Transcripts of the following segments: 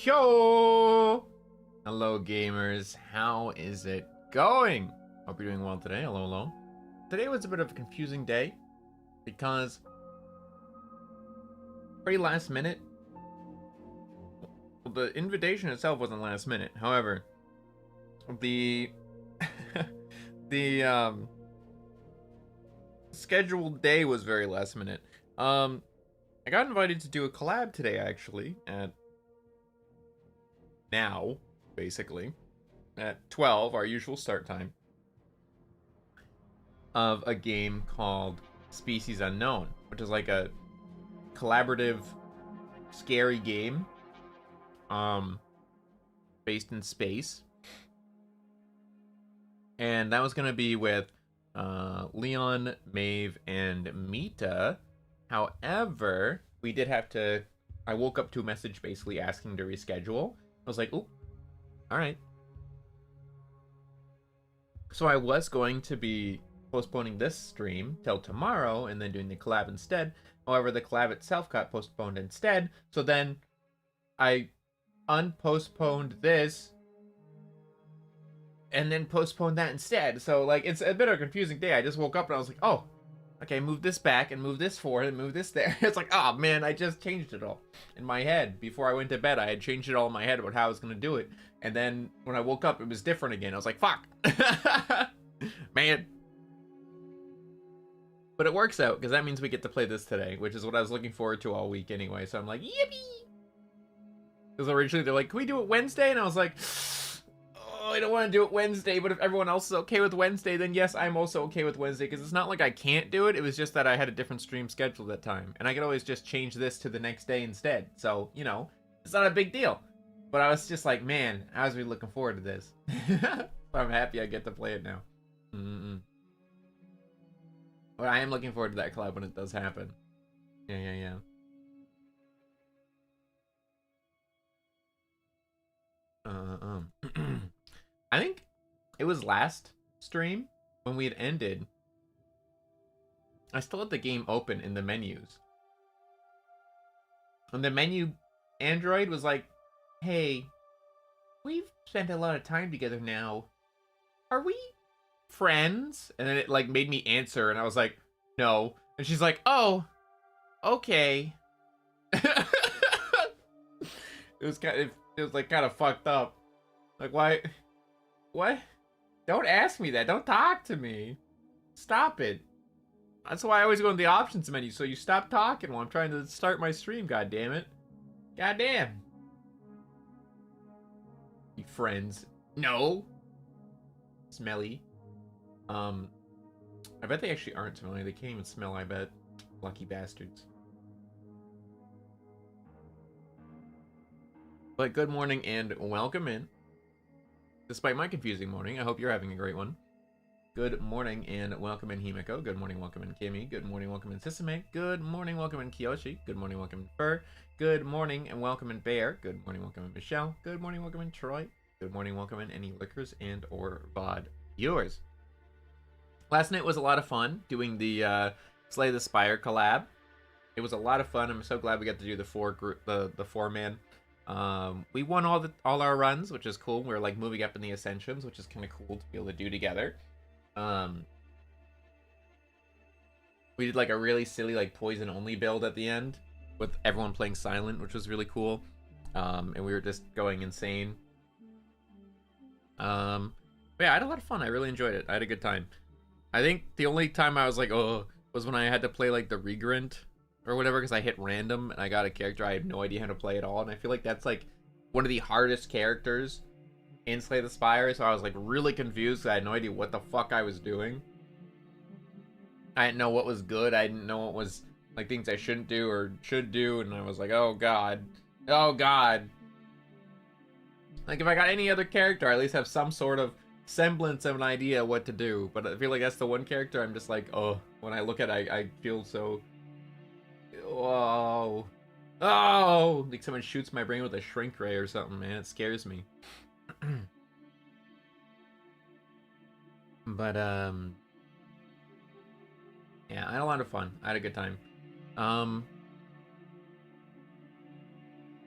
Yo! Hello, gamers. How is it going? Hope you're doing well today. Hello, hello. Today was a bit of a confusing day because pretty last minute. Well, the invitation itself wasn't last minute. However, the the scheduled day was very last minute. I got invited to do a collab today, actually, at now, basically, at 12, our usual start time, of a game called Species Unknown, which is like a collaborative, scary game, based in space. And that was going to be with Leon, Maeve, and Mita. However, we did have to... I woke up to a message basically asking to reschedule. I was like, ooh, alright. So I was going to be postponing this stream till tomorrow and then doing the collab instead. However, the collab itself got postponed instead. So then I unpostponed this and then postponed that instead. So, like, it's a bit of a confusing day. I just woke up and I was like, oh, okay, move this back and move this forward and move this there. It's like, oh man, I just changed it all in my head. Before I went to bed, I had changed it all in my head about how I was going to do it. And then when I woke up, it was different again. I was like, fuck. Man. But it works out, because that means we get to play this today, which is what I was looking forward to all week anyway. So I'm like, yippee! Because originally they're like, can we do it Wednesday? And I was like, oh, I don't want to do it Wednesday, but if everyone else is okay with Wednesday, then yes, I'm also okay with Wednesday, because it's not like I can't do it. It was just that I had a different stream scheduled at that time. And I could always just change this to the next day instead. So, you know, it's not a big deal. But I was just like, man, I was really looking forward to this. I'm happy I get to play it now. But I am looking forward to that collab when it does happen. Yeah. I think it was last stream when we had ended. I still had the game open in the menus. And the menu android was like, hey, we've spent a lot of time together now. Are we friends? And then it like made me answer and I was like, no. And she's like, oh, okay. It was like kind of fucked up. Like, why? What? Don't ask me that. Don't talk to me. Stop it. That's why I always go in the options menu, so you stop talking while I'm trying to start my stream, god damn it. God damn. You friends. No. Smelly. I bet they actually aren't smelly. They can't even smell, I bet. Lucky bastards. But good morning and welcome in. Despite my confusing morning, I hope you're having a great one. Good morning and welcome in Himiko. Good morning, welcome in Kimmy. Good morning, welcome in Sisame. Good morning, welcome in Kiyoshi. Good morning, welcome in Fur. Good morning and welcome in Bear. Good morning, welcome in Michelle. Good morning, welcome in Troy. Good morning, welcome in any liquors and or VOD viewers. Last night was a lot of fun doing the Slay the Spire collab. It was a lot of fun. I'm so glad we got to do the four-man. We won all our runs, which is cool. We're like moving up in the Ascensions, which is kind of cool to be able to do together. We did like a really silly like poison only build at the end with everyone playing silent, which was really cool. And we were just going insane. But yeah, I had a lot of fun. I really enjoyed it. I had a good time. I think the only time I was like, oh, was when I had to play like the Regrant or whatever, because I hit random and I got a character I had no idea how to play at all. And I feel like that's like one of the hardest characters in Slay the Spire. So I was like really confused. I had no idea what the fuck I was doing. I didn't know what was good. I didn't know what was like things I shouldn't do or should do. And I was like, oh god. Oh god. Like if I got any other character, I at least have some sort of semblance of an idea what to do. But I feel like that's the one character I'm just like, oh, when I look at it, I feel so... Whoa. Oh! Like someone shoots my brain with a shrink ray or something, man. It scares me. But, yeah, I had a lot of fun. I had a good time.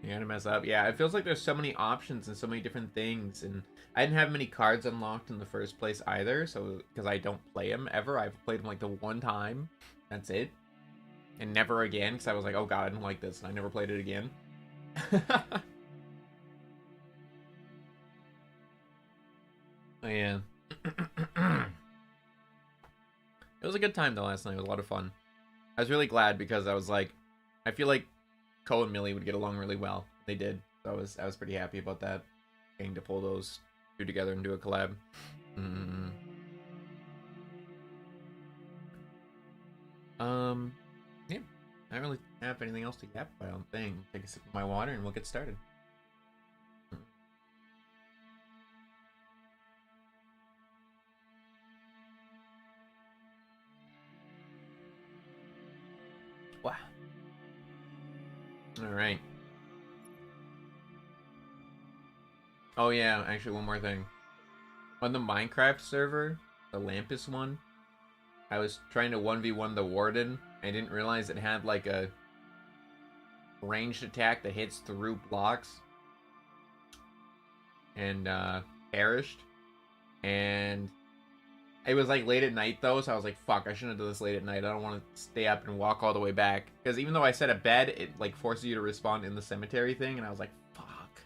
You gotta mess up. Yeah, it feels like there's so many options and so many different things, and I didn't have many cards unlocked in the first place either, so because I don't play them ever. I've played them like the one time. That's it. And never again, because I was like, oh god, I don't like this, and I never played it again. Oh, yeah. It was a good time though last night. It was a lot of fun. I was really glad because I was like, I feel like Ko and Millie would get along really well. They did. So I was pretty happy about that. Getting to pull those two together and do a collab. Yeah. I don't really have anything else to yap about, I don't think. Take a sip of my water and we'll get started. Wow. Alright. Oh yeah, actually one more thing. On the Minecraft server, the Lampus one, I was trying to 1v1 the Warden. I didn't realize it had like a ranged attack that hits through blocks. And perished. And it was like late at night though, so I was like, fuck, I shouldn't have done this late at night. I don't want to stay up and walk all the way back. Because even though I set a bed, it like forces you to respawn in the cemetery thing, and I was like, fuck.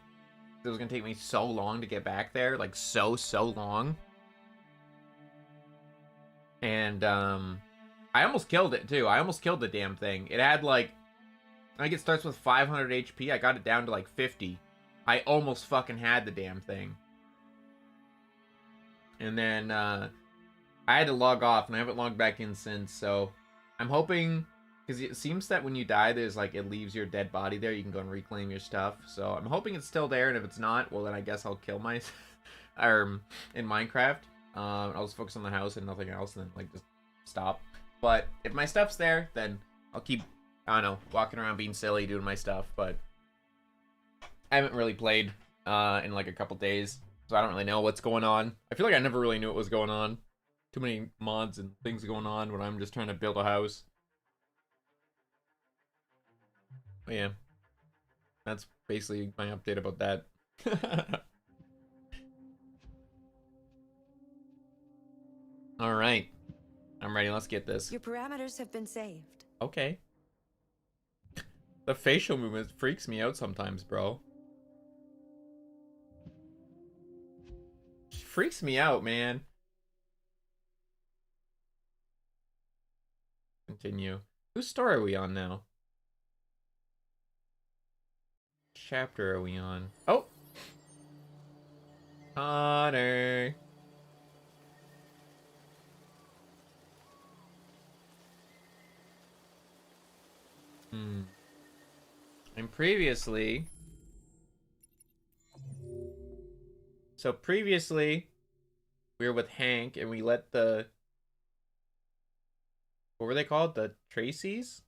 It was gonna take me so long to get back there. Like so long. And I almost killed it too. I almost killed the damn thing. It had like, I think it starts with 500 HP. I got it down to like 50. I almost fucking had the damn thing. And then I had to log off, and I haven't logged back in since, so I'm hoping, because it seems that when you die, there's like, it leaves your dead body there, you can go and reclaim your stuff, so I'm hoping it's still there, and if it's not, well then I guess I'll kill myself, in Minecraft. I'll just focus on the house and nothing else, and then like just stop. But if my stuff's there, then I'll keep, I don't know, walking around being silly, doing my stuff, but I haven't really played in like a couple days, so I don't really know what's going on. I feel like I never really knew what was going on. Too many mods and things going on when I'm just trying to build a house. But yeah, that's basically my update about that. All right, I'm ready. Let's get this. Your parameters have been saved. Okay. The facial movement freaks me out sometimes, bro. It freaks me out, man. Continue. Whose story are we on now? Chapter are we on? Oh! Connor! And previously... So previously, we were with Hank, and we let the... What were they called? The Tracy's?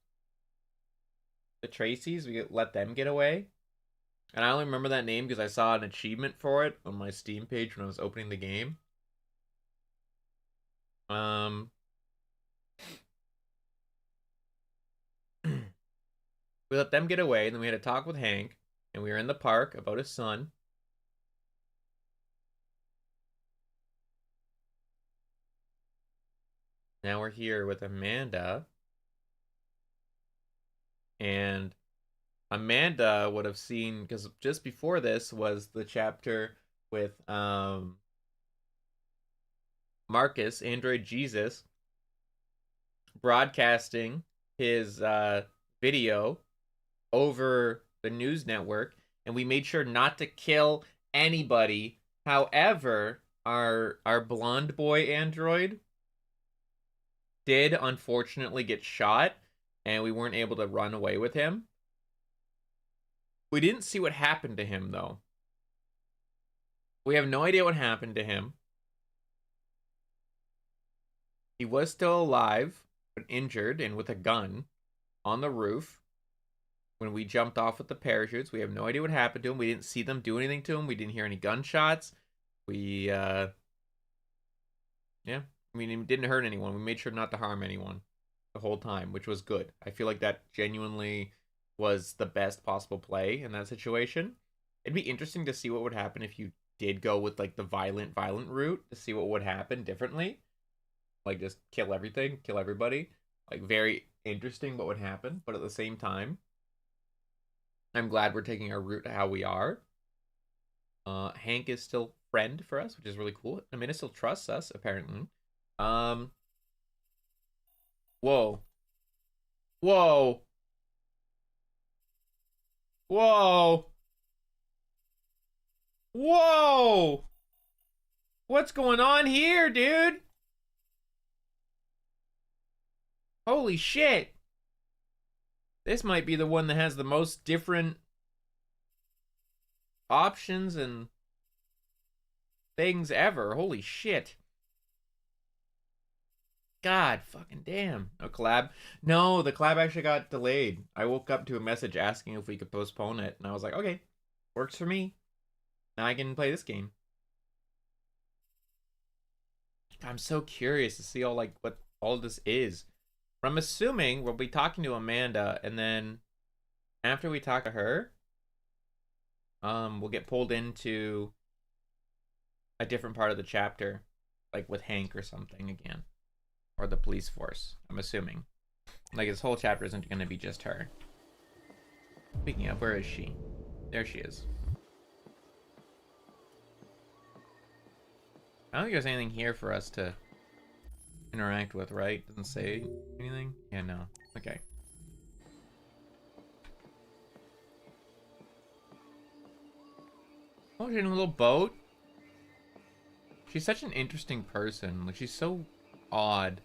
The Tracy's? We let them get away? And I only remember that name because I saw an achievement for it on my Steam page when I was opening the game. We let them get away, and then we had a talk with Hank, and we were in the park about his son. Now we're here with Amanda. And Amanda would have seen, because just before this was the chapter with Marcus, Android Jesus, broadcasting his video over the news network, and we made sure not to kill anybody. However, our blonde boy android did unfortunately get shot, and we weren't able to run away with him. We didn't see what happened to him, though. We have no idea what happened to him. He was still alive, but injured and with a gun on the roof when we jumped off with the parachutes. We have no idea what happened to him. We didn't see them do anything to him. We didn't hear any gunshots. We, yeah. I mean, it didn't hurt anyone. We made sure not to harm anyone the whole time, which was good. I feel like that genuinely was the best possible play in that situation. It'd be interesting to see what would happen if you did go with like the violent route, to see what would happen differently. Like just kill everything, kill everybody. Like very interesting what would happen, but at the same time, I'm glad we're taking our route to how we are. Hank is still friend for us, which is really cool. Amanda still trusts us, apparently. Whoa. Whoa. Whoa. Whoa. What's going on here, dude? Holy shit. This might be the one that has the most different options and things ever. Holy shit. God fucking damn. No collab. No, the collab actually got delayed. I woke up to a message asking if we could postpone it, and I was like, okay, works for me. Now I can play this game. I'm so curious to see what all of this is. I'm assuming we'll be talking to Amanda, and then after we talk to her, we'll get pulled into a different part of the chapter, like with Hank or something again. Or the police force, I'm assuming. Like, this whole chapter isn't going to be just her. Speaking of, where is she? There she is. I don't think there's anything here for us to interact with, right? Doesn't say anything? Yeah, no. Okay. Oh, she's in a little boat? She's such an interesting person. Like, she's so odd.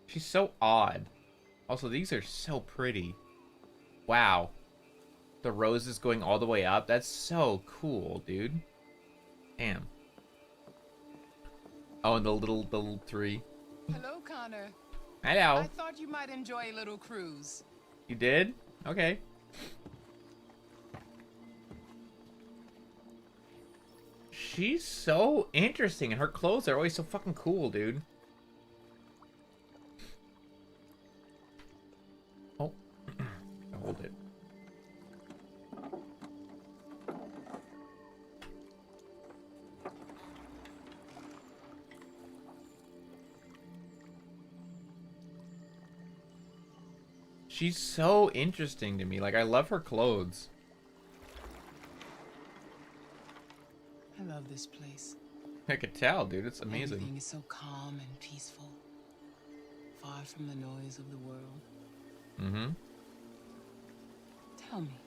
She's so odd. Also, these are so pretty. Wow. The roses going all the way up. That's so cool, dude. Damn. Oh, and the little tree. Hello, Connor. Hello. I thought you might enjoy a little cruise. You did? Okay. She's so interesting, and her clothes are always so fucking cool, dude. Oh. Hold it. She's so interesting to me. Like, I love her clothes. I love this place. I could tell, dude. It's amazing. Everything is so calm and peaceful. Far from the noise of the world. Mm-hmm. Tell me,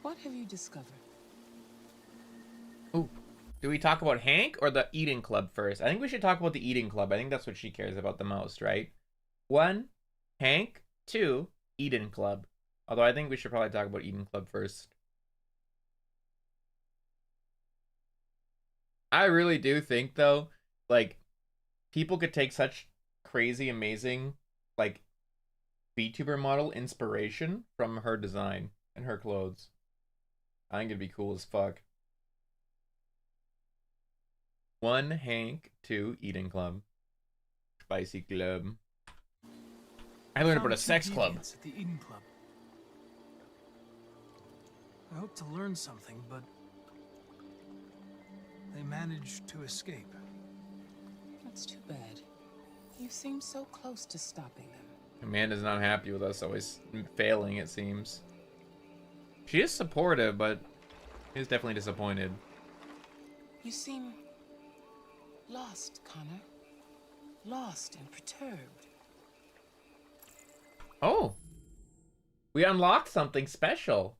what have you discovered? Ooh. Do we talk about Hank or the eating club first? I think we should talk about the eating club. I think that's what she cares about the most, right? 1, Hank. 2, Eden Club. Although I think we should probably talk about Eden Club first. I really do think, though, like, people could take such crazy, amazing, like, VTuber model inspiration from her design and her clothes. I think it'd be cool as fuck. 1, Hank. 2, Eden Club. Spicy Club. I learned about a sex club. At the Eden Club. I hope to learn something, but they managed to escape. That's too bad. You seem so close to stopping them. Amanda's not happy with us always failing, it seems. She is supportive, but is definitely disappointed. You seem lost, Connor. Lost and perturbed. Oh, we unlocked something special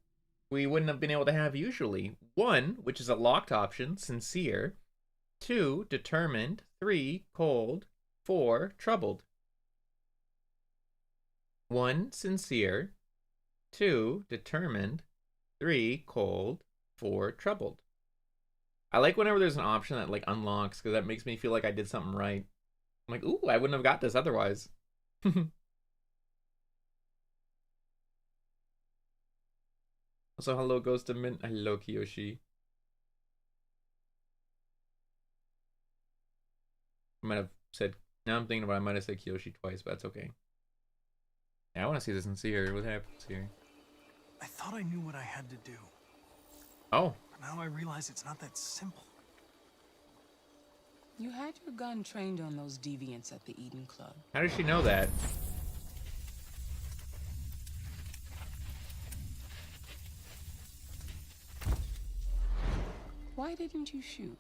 we wouldn't have been able to have usually. 1, which is a locked option, sincere. 2, determined. 3, cold. 4, troubled. 1, sincere. 2, determined. 3, cold. 4, troubled. I like whenever there's an option that like unlocks, because that makes me feel like I did something right. I'm like, ooh, I wouldn't have got this otherwise. Also, hello, Ghost of Mint. Hello, Kiyoshi. I might have said, now I'm thinking about it, I might have said Kiyoshi twice, but that's okay. Yeah, I want to see this and see her. What happens here? I thought I knew what I had to do. Oh. But now I realize it's not that simple. You had your gun trained on those deviants at the Eden Club. How does she know that? Why didn't you shoot?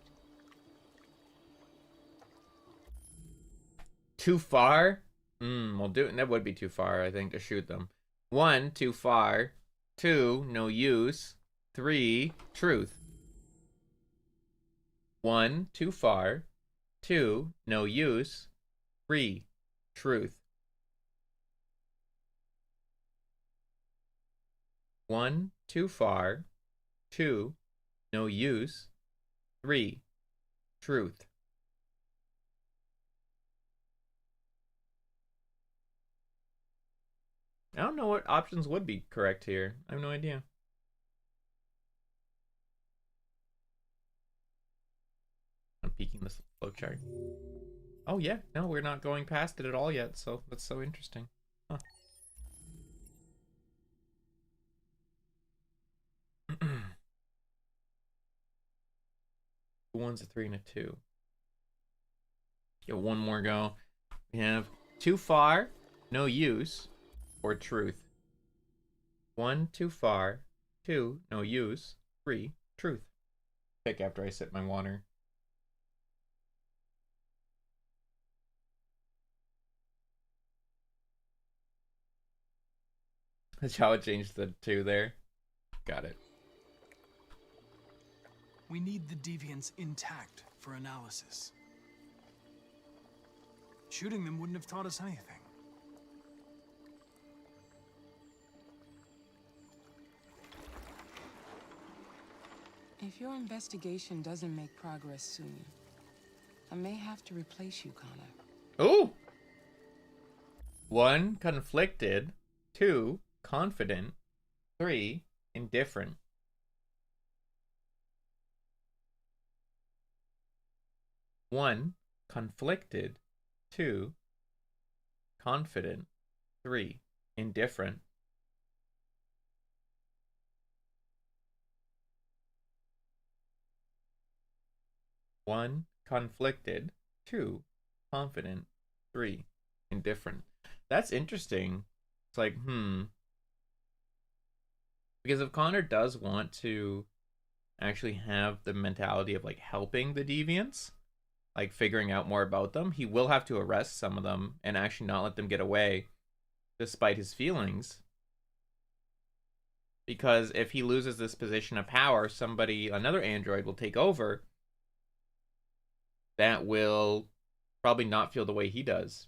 Too far? Well, that would be too far, I think, to shoot them. 1, too far. 2, no use. 3, truth. 1, too far. 2, no use. 3, truth. 1, too far. 2, no use. 3, truth. I don't know what options would be correct here. I have no idea. I'm peeking this flowchart. Oh yeah, no, we're not going past it at all yet, so that's so interesting. Huh. Two ones, a 3, and a 2. Get one more go. We have too far, no use, or truth. 1, too far. 2, no use. 3, truth. Pick after I sip my water. That's how it changed the 2 there. Got it. We need the deviants intact for analysis. Shooting them wouldn't have taught us anything. If your investigation doesn't make progress soon, I may have to replace you, Connor. Ooh! 1, conflicted. 2, confident. 3, indifferent. 1, conflicted. 2, confident. 3, indifferent. One, conflicted. 2, confident. 3, indifferent. That's interesting. It's like, because if Connor does want to actually have the mentality of like helping the deviants, like figuring out more about them, he will have to arrest some of them and actually not let them get away despite his feelings. Because if he loses this position of power, another android will take over that will probably not feel the way he does.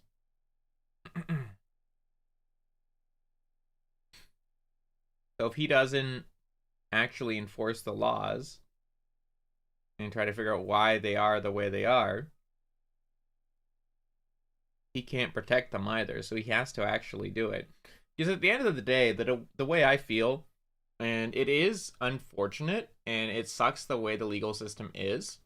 So if he doesn't actually enforce the laws and try to figure out why they are the way they are, he can't protect them either. So he has to actually do it. Because at the end of the day, the way I feel, and it is unfortunate, and it sucks the way the legal system is,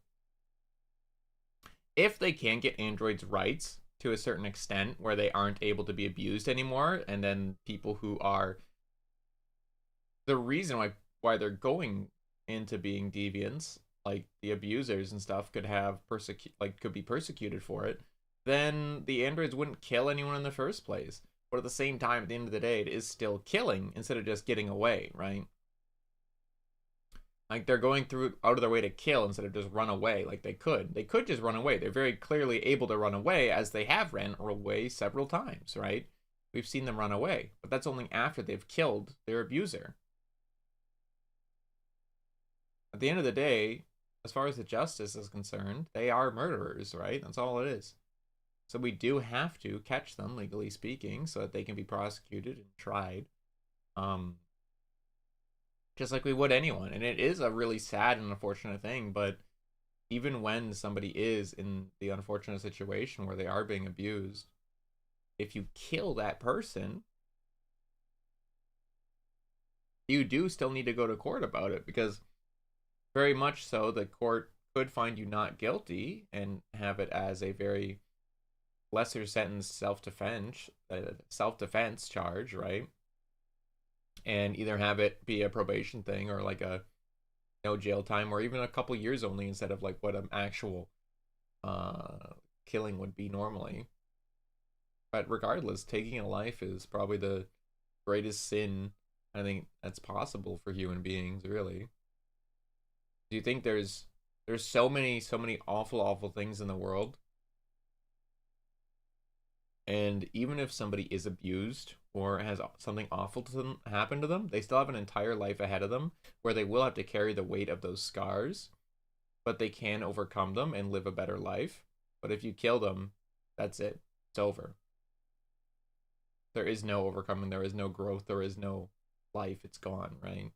if they can get androids' rights to a certain extent where they aren't able to be abused anymore, and then people who are the reason why they're going into being deviants, like the abusers and stuff, could be persecuted for it, then the androids wouldn't kill anyone in the first place. But at the same time, at the end of the day, it is still killing instead of just getting away, right? Like, they're going out of their way to kill instead of just run away like they could. They could just run away. They're very clearly able to run away, as they have ran away several times, right? We've seen them run away. But that's only after they've killed their abuser. At the end of the day, as far as the justice is concerned, they are murderers, right? That's all it is. So we do have to catch them, legally speaking, so that they can be prosecuted and tried. Just like we would anyone. And it is a really sad and unfortunate thing, but even when somebody is in the unfortunate situation where they are being abused, if you kill that person, you do still need to go to court about it, because very much so the court could find you not guilty and have it as a very lesser sentence self-defense charge, right? And either have it be a probation thing or like a no jail time or even a couple years only instead of like what an actual killing would be normally. But regardless, taking a life is probably the greatest sin I think that's possible for human beings, really. Do you think there's so many awful things in the world, and even if somebody is abused or has something awful to them happen to them, they still have an entire life ahead of them where they will have to carry the weight of those scars, but they can overcome them and live a better life. But if you kill them, that's it. It's over. There is no overcoming, there is no growth, there is no life. It's gone, right?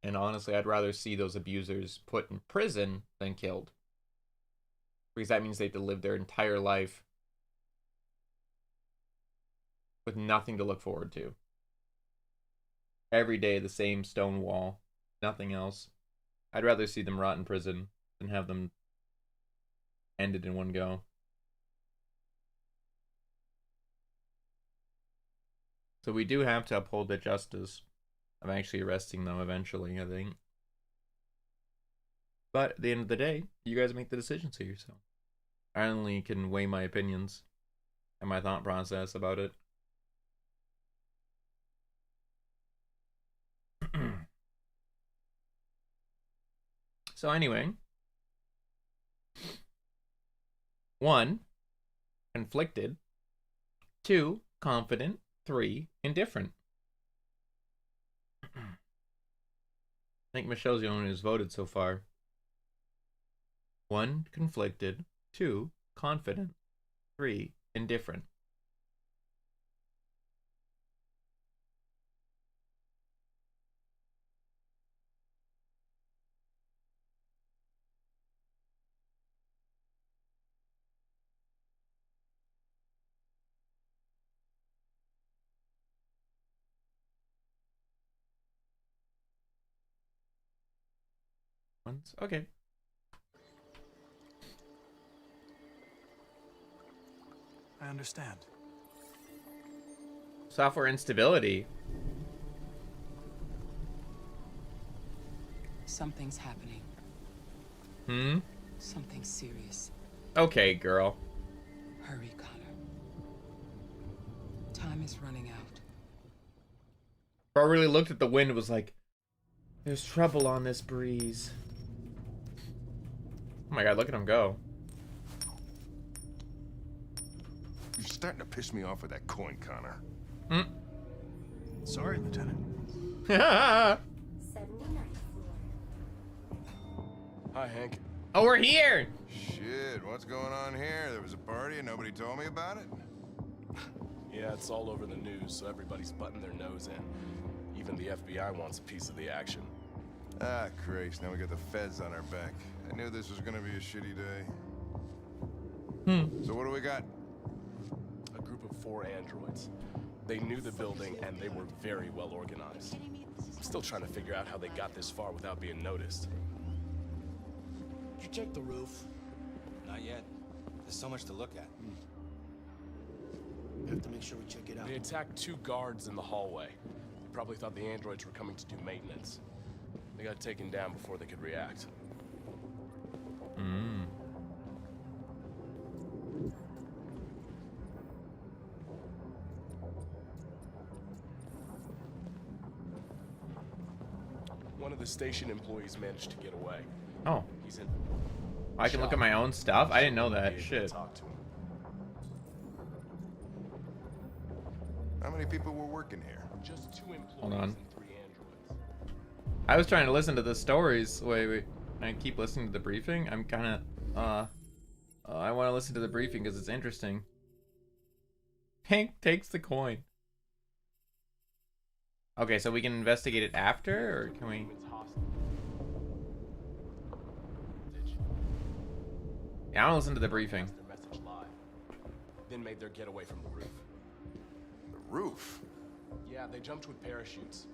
And honestly, I'd rather see those abusers put in prison than killed. Because that means they have to live their entire life with nothing to look forward to. Every day, the same stone wall. Nothing else. I'd rather see them rot in prison than have them ended in one go. So we do have to uphold the justice of actually arresting them eventually, I think. But at the end of the day, you guys make the decisions here, so I only can weigh my opinions and my thought process about it. So anyway, 1, conflicted. 2, confident. 3, indifferent. I think Michelle's the only one who's voted so far. 1, conflicted. 2, confident. 3, indifferent. Okay. I understand. Software instability. Something's happening. Something serious. Okay, girl. Hurry, Connor. Time is running out. Bro really looked at the wind and was like, there's trouble on this breeze. Oh my god, look at him go. You're starting to piss me off with that coin, Connor. Sorry, Lieutenant. 79th Hi, Hank. Oh, we're here! Shit, what's going on here? There was a party and nobody told me about it? Yeah, it's all over the news, so everybody's butting their nose in. Even the FBI wants a piece of the action. Ah, Christ, now we got the feds on our back. I knew this was gonna be a shitty day. So what do we got? A group of 4 androids. They knew the building, and they were very well organized. I'm still trying to figure out how they got this far without being noticed. Did you check the roof? Not yet. There's so much to look at. We have to make sure we check it out. They attacked 2 guards in the hallway. Probably thought the androids were coming to do maintenance. They got taken down before they could react. One of the station employees managed to get away. Oh, He's in. I can look at my own stuff? I didn't know that. Shit. Talk to him. How many people were working here? Just 2 employees Hold on. and 3 androids. I was trying to listen to the stories. Wait. I keep listening to the briefing. I'm kind of, I want to listen to the briefing because it's interesting. Hank takes the coin. Okay, so we can investigate it after, or can we? Yeah, I want to listen to the briefing. Their message live. Then made their getaway from the roof. The roof? Yeah, they jumped with parachutes.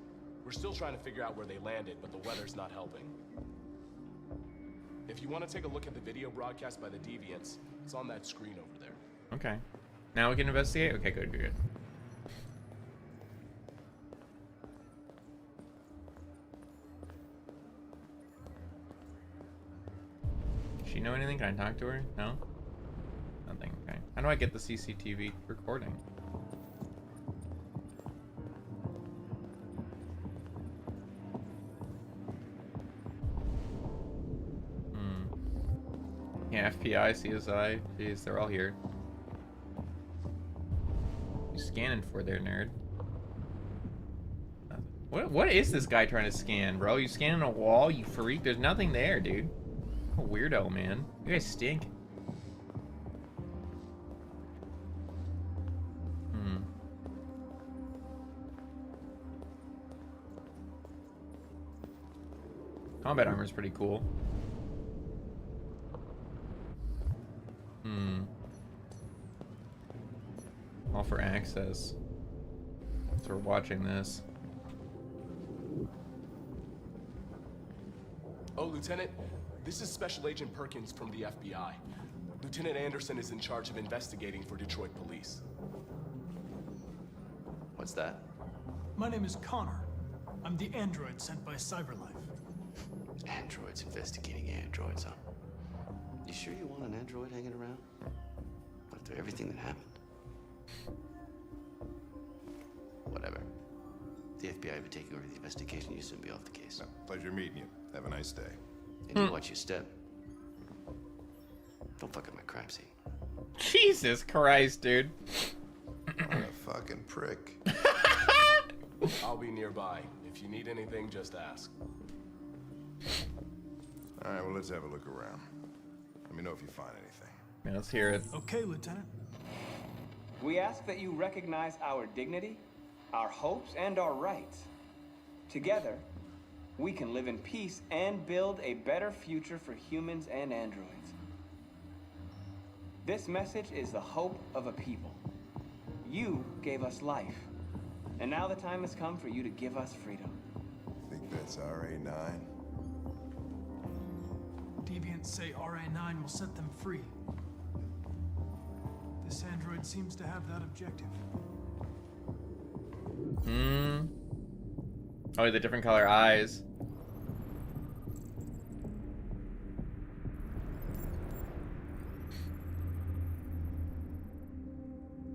We're still trying to figure out where they landed, but the weather's not helping. If you want to take a look at the video broadcast by the Deviants, it's on that screen over there. Okay. Now we can investigate? Okay, good, good, good. Does she know anything? Can I talk to her? No? Nothing. Okay. How do I get the CCTV recording? Yeah, FBI, CSI. Jeez, they're all here. What you scanning for there, nerd? What is this guy trying to scan, bro? You scanning a wall, you freak? There's nothing there, dude. A weirdo, man. You guys stink. Combat armor is pretty cool. All for access. So we're watching this. Oh, Lieutenant, this is Special Agent Perkins from the FBI. Lieutenant Anderson is in charge of investigating for Detroit police. What's that? My name is Connor. I'm the android sent by Cyberlife. Androids investigating androids, huh? You sure you want an android hanging around? After everything that happened? Whatever. The FBI will be taking over the investigation. You soon be off the case. No, pleasure meeting you. Have a nice day. And you watch your step. Don't fuck up my crime scene. Jesus Christ, dude. What a fucking prick. I'll be nearby. If you need anything, just ask. All right, well, let's have a look around. Let me know if you find anything. Yeah, let's hear it. Okay, Lieutenant. We ask that you recognize our dignity, our hopes, and our rights. Together, we can live in peace and build a better future for humans and androids. This message is the hope of a people. You gave us life, and now the time has come for you to give us freedom. Think that's RA9? Deviants say RA9 will set them free. This android seems to have that objective. Oh, the different color eyes.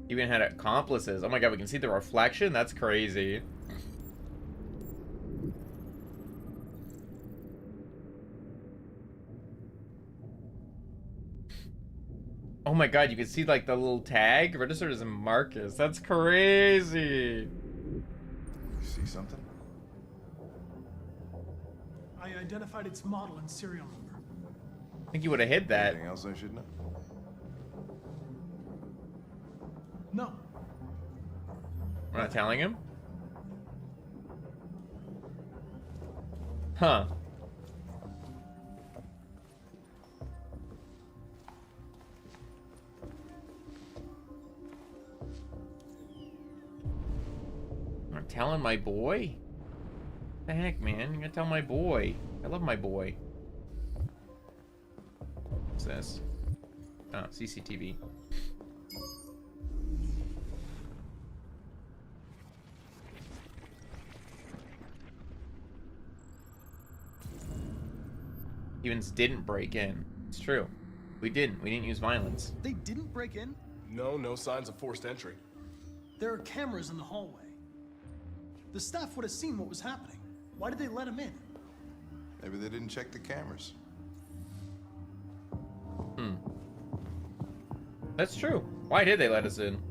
Even had accomplices. Oh my god, we can see the reflection? That's crazy. Oh my god, you can see like the little tag registered as Marcus. That's crazy. You see something? I identified its model and serial number. I think you would have hid that. Anything else I should know? No. We're not telling him? Huh. I'm not telling my boy? What the heck, man? You gotta tell my boy. I love my boy. What's this? Oh, CCTV. Humans didn't break in. It's true. We didn't. We didn't use violence. They didn't break in? No signs of forced entry. There are cameras in the hallway. The staff would have seen what was happening. Why did they let him in? Maybe they didn't check the cameras. That's true. Why did they let us in?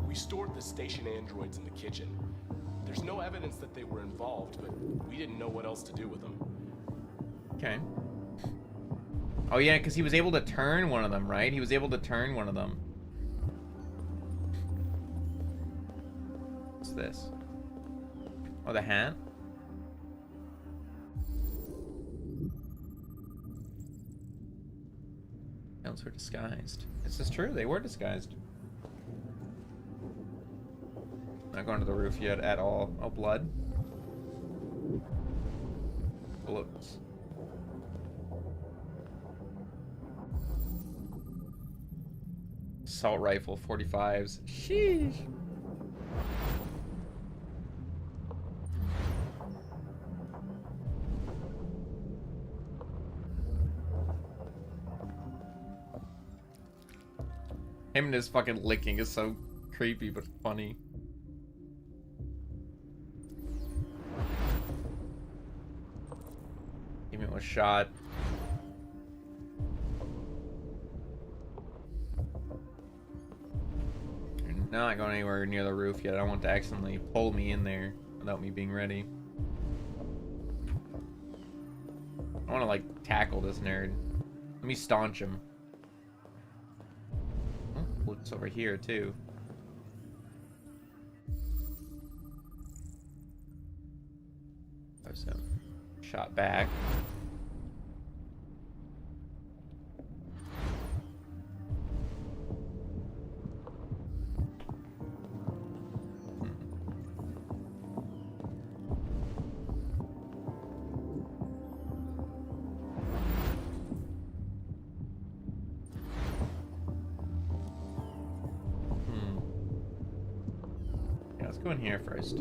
We stored the station androids in the kitchen. There's no evidence that they were involved, but we didn't know what else to do with them. Okay. Oh yeah, because he was able to turn one of them, right? He was able to turn one of them. What's this? Oh, the hat? Those were disguised. This is true, they were disguised. Not going to the roof yet at all. Oh, blood. Bullets. Assault rifle, 45s. Sheesh. Him and his fucking licking is so creepy but funny. Give me a shot. You're not going anywhere near the roof yet. I don't want to accidentally pull me in there without me being ready. I want to like tackle this nerd. Let me staunch him. Looks over here too. There's some shot back. Go in here first.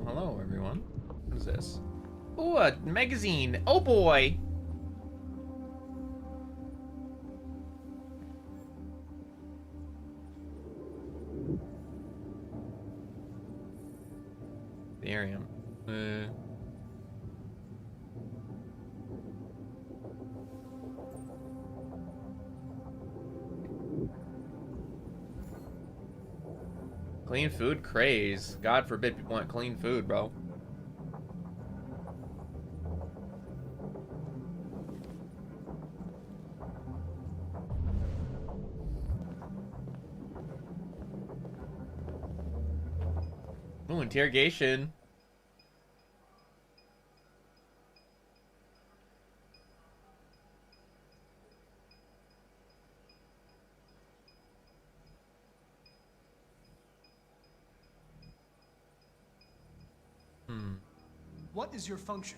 Hello, everyone. What is this? Oh, a magazine. Oh boy. Barium. Clean food craze. God forbid people want clean food, bro. Ooh, interrogation. What is your function?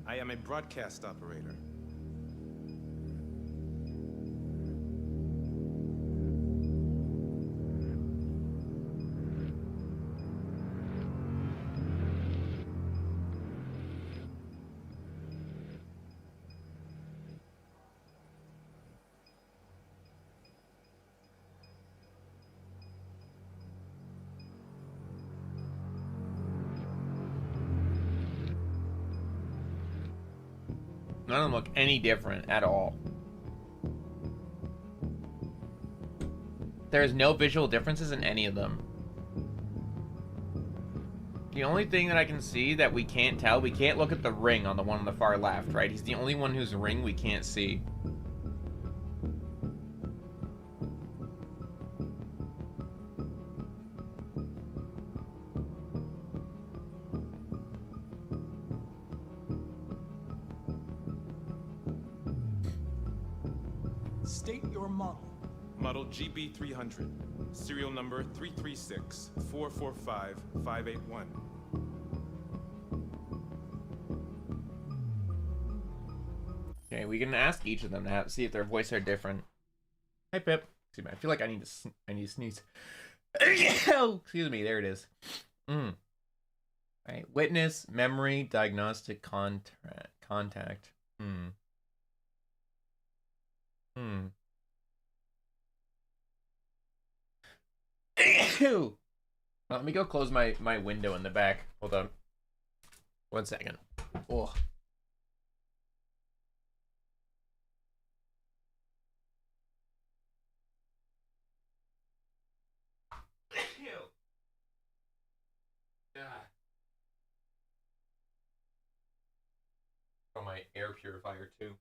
I am a broadcast operator. None of them look any different at all. There's no visual differences in any of them. The only thing that I can see that we can't tell, we can't look at the ring on the one on the far left, right? He's the only one whose ring we can't see. State your model. Model GB300. Serial number 336-445-581. Okay, we can ask each of them to see if their voices are different. Hi, Pip. Excuse me. I feel like I need to sneeze. Excuse me. There it is. All right. Witness, memory, diagnostic, contact. Well, let me go close my window in the back. Hold on. 1 second. Oh. My air purifier too.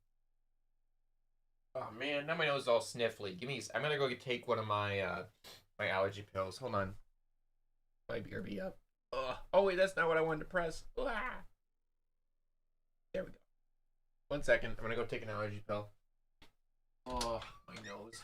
Oh man, now my nose is all sniffly. I'm gonna go take one of my my allergy pills. Hold on. My BRB up. Ugh. Oh wait, that's not what I wanted to press. Ugh. There we go. 1 second. I'm gonna go take an allergy pill. Oh, my nose.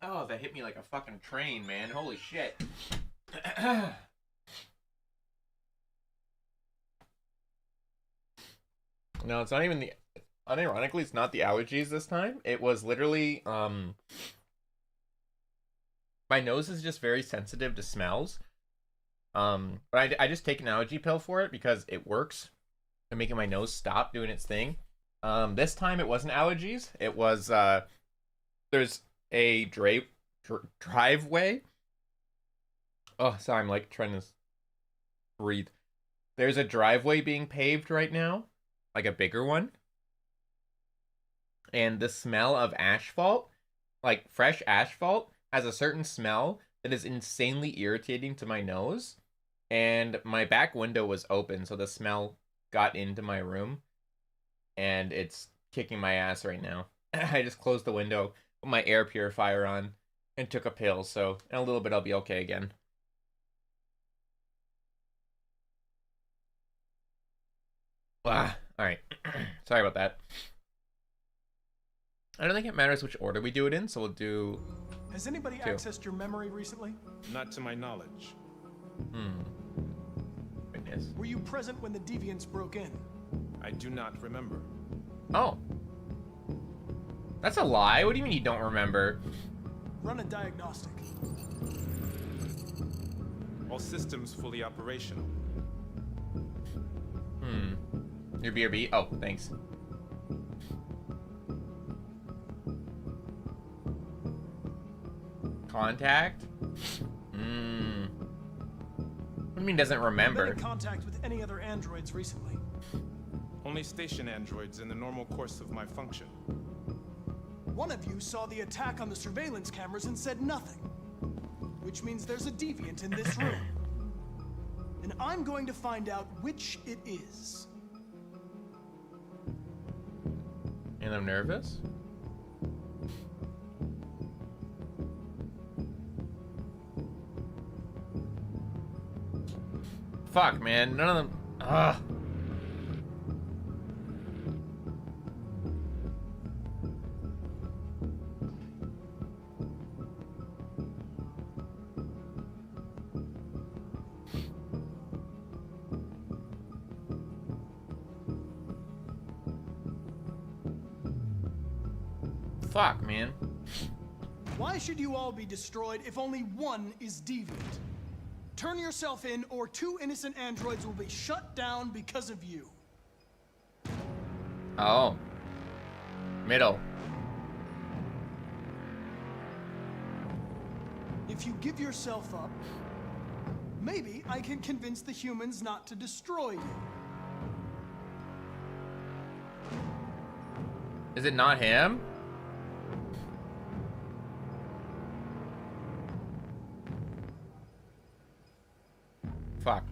Oh, that hit me like a fucking train, man. Holy shit. No, it's not even the... Unironically, it's not the allergies this time. It was literally, my nose is just very sensitive to smells. But I just take an allergy pill for it because it works. And making my nose stop doing its thing. This time it wasn't allergies. It was, there's a driveway. Oh, sorry, I'm like trying to breathe. There's a driveway being paved right now. Like a bigger one. And the smell of asphalt, like fresh asphalt, has a certain smell that is insanely irritating to my nose. And my back window was open, so the smell got into my room. And it's kicking my ass right now. I just closed the window, put my air purifier on, and took a pill, so in a little bit I'll be okay again. Ah, alright. Sorry about that. I don't think it matters which order we do it in, so we'll do... Has anybody accessed your memory recently? Not to my knowledge. Goodness. Were you present when the deviants broke in? I do not remember. Oh. That's a lie. What do you mean you don't remember? Run a diagnostic. All systems fully operational. Your BRB? Oh, thanks. Contact? What do you mean doesn't remember? Been in contact with any other androids recently? Only station androids in the normal course of my function. One of you saw the attack on the surveillance cameras and said nothing. Which means there's a deviant in this room. And I'm going to find out which it is. And I'm nervous? Fuck, man. None of them... Ugh. Fuck, man. Why should you all be destroyed if only one is deviant? Turn yourself in, or 2 innocent androids will be shut down because of you. Oh. Middle. If you give yourself up, maybe I can convince the humans not to destroy you. Is it not him? Fuck.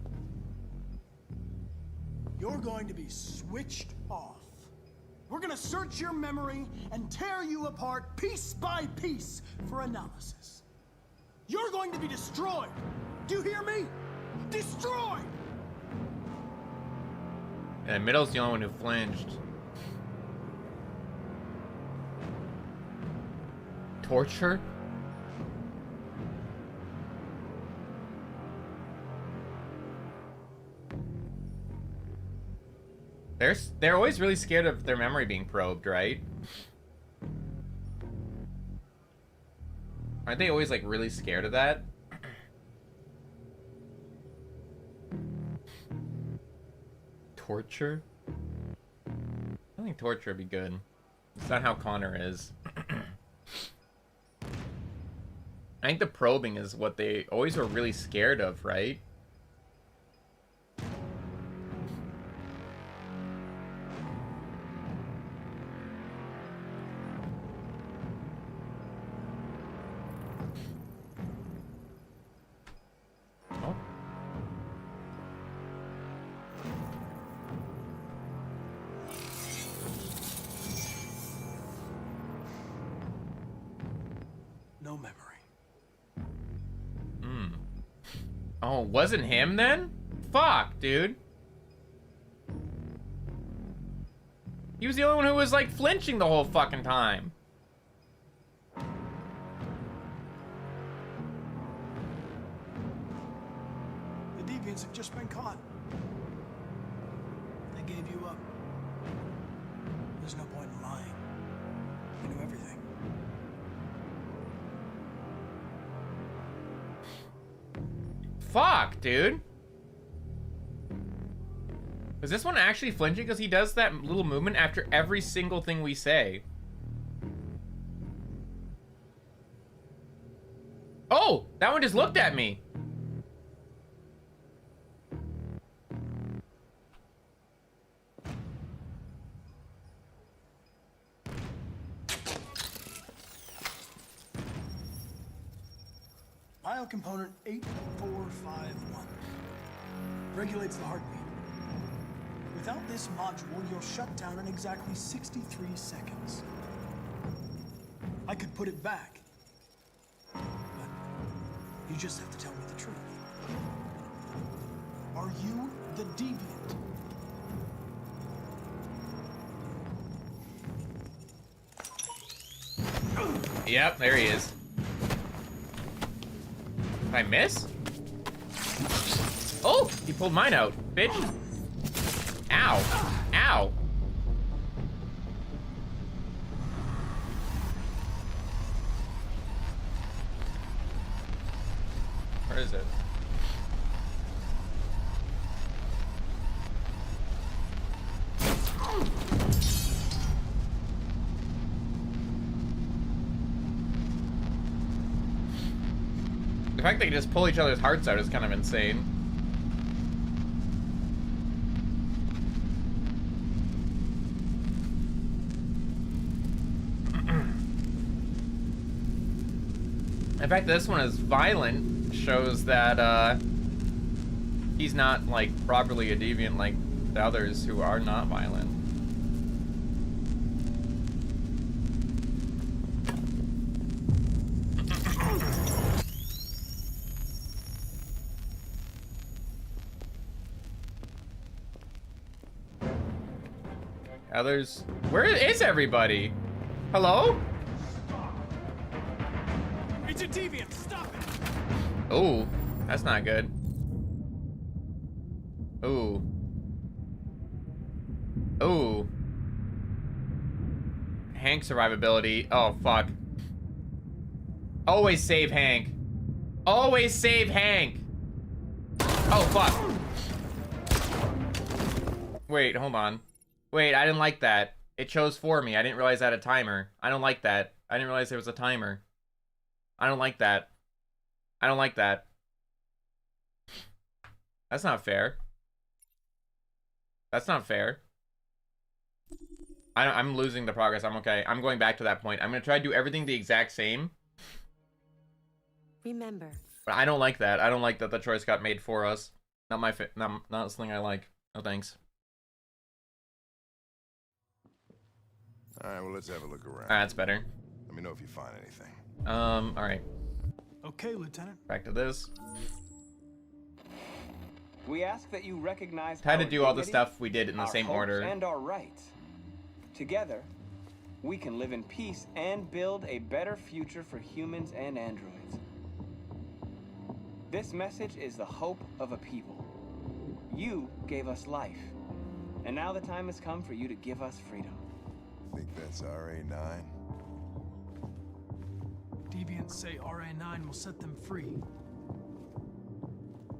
You're going to be switched off. We're gonna search your memory and tear you apart piece by piece for analysis. You're going to be destroyed. Do you hear me? Destroyed! And Middle's the only one who flinged. Torture? They're always really scared of their memory being probed, right? Aren't they always like really scared of that? Torture? I think torture would be good. It's not how Connor is. I think the probing is what they always were really scared of, right? Oh. No memory. Oh, wasn't him then? Fuck, dude. He was the only one who was like flinching the whole fucking time. I gave you up. There's no point in lying. I knew everything. Fuck, dude. Is this one actually flinching? Because he does that little movement after every single thing we say. Oh, that one just looked at me. Biocomponent 8451 regulates the heartbeat. Without this module, you'll shut down in exactly 63 seconds. I could put it back, but you just have to tell me the truth. Are you the deviant? Yep, there he is. Did I miss? Oh, he pulled mine out, bitch. Ow. Ow. Where is it? The fact they can just pull each other's hearts out is kind of insane. In fact, this one is violent, shows that he's not like properly a deviant like the others who are not violent. Others, where is everybody? Hello? It's a deviant. Stop it. Oh, that's not good. Ooh. Ooh. Hank survivability. Oh, fuck. Always save Hank. Always save Hank. Oh, fuck. Wait, hold on. Wait, I didn't like that. It chose for me. I didn't realize I had a timer. I don't like that. I didn't realize there was a timer. I don't like that. I don't like that. That's not fair. That's not fair. I'm losing the progress. I'm okay. I'm going back to that point. I'm going to try to do everything the exact same. Remember. But I don't like that. I don't like that the choice got made for us. Not my not something I like. No thanks. Alright, well, let's have a look around. That's better. Let me know if you find anything. Alright. Okay, Lieutenant. Back to this. We ask that you recognize Had to our do all the dignity, stuff we did in the our same hopes, order. and our rights. Together, we can live in peace and build a better future for humans and androids. This message is the hope of a people. You gave us life, and now the time has come for you to give us freedom. Think that's RA9? Deviants say RA9 will set them free.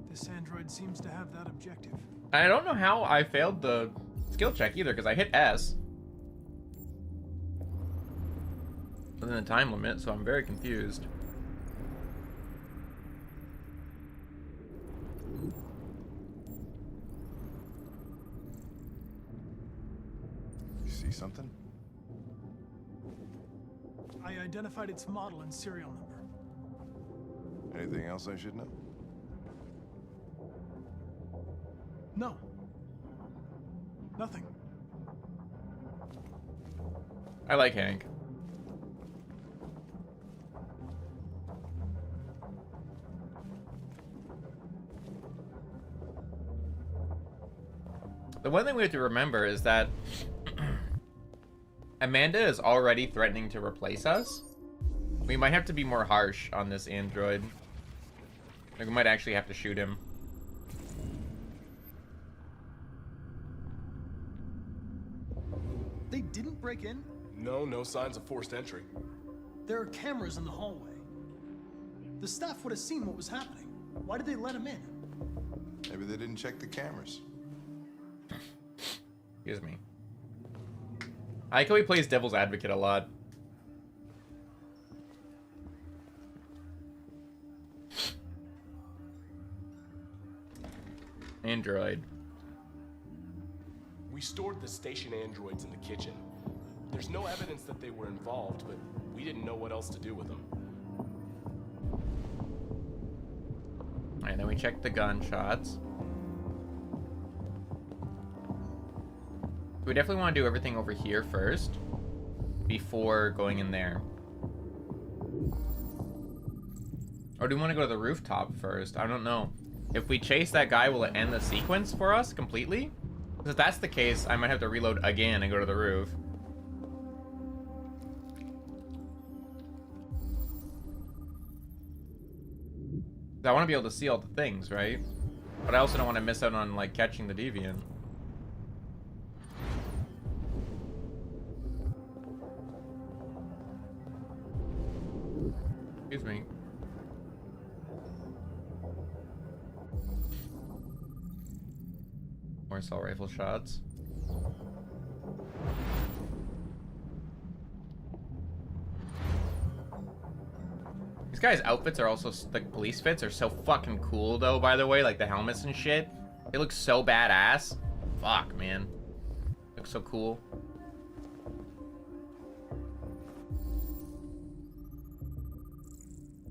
This android seems to have that objective. I don't know how I failed the skill check either, because I hit S within the time limit, so I'm very confused. You see something? I identified its model and serial number. Anything else I should know? No. Nothing. I like Hank. The one thing we have to remember is that Amanda is already threatening to replace us. We might have to be more harsh on this android. Like, we might actually have to shoot him. They didn't break in? No, no signs of forced entry. There are cameras in the hallway. The staff would have seen what was happening. Why did they let him in? Maybe they didn't check the cameras. Excuse me. I like how he plays devil's advocate a lot. Android. We stored the station androids in the kitchen. There's no evidence that they were involved, but we didn't know what else to do with them. Alright, then we check the gunshots. We definitely want to do everything over here first before going in there. Or do we want to go to the rooftop first? I don't know. If we chase that guy, will it end the sequence for us completely? Because if that's the case, I might have to reload again and go to the roof. I want to be able to see all the things, right? But I also don't want to miss out on, like, catching the deviant. Excuse me. More assault rifle shots. These guys' outfits are also, like, police fits are so fucking cool, though, by the way. Like, the helmets and shit. They look so badass. Fuck, man. Looks so cool.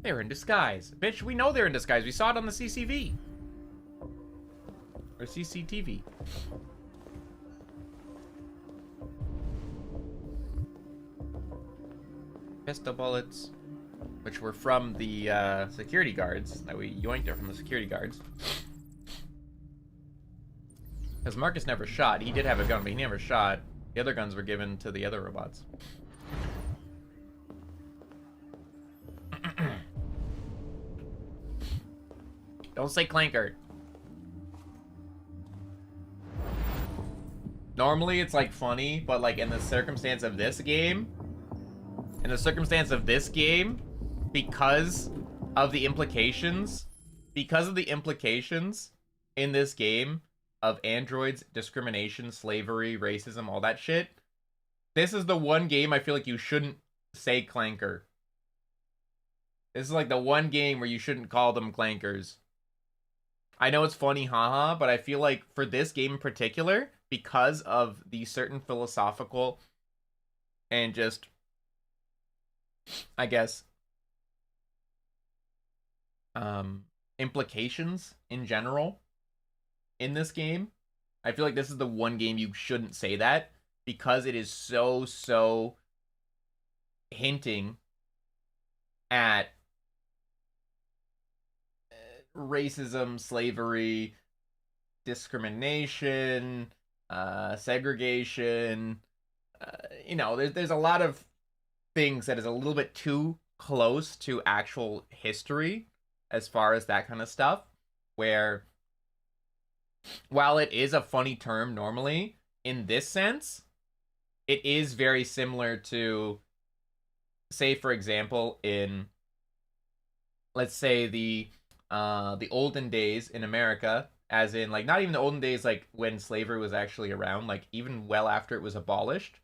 They were in disguise. Bitch, we know they're in disguise. We saw it on the CCV. Or CCTV. Pistol bullets. Which were from the security guards. That we yoinked it from the security guards. Because Marcus never shot. He did have a gun, but he never shot. The other guns were given to the other robots. Don't say clanker. Normally it's like funny, but like in the circumstance of this game, because of the implications in this game of androids, discrimination, slavery, racism, all that shit, this is the one game I feel like you shouldn't say clanker. This is like the one game where you shouldn't call them clankers. I know it's funny, haha, but I feel like for this game in particular, because of the certain philosophical and just, I guess, implications in general in this game, I feel like this is the one game you shouldn't say that, because it is so hinting at racism, slavery, discrimination, segregation. You know, there's a lot of things that is a little bit too close to actual history as far as that kind of stuff, where while it is a funny term normally, in this sense, it is very similar to, say, for example, in, let's say, the olden days in America, as in, like, not even the olden days, like, when slavery was actually around, like, even well after it was abolished,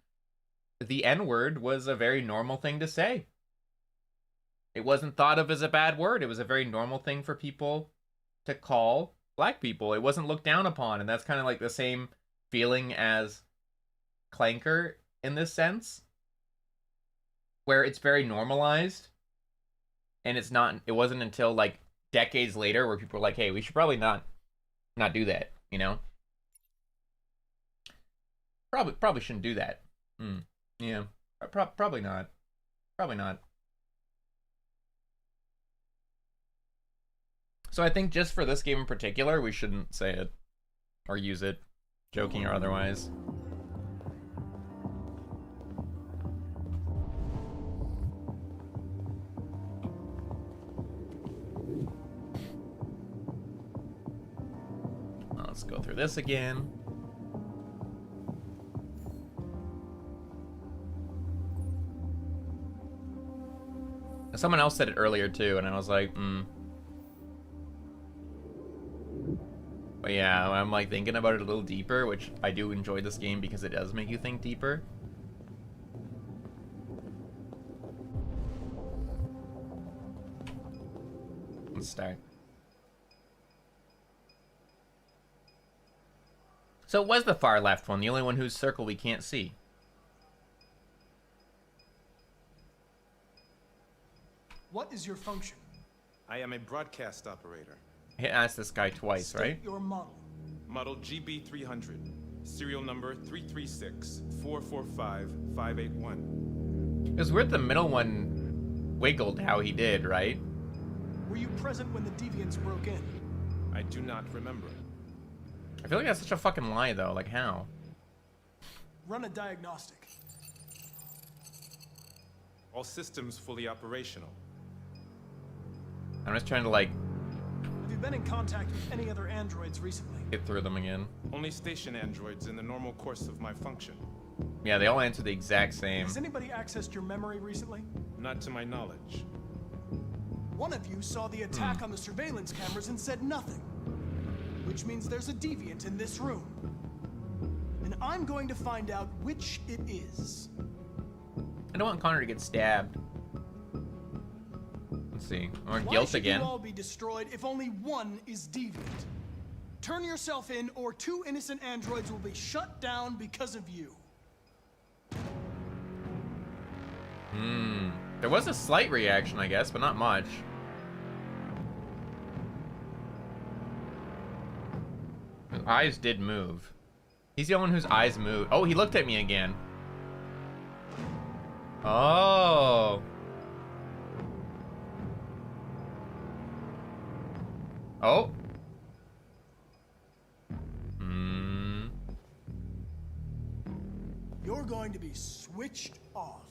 the N-word was a very normal thing to say. It wasn't thought of as a bad word. It was a very normal thing for people to call black people. It wasn't looked down upon, and that's kind of like the same feeling as clanker in this sense, where it's very normalized, and it wasn't until, like, decades later where people were like, hey, we should probably not do that, you know? Probably shouldn't do that. Yeah. Probably not. Probably not. So I think just for this game in particular, we shouldn't say it or use it, joking or otherwise. Let's go through this again. Someone else said it earlier too, and I was like, But yeah, I'm like thinking about it a little deeper, which I do enjoy this game because it does make you think deeper. Let's start. So it was the far left one, the only one whose circle we can't see. What is your function? I am a broadcast operator. I asked this guy twice, State right? your model. Model GB300. Serial number 336-445-581. It was weird the middle one wiggled how he did, right? Were you present when the deviants broke in? I do not remember. I feel like that's such a fucking lie, though. Like, how? Run a diagnostic. All systems fully operational. I'm just trying to, like, Have you been in contact with any other androids recently? get through them again. Only station androids in the normal course of my function. Yeah, they all answer the exact same. Has anybody accessed your memory recently? Not to my knowledge. One of you saw the attack on the surveillance cameras and said nothing. Which means there's a deviant in this room. And I'm going to find out which it is. I don't want Connor to get stabbed. Let's see. Or Why guilt should again. you all be destroyed if only one is deviant? Turn yourself in, or 2 innocent androids will be shut down because of you. There was a slight reaction, I guess, but not much. His eyes did move. He's the only one whose eyes moved. Oh, he looked at me again. Oh. Oh. You're going to be switched off.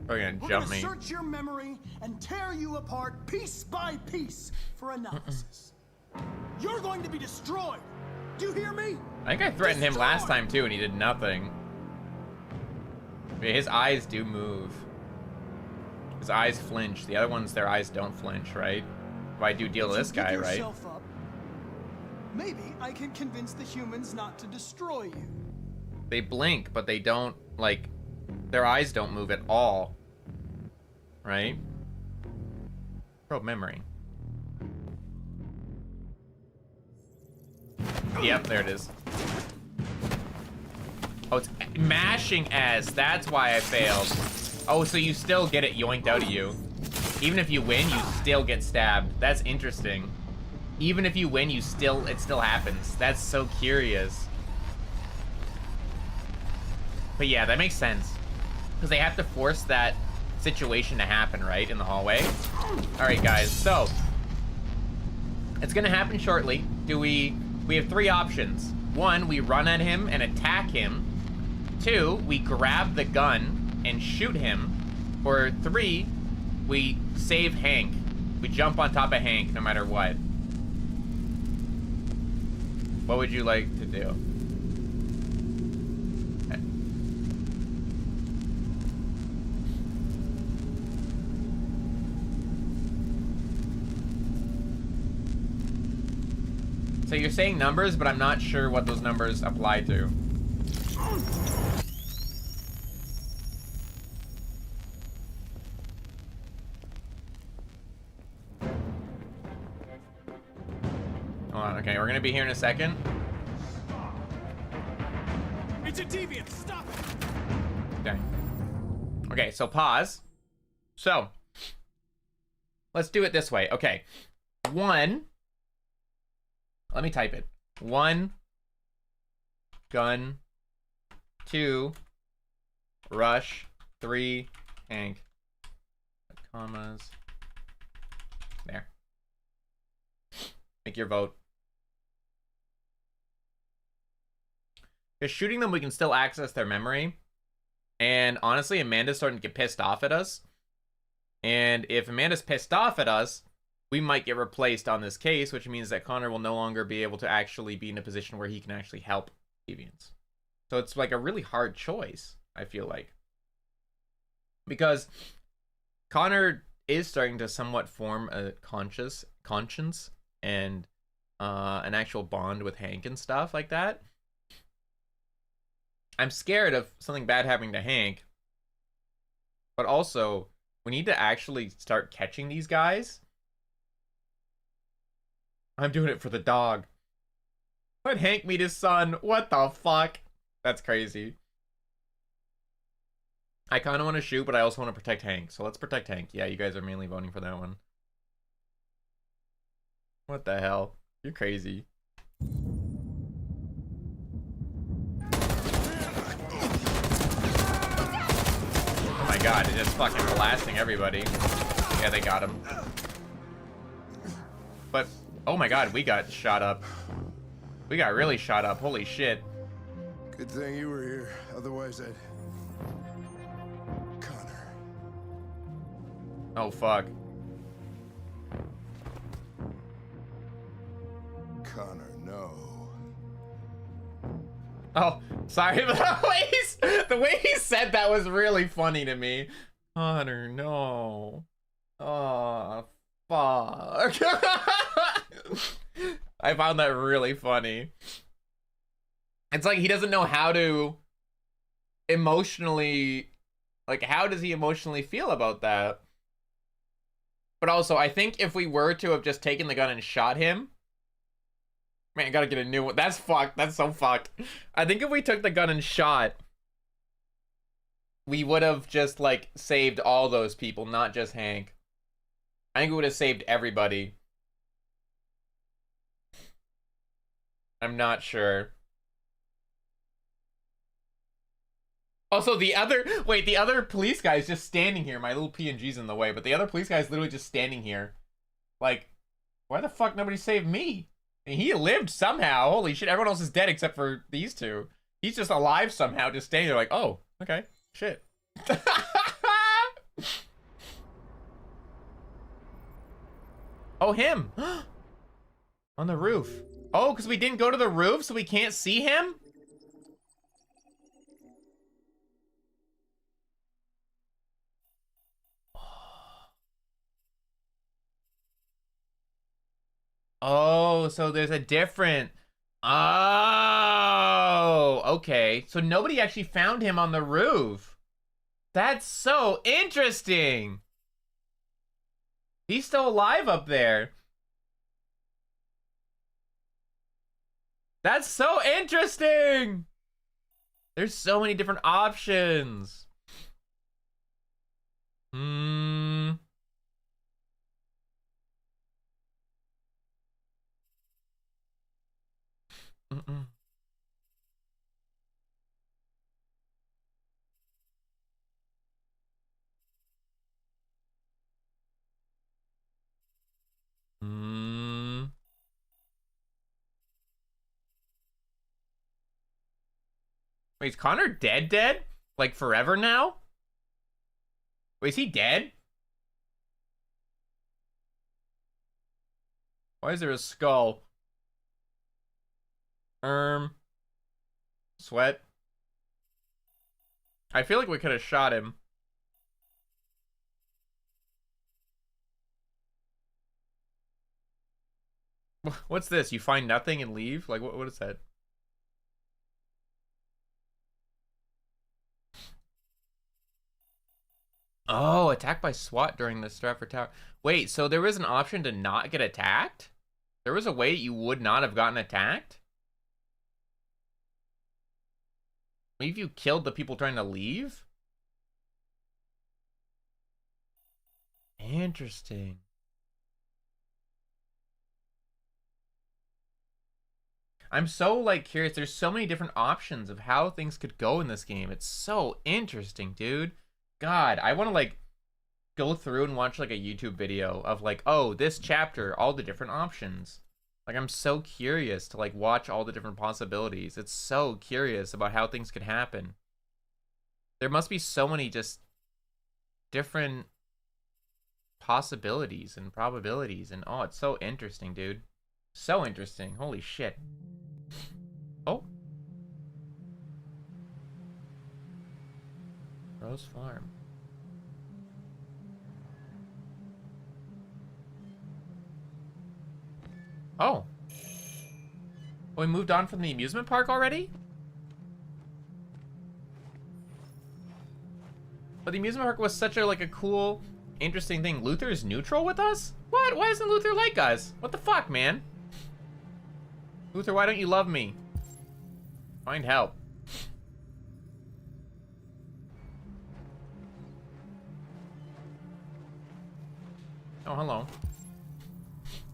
Oh, you're gonna We're jump gonna me. search your memory and tear you apart piece by piece for analysis. You're going to be destroyed. Do you hear me? I think I threatened him last time too, and he did nothing. Yeah, his eyes do move. His eyes flinch. The other ones, their eyes don't flinch, right? If I do deal with this guy, right? Yourself up, maybe I can convince the humans not to destroy you. They blink, but they don't, like, their eyes don't move at all. Right? Probe memory. Yep, there it is. Oh, it's mashing S. That's why I failed. Oh, so you still get it yoinked out of you. Even if you win, you still get stabbed. That's interesting. Even if you win, it still happens. That's so curious. But yeah, that makes sense. Because they have to force that situation to happen, right? In the hallway. Alright, guys. So, it's going to happen shortly. We have 3 options. 1, we run at him and attack him. 2, we grab the gun and shoot him. Or 3, we save Hank. We jump on top of Hank no matter what. What would you like to do? So you're saying numbers, but I'm not sure what those numbers apply to. Hold on, okay, we're gonna be here in a second. It's a deviant. Stop it. Okay. Okay, so pause. So, let's do it this way. Okay. 1. Let me type it. 1. Gun. 2. Rush. 3. Hank. Commas. There. Make your vote. Just shooting them, we can still access their memory. And honestly, Amanda's starting to get pissed off at us. And if Amanda's pissed off at us, we might get replaced on this case, which means that Connor will no longer be able to actually be in a position where he can actually help deviants. So it's like a really hard choice, I feel like. Because Connor is starting to somewhat form a conscience and an actual bond with Hank and stuff like that. I'm scared of something bad happening to Hank, but also we need to actually start catching these guys. I'm doing it for the dog. Let Hank meet his son. What the fuck? That's crazy. I kind of want to shoot, but I also want to protect Hank. So let's protect Hank. Yeah, you guys are mainly voting for that one. What the hell? You're crazy. Oh my god, it's just fucking blasting everybody. Yeah, they got him. But, oh my god, we got shot up. We got really shot up. Holy shit. Good thing you were here. Otherwise, I'd... Connor. Oh, fuck. Connor, no. Oh, sorry, but the way he said that was really funny to me. Connor, no. Oh, fuck. I found that really funny. It's like he doesn't know how to emotionally, like, how does he emotionally feel about that? But also, I think if we were to have just taken the gun and shot him, man, I gotta get a new one. That's fucked. That's so fucked. I think if we took the gun and shot, we would have just, like, saved all those people, not just Hank. I think we would have saved everybody. I'm not sure. Also, the other police guy is just standing here. My little PNG's in the way, but the other police guy is literally just standing here. Like, why the fuck nobody saved me? And he lived somehow. Holy shit, everyone else is dead except for these two. He's just alive somehow, just standing there like, oh, okay, shit. Oh, him. On the roof. Oh, because we didn't go to the roof, so we can't see him? Oh, so there's a different... Oh, okay. So nobody actually found him on the roof. That's so interesting. He's still alive up there. That's so interesting. There's so many different options. Hmm. Mm-mm. Mm. Wait, is Connor dead? Like forever now? Wait, is he dead? Why is there a skull? Sweat. I feel like we could have shot him. What's this? You find nothing and leave? Like, what is that? Oh, attacked by SWAT during the Stratford Tower. Wait, so there was an option to not get attacked? There was a way you would not have gotten attacked? Maybe you killed the people trying to leave? Interesting. I'm so, like, curious. There's so many different options of how things could go in this game. It's so interesting, dude. God, I want to, like, go through and watch, like, a YouTube video of, like, oh, this chapter, all the different options. Like, I'm so curious to, like, watch all the different possibilities. It's so curious about how things could happen. There must be so many just different possibilities and probabilities. And, oh, it's so interesting, dude. So interesting. Holy shit. Oh. Rose Farm. Oh. We moved on from the amusement park already? But the amusement park was such a, like, a cool, interesting thing. Luther's neutral with us? What? Why doesn't Luther like us? What the fuck, man? Luther, why don't you love me? Find help. Oh, hello.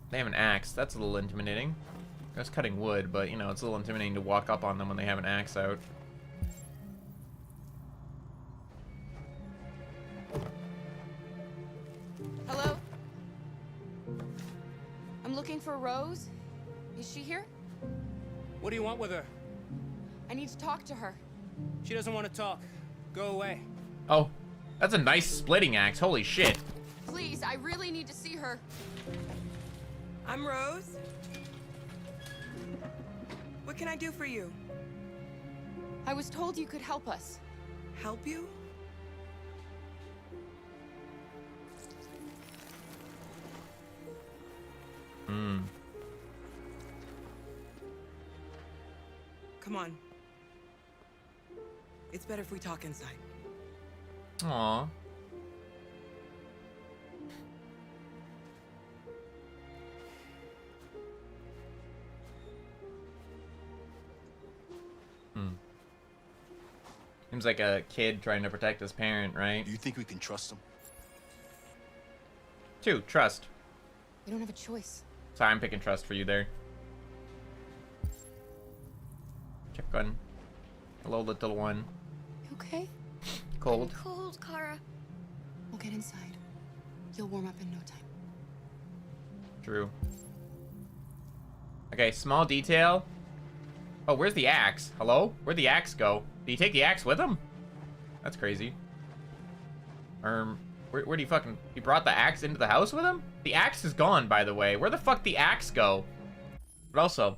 They have an axe. That's a little intimidating. I was cutting wood, but, you know, it's a little intimidating to walk up on them when they have an axe out. Hello? I'm looking for Rose. Is she here? What do you want with her? I need to talk to her. She doesn't want to talk. Go away. Oh, that's a nice splitting axe. Holy shit. Please, I really need to see her. I'm Rose. What can I do for you? I was told you could help us. Help you? Hmm. Come on. It's better if we talk inside. Aww. Seems like a kid trying to protect his parent, right? Do you think we can trust him? 2, trust. We don't have a choice. Sorry, I'm picking trust for you there. Check gun. Hello, little one. You okay? Cold. I'm cold, Kara. We'll get inside. You'll warm up in no time. True. Okay, small detail. Oh, where's the axe? Hello? Where'd the axe go? Did he take the axe with him? That's crazy. Where do you fucking... He brought the axe into the house with him? The axe is gone, by the way. Where the fuck did the axe go? But also...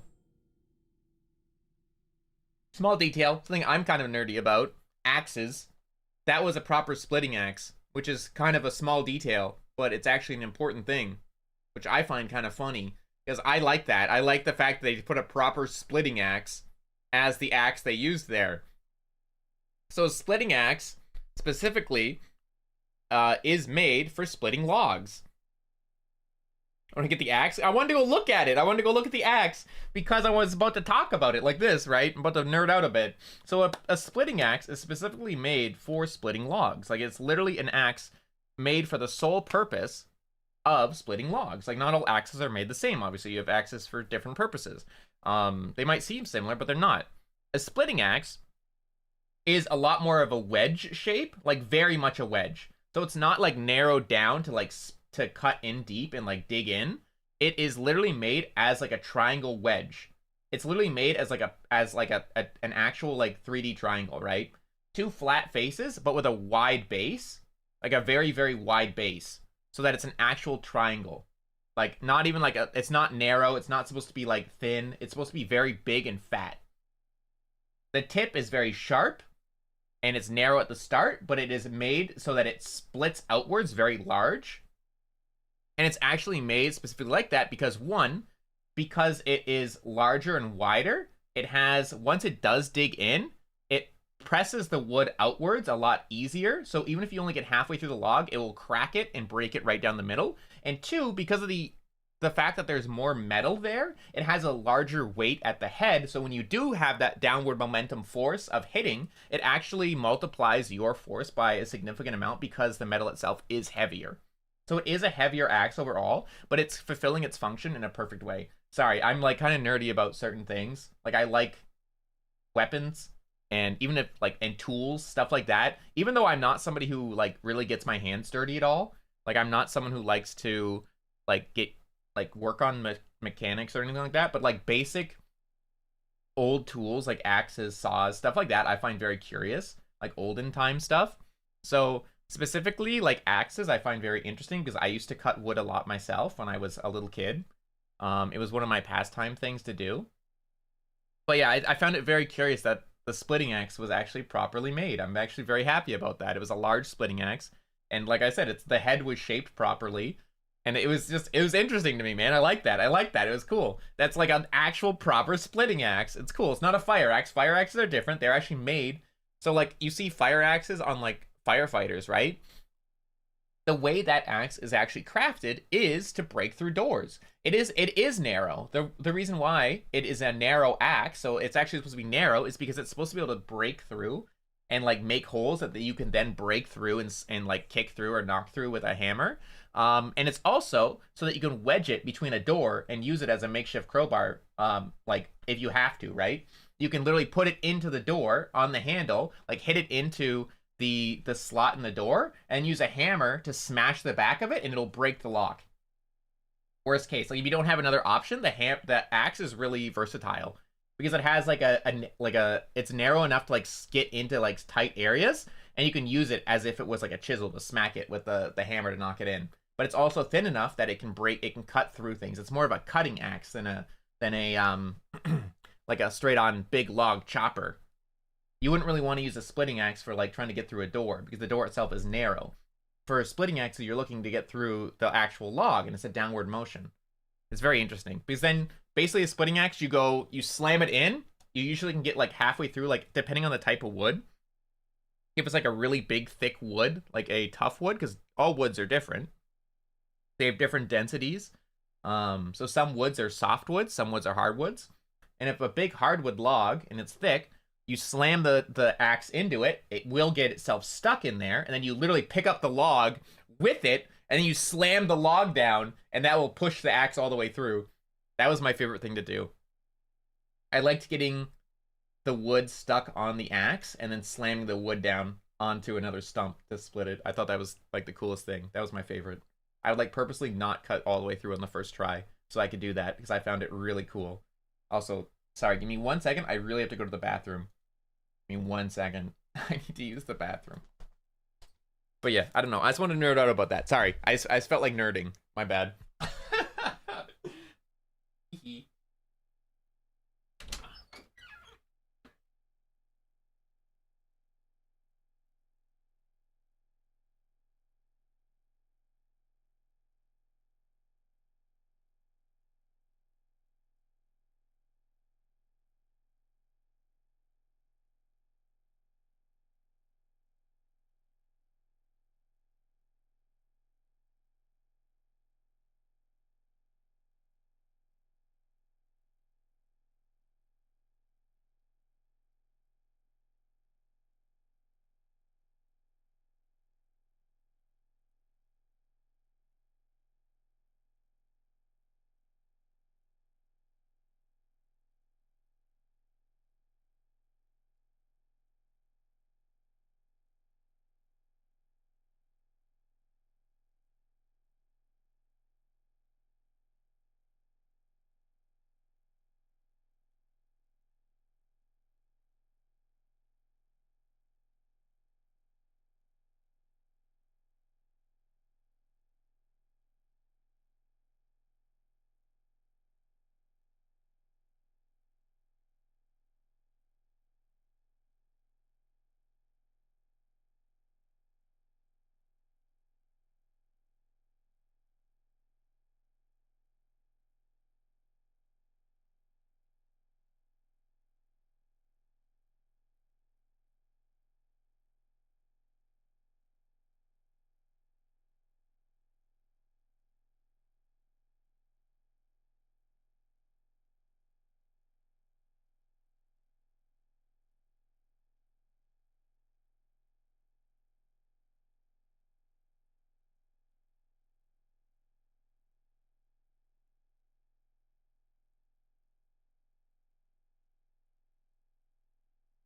Small detail, something I'm kind of nerdy about. Axes. That was a proper splitting axe, which is kind of a small detail, but it's actually an important thing, which I find kind of funny. Because I like that. I like the fact that they put a proper splitting axe as the axe they used there. So a splitting axe, specifically, is made for splitting logs. I want to get the axe. I wanted to go look at it. I wanted to go look at the axe because I was about to talk about it like this, right? I'm about to nerd out a bit. So a splitting axe is specifically made for splitting logs. Like, it's literally an axe made for the sole purpose of splitting logs. Like, not all axes are made the same. Obviously, you have axes for different purposes. They might seem similar, but they're not. A splitting axe is a lot more of a wedge shape, like very much a wedge. So it's not like narrowed down to like to cut in deep and like dig in. It is literally made as like a triangle wedge. It's literally made as like an actual like 3D triangle, right? 2 flat faces, but with a wide base, like a very, very wide base, so that it's an actual triangle. Like, not even like it's not narrow. It's not supposed to be like thin. It's supposed to be very big and fat. The tip is very sharp and it's narrow at the start, but it is made so that it splits outwards very large. And it's actually made specifically like that because, one, because it is larger and wider, it has, once it does dig in, it presses the wood outwards a lot easier. So even if you only get halfway through the log, it will crack it and break it right down the middle. And 2, because of the fact that there's more metal there, it has a larger weight at the head. So when you do have that downward momentum force of hitting, it actually multiplies your force by a significant amount because the metal itself is heavier. So it is a heavier axe overall, but it's fulfilling its function in a perfect way. Sorry, I'm like kind of nerdy about certain things. Like, I like weapons and even if like, and tools, stuff like that. Even though I'm not somebody who like really gets my hands dirty at all. Like, I'm not someone who likes to like work on mechanics or anything like that, but like basic old tools like axes, saws, stuff like that, I find very curious, like olden time stuff. So specifically like axes, I find very interesting because I used to cut wood a lot myself when I was a little kid. It was one of my pastime things to do. But yeah, I found it very curious that the splitting axe was actually properly made. I'm actually very happy about that. It was a large splitting axe. And like I said, the head was shaped properly. And it was interesting to me, man. I like that. It was cool. That's like an actual proper splitting axe. It's cool. It's not a fire axe. Fire axes are different. They're actually made. So like you see fire axes on like firefighters, right? The way that axe is actually crafted is to break through doors. It is narrow. The reason why it is a narrow axe, so it's actually supposed to be narrow, is because it's supposed to be able to break through and like make holes that you can then break through and like kick through or knock through with a hammer. And it's also so that you can wedge it between a door and use it as a makeshift crowbar, like if you have to, right? You can literally put it into the door on the handle, like hit it into the slot in the door and use a hammer to smash the back of it and it'll break the lock. Worst case, like if you don't have another option, the axe is really versatile because it has like it's narrow enough to like get into like tight areas, and you can use it as if it was like a chisel to smack it with the hammer to knock it in. But it's also thin enough that it can cut through things. It's more of a cutting axe than a like a straight on big log chopper. You wouldn't really want to use a splitting axe for like trying to get through a door because the door itself is narrow. For a splitting axe, you're looking to get through the actual log and it's a downward motion. It's very interesting because then basically a splitting axe, you slam it in. You usually can get like halfway through, like depending on the type of wood. If it's like a really big, thick wood, like a tough wood, because all woods are different. They have different densities. So some woods are softwoods, some woods are hardwoods. And if a big hardwood log and it's thick, you slam the axe into it, it will get itself stuck in there, and then you literally pick up the log with it, and then you slam the log down, and that will push the axe all the way through. That was my favorite thing to do. I liked getting the wood stuck on the axe, and then slamming the wood down onto another stump to split it. I thought that was like the coolest thing. That was my favorite. I would like purposely not cut all the way through on the first try, so I could do that, because I found it really cool. Also, sorry, give me 1 second. I really have to go to the bathroom. Give me 1 second. I need to use the bathroom. But yeah, I don't know. I just wanted to nerd out about that. Sorry. I just felt like nerding. My bad.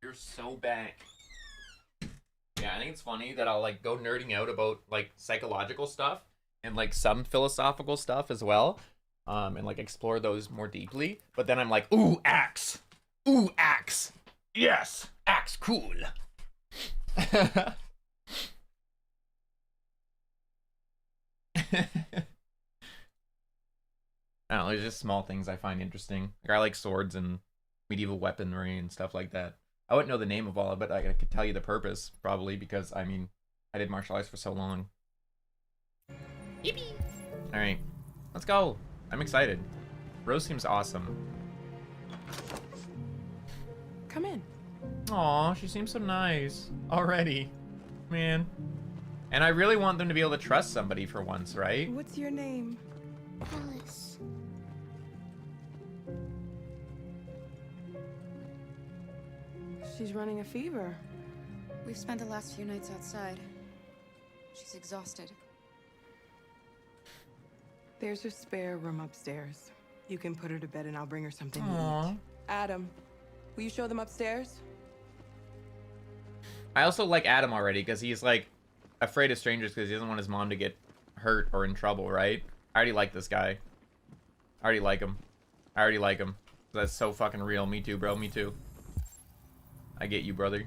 You're so back. Yeah, I think it's funny that I'll like go nerding out about like psychological stuff and like some philosophical stuff as well, and like explore those more deeply. But then I'm like, ooh, axe, yes, axe, cool. I don't know, there's just small things I find interesting. Like I like swords and medieval weaponry and stuff like that. I wouldn't know the name of all of it. I could tell you the purpose, probably, because, I mean, I did martial arts for so long. Yippee! Alright. Let's go. I'm excited. Rose seems awesome. Come in. Aw, she seems so nice. Already. Man. And I really want them to be able to trust somebody for once, right? What's your name? Alice. She's running a fever. We've spent the last few nights outside. She's exhausted. There's a spare room upstairs. You can put her to bed and I'll bring her something to Aw. eat. Adam, will you show them upstairs? I also like Adam already because he's like afraid of strangers because he doesn't want his mom to get hurt or in trouble, right? I already like this guy. I already like him. I already like him. That's so fucking real. Me too, bro. Me too. I get you, brother.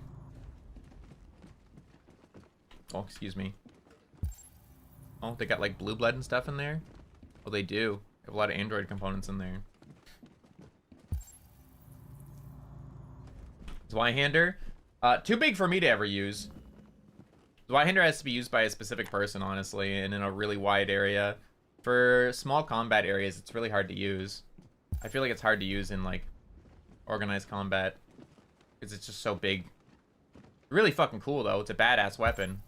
Oh, excuse me. Oh, they got like blue blood and stuff in there? Well, they do. They have a lot of Android components in there. Zweihander? Too big for me to ever use. Zweihander has to be used by a specific person, honestly, and in a really wide area. For small combat areas, it's really hard to use. I feel like it's hard to use in, like, organized combat. Because it's just so big. Really fucking cool, though. It's a badass weapon.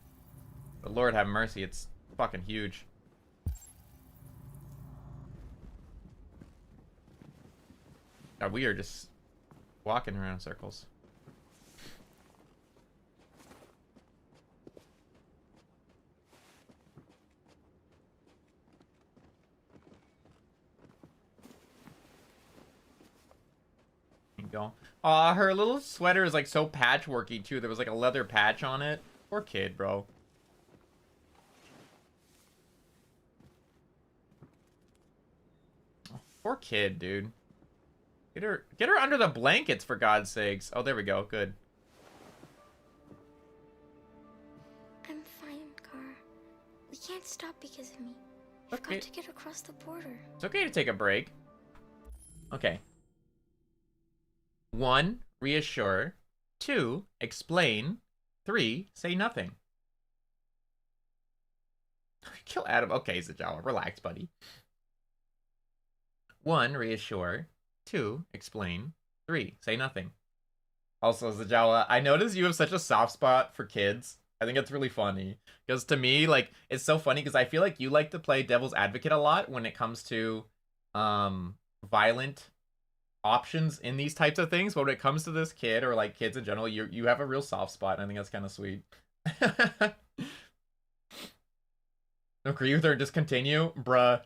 But Lord have mercy, it's fucking huge. God, we are just walking around in circles. Go. Aw, her little sweater is like so patchworky too. There was like a leather patch on it. Poor kid, bro. Oh, poor kid, dude. Get her under the blankets for God's sakes. Oh, there we go. Good. I'm fine, Gar. We can't stop because of me. We've got to get across the border. It's okay to take a break. Okay. 1. Reassure. 2. Explain. 3. Say nothing. Kill Adam. Okay, Zajawa. Relax, buddy. 1. Reassure. 2. Explain. 3. Say nothing. Also, Zajawa, I noticed you have such a soft spot for kids. I think it's really funny. Because to me, like, it's so funny because I feel like you like to play devil's advocate a lot when it comes to violent options in these types of things, but when it comes to this kid or like kids in general, you have a real soft spot, and I think that's kind of sweet. Agree with her, just continue? Bruh.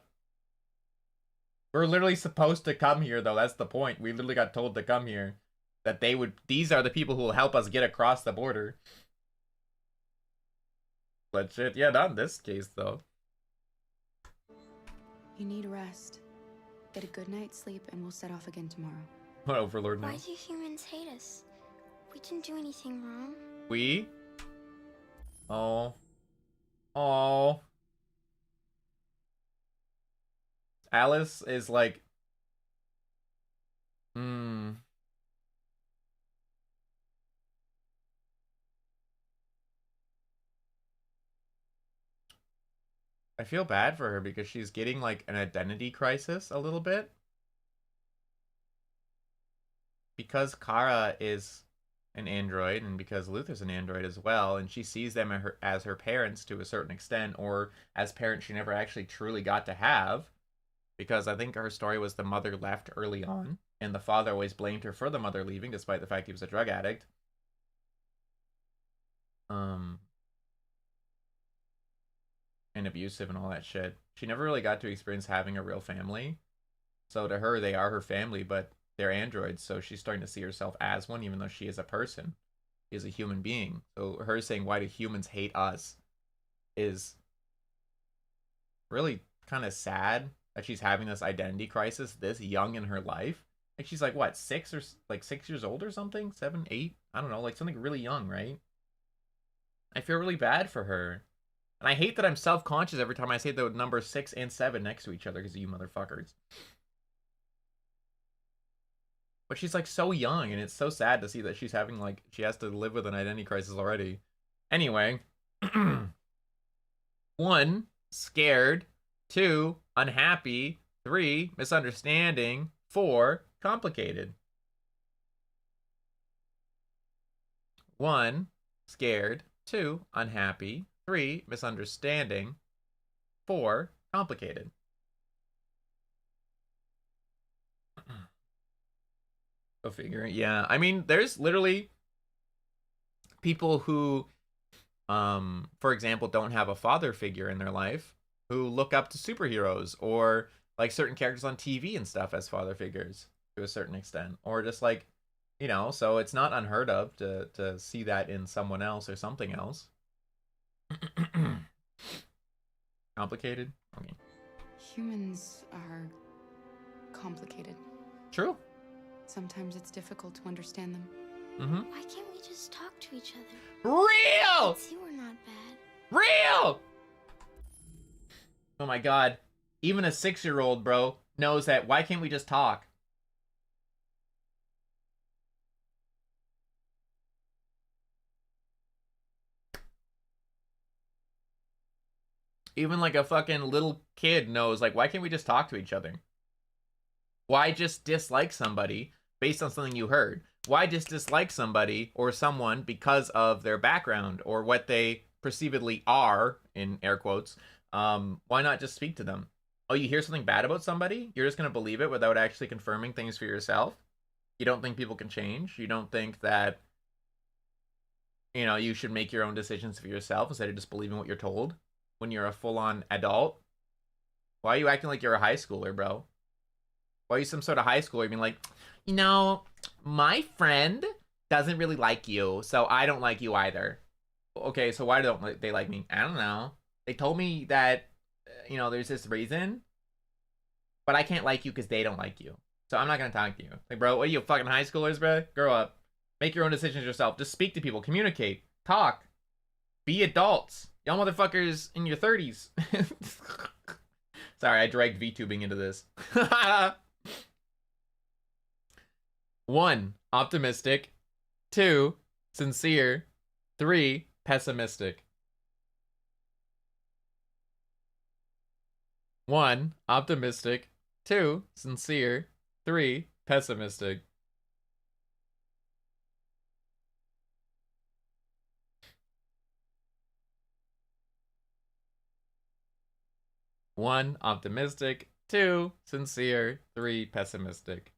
We're literally supposed to come here, though. That's the point. We literally got told to come here. That these are the people who will help us get across the border. Legit. Yeah, not in this case, though. You need rest. Get a good night's sleep, and we'll set off again tomorrow. What Overlord now? Why do humans hate us? We didn't do anything wrong. We? Oh. Oh. Alice is like... I feel bad for her because she's getting like an identity crisis a little bit. Because Kara is an android and because Luther's an android as well, and she sees them as her parents to a certain extent, or as parents she never actually truly got to have. Because I think her story was the mother left early on, and the father always blamed her for the mother leaving, despite the fact he was a drug addict. And abusive and all that shit. She never really got to experience having a real family. So to her, they are her family, but they're androids, so she's starting to see herself as one, even though she is a person. She is a human being. So her saying, why do humans hate us, is really kind of sad that she's having this identity crisis this young in her life. Like, she's like, what, 6 years old or something? 7, 8? I don't know, like something really young, right? I feel really bad for her. And I hate that I'm self-conscious every time I say the numbers 6 and 7 next to each other because of you motherfuckers. But she's like so young, and it's so sad to see that she's having like, she has to live with an identity crisis already. Anyway. 1, scared. 2, unhappy. 3, misunderstanding. 4, complicated. 1, scared. 2, unhappy. 3, misunderstanding. 4, complicated. Go figure. Yeah, I mean, there's literally people who, for example, don't have a father figure in their life who look up to superheroes or like certain characters on TV and stuff as father figures to a certain extent, or just like, you know, so it's not unheard of to see that in someone else or something else. Complicated? Okay. Humans are complicated. True. Sometimes it's difficult to understand them. Mm-hmm. Why can't we just talk to each other? Real! See, we're not bad. Real! Oh my god. Even a 6-year-old, bro, knows that. Why can't we just talk? Even like a fucking little kid knows, like, why can't we just talk to each other? Why just dislike somebody based on something you heard? Why just dislike somebody or someone because of their background or what they perceivedly are, in air quotes? Why not just speak to them? Oh, you hear something bad about somebody? You're just going to believe it without actually confirming things for yourself? You don't think people can change? You don't think that, you know, you should make your own decisions for yourself instead of just believing what you're told when you're a full-on adult? Why are you acting like you're a high schooler, bro? Why are you some sort of high schooler being like, you know, my friend doesn't really like you, so I don't like you either. Okay, so why don't they like me? I don't know. They told me that, you know, there's this reason, but I can't like you because they don't like you. So I'm not going to talk to you. Like, bro, what are you, fucking high schoolers, bro? Grow up. Make your own decisions yourself. Just speak to people. Communicate. Talk. Be adults. Y'all motherfuckers in your 30s. Sorry, I dragged VTubing into this. 1, optimistic. 2, sincere. 3, pessimistic. 1, optimistic. 2, sincere. 3, pessimistic. One, optimistic. 2, sincere. 3, pessimistic.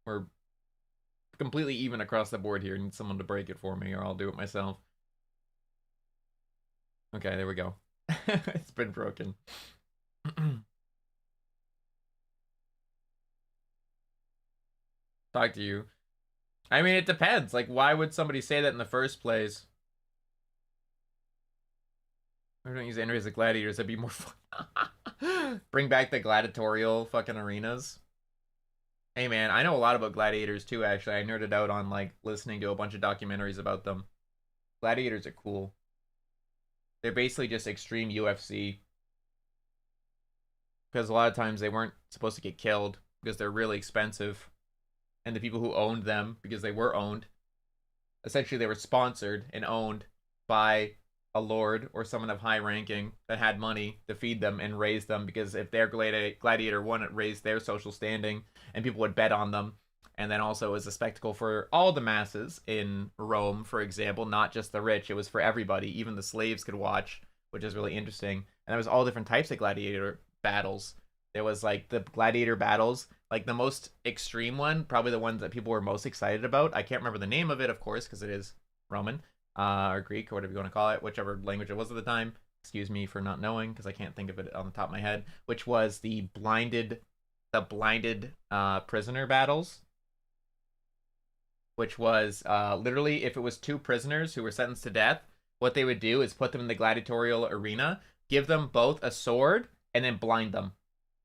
We're completely even across the board here. I need someone to break it for me, or I'll do it myself. Okay, there we go. It's been broken. Talk to you. I mean, it depends. Like, why would somebody say that in the first place? I don't use androids as gladiators. That'd be more fun. Bring back the gladiatorial fucking arenas. Hey man, I know a lot about gladiators too, actually. I nerded out on like listening to a bunch of documentaries about them. Gladiators are cool. They're basically just extreme UFC. Because a lot of times they weren't supposed to get killed because they're really expensive. And the people who owned them, because they were owned, essentially they were sponsored and owned by a lord or someone of high ranking that had money to feed them and raise them, because if their gladiator won, it raised their social standing and people would bet on them. And then also it was a spectacle for all the masses in Rome, for example, not just the rich. It was for everybody. Even the slaves could watch, which is really interesting. And there was all different types of gladiator battles. There was like the gladiator battles, like the most extreme one, probably the ones that people were most excited about. I can't remember the name of it, of course, because it is Roman. Or Greek, or whatever you want to call it, whichever language it was at the time. Excuse me for not knowing, because I can't think of it on the top of my head. Which was the blinded prisoner battles. Which was literally, if it was 2 prisoners who were sentenced to death, what they would do is put them in the gladiatorial arena, give them both a sword, and then blind them.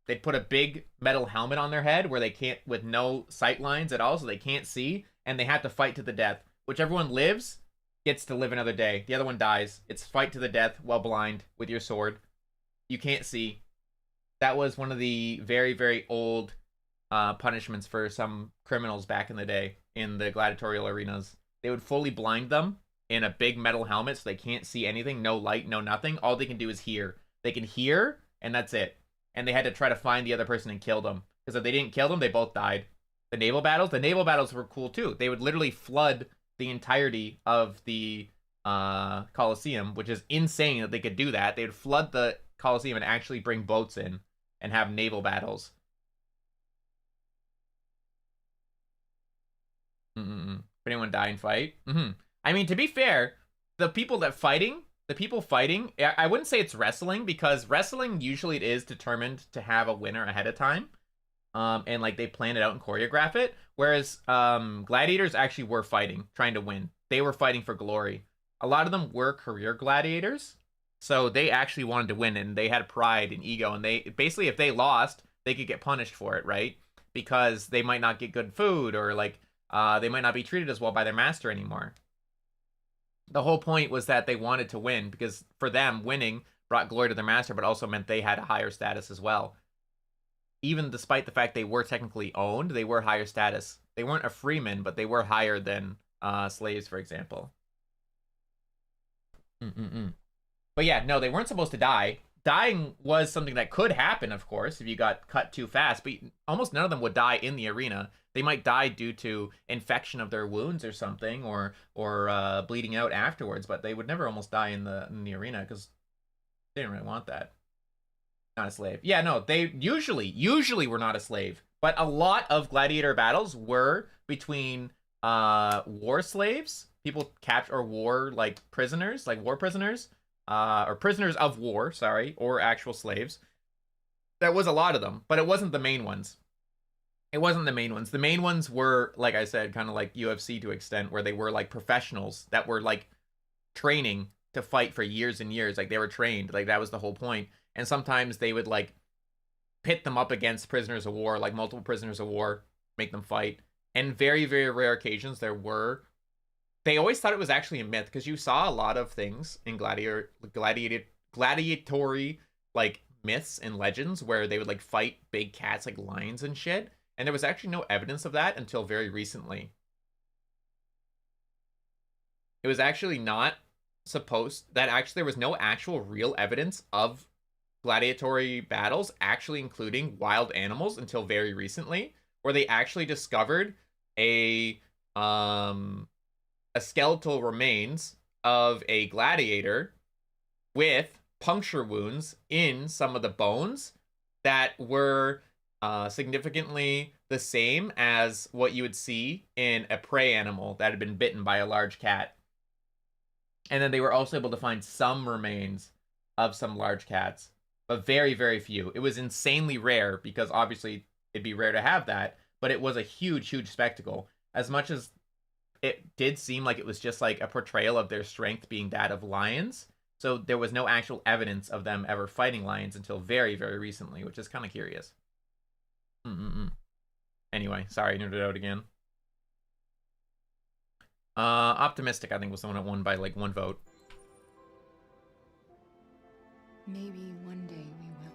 They'd put a big metal helmet on their head where they can't, with no sight lines at all, so they can't see, and they have to fight to the death. Whichever one lives gets to live another day. The other one dies. It's fight to the death while blind with your sword. You can't see. That was one of the very, very old punishments for some criminals back in the day in the gladiatorial arenas. They would fully blind them in a big metal helmet so they can't see anything. No light, no nothing. All they can do is hear. They can hear, and that's it. and they had to try to find the other person and kill them. Because if they didn't kill them, they both died. The naval battles were cool too. They would literally flood the entirety of the Colosseum, which is insane that they could do that. They would flood the Colosseum and actually bring boats in and have naval battles. If anyone die in fight? I mean, to be fair, the people fighting, I wouldn't say it's wrestling, because wrestling usually it is determined to have a winner ahead of time. And like they plan it out and choreograph it. Whereas gladiators actually were fighting, trying to win. They were fighting for glory. A lot of them were career gladiators. So they actually wanted to win, and they had pride and ego. And they basically, if they lost, they could get punished for it, right? Because they might not get good food, or like they might not be treated as well by their master anymore. The whole point was that they wanted to win, because for them, winning brought glory to their master, but also meant they had a higher status as well. Even despite the fact they were technically owned, they were higher status. They weren't a freeman, but they were higher than slaves, for example. But yeah, no, they weren't supposed to die. Dying was something that could happen, of course, if you got cut too fast, but almost none of them would die in the arena. They might die due to infection of their wounds or something, or bleeding out afterwards, but they would never almost die in the arena, because they didn't really want that. Not a slave. Yeah, no, they usually were not a slave, but a lot of gladiator battles were between war slaves, people captured, or war like prisoners, like war prisoners, or prisoners of war, sorry, or actual slaves. There was a lot of them, but it wasn't the main ones. It wasn't the main ones. The main ones were, like I said, kind of like UFC to an extent, where they were like professionals that were like training to fight for years and years. Like they were trained, like that was the whole point. And sometimes they would like pit them up against prisoners of war, like multiple prisoners of war, make them fight. And very, very rare occasions they always thought it was actually a myth, because you saw a lot of things in gladiatory like myths and legends where they would like fight big cats like lions and shit. And there was actually no evidence of that until very recently. It was actually not there was no actual real evidence of gladiatory battles actually including wild animals until very recently, where they actually discovered a skeletal remains of a gladiator with puncture wounds in some of the bones that were significantly the same as what you would see in a prey animal that had been bitten by a large cat. And then they were also able to find some remains of some large cats, but very, very few. It was insanely rare, because obviously it'd be rare to have that, but it was a huge, huge spectacle. As much as it did seem like it was just like a portrayal of their strength being that of lions, so there was no actual evidence of them ever fighting lions until very, very recently, which is kind of curious. Anyway, sorry, nerded out again. Optimistic, I think, was the one that won by like 1 vote. Maybe one day we will.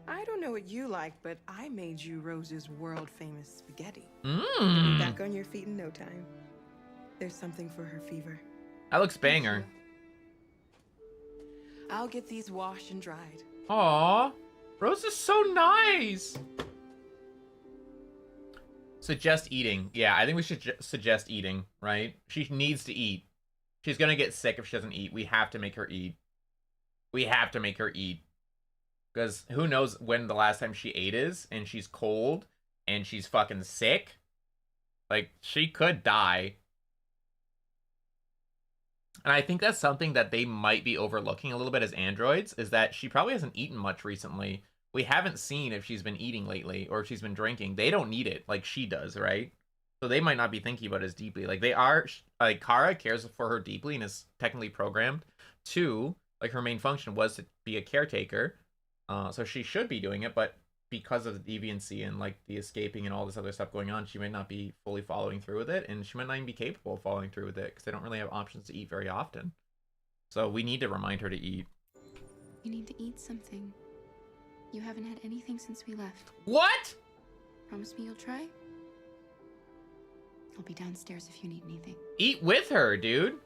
I don't know what you like, but I made you Rose's world-famous spaghetti. Mmm. You'll be back on your feet in no time. There's something for her fever. That looks banger. I'll get these washed and dried. Aww. Rose is so nice. Suggest eating. Yeah, I think we should suggest eating, right? She needs to eat. She's gonna get sick if she doesn't eat. We have to make her eat. We have to make her eat. Because who knows when the last time she ate is, and she's cold, and she's fucking sick. Like, she could die. And I think that's something that they might be overlooking a little bit as androids, is that she probably hasn't eaten much recently. We haven't seen if she's been eating lately, or if she's been drinking. They don't need it like she does, right? So they might not be thinking about it as deeply. Like, they are, like, Kara cares for her deeply and is technically programmed to, like, her main function was to be a caretaker. So she should be doing it, but because of the deviancy and, like, the escaping and all this other stuff going on, she might not be fully following through with it, and she might not even be capable of following through with it, because they don't really have options to eat very often. So we need to remind her to eat. You need to eat something. You haven't had anything since we left. What? Promise me you'll try? I'll be downstairs if you need anything. Eat with her, dude.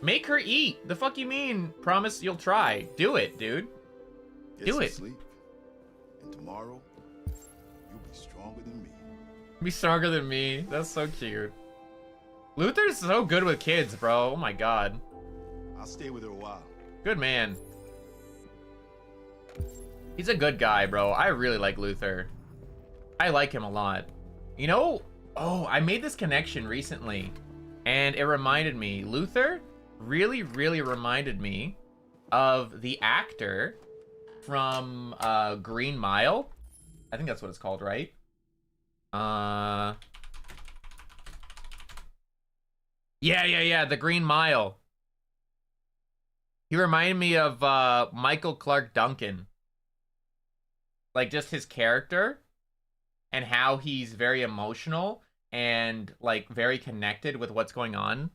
Make her eat. The fuck you mean? Promise you'll try. Do it, dude. Do it. Sleep. And tomorrow, you'll be stronger than me. Be stronger than me. That's so cute. Luther's so good with kids, bro. Oh my god. I'll stay with her a while. Good man. He's a good guy, bro. I really like Luther. I like him a lot. You know, oh, I made this connection recently, and it reminded me. Luther really, really reminded me of the actor from Green Mile. I think that's what it's called, right? Yeah, the Green Mile. He reminded me of Michael Clark Duncan. Like, just his character and how he's very emotional and, like, very connected with what's going on.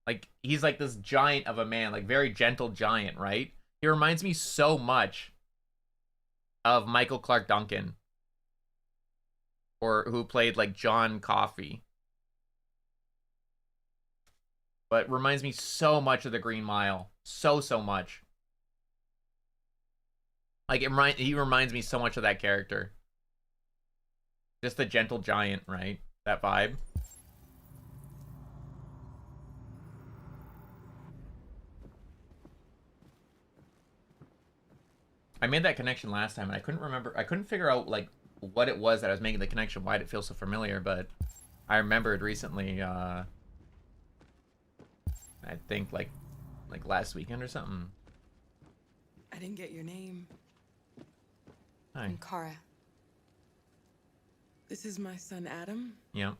Like, he's like this giant of a man, like, very gentle giant, right? He reminds me so much of Michael Clark Duncan. Or who played, like, John Coffey. But reminds me so much of the Green Mile. So much. Like, he reminds me so much of that character. Just the gentle giant, right? That vibe. I made that connection last time, and I couldn't remember. I couldn't figure out, like, what it was that I was making the connection. Why did it feel so familiar? But I remembered recently, I think, like last weekend or something. I didn't get your name. Hi. I'm Kara. This is my son, Adam. Yeah.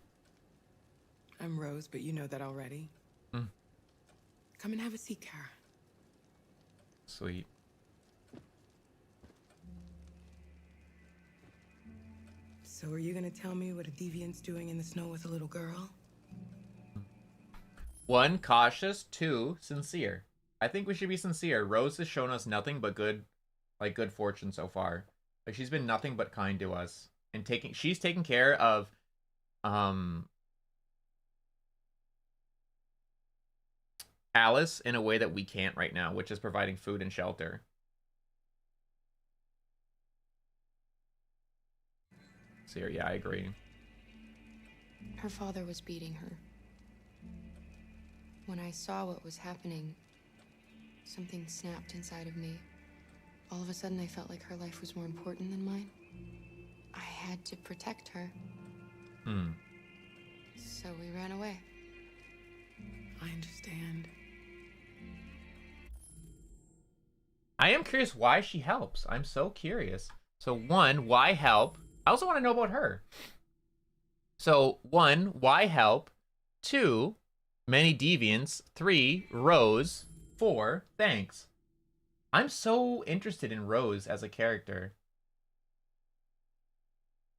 I'm Rose, but you know that already. Mm. Come and have a seat, Kara. Sweet. So are you gonna tell me what a deviant's doing in the snow with a little girl? 1, cautious. 2, sincere. I think we should be sincere. Rose has shown us nothing but good fortune so far. Like, she's been nothing but kind to us. And she's taking care of, Alice in a way that we can't right now, which is providing food and shelter. So, yeah, I agree. Her father was beating her. When I saw what was happening, something snapped inside of me. All of a sudden, I felt like her life was more important than mine. I had to protect her. So we ran away. I understand. I am curious why she helps. I'm so curious. So 1, why help? I also want to know about her. So 1, why help? 2, many deviants. 3, Rose. 4, thanks. I'm so interested in Rose as a character.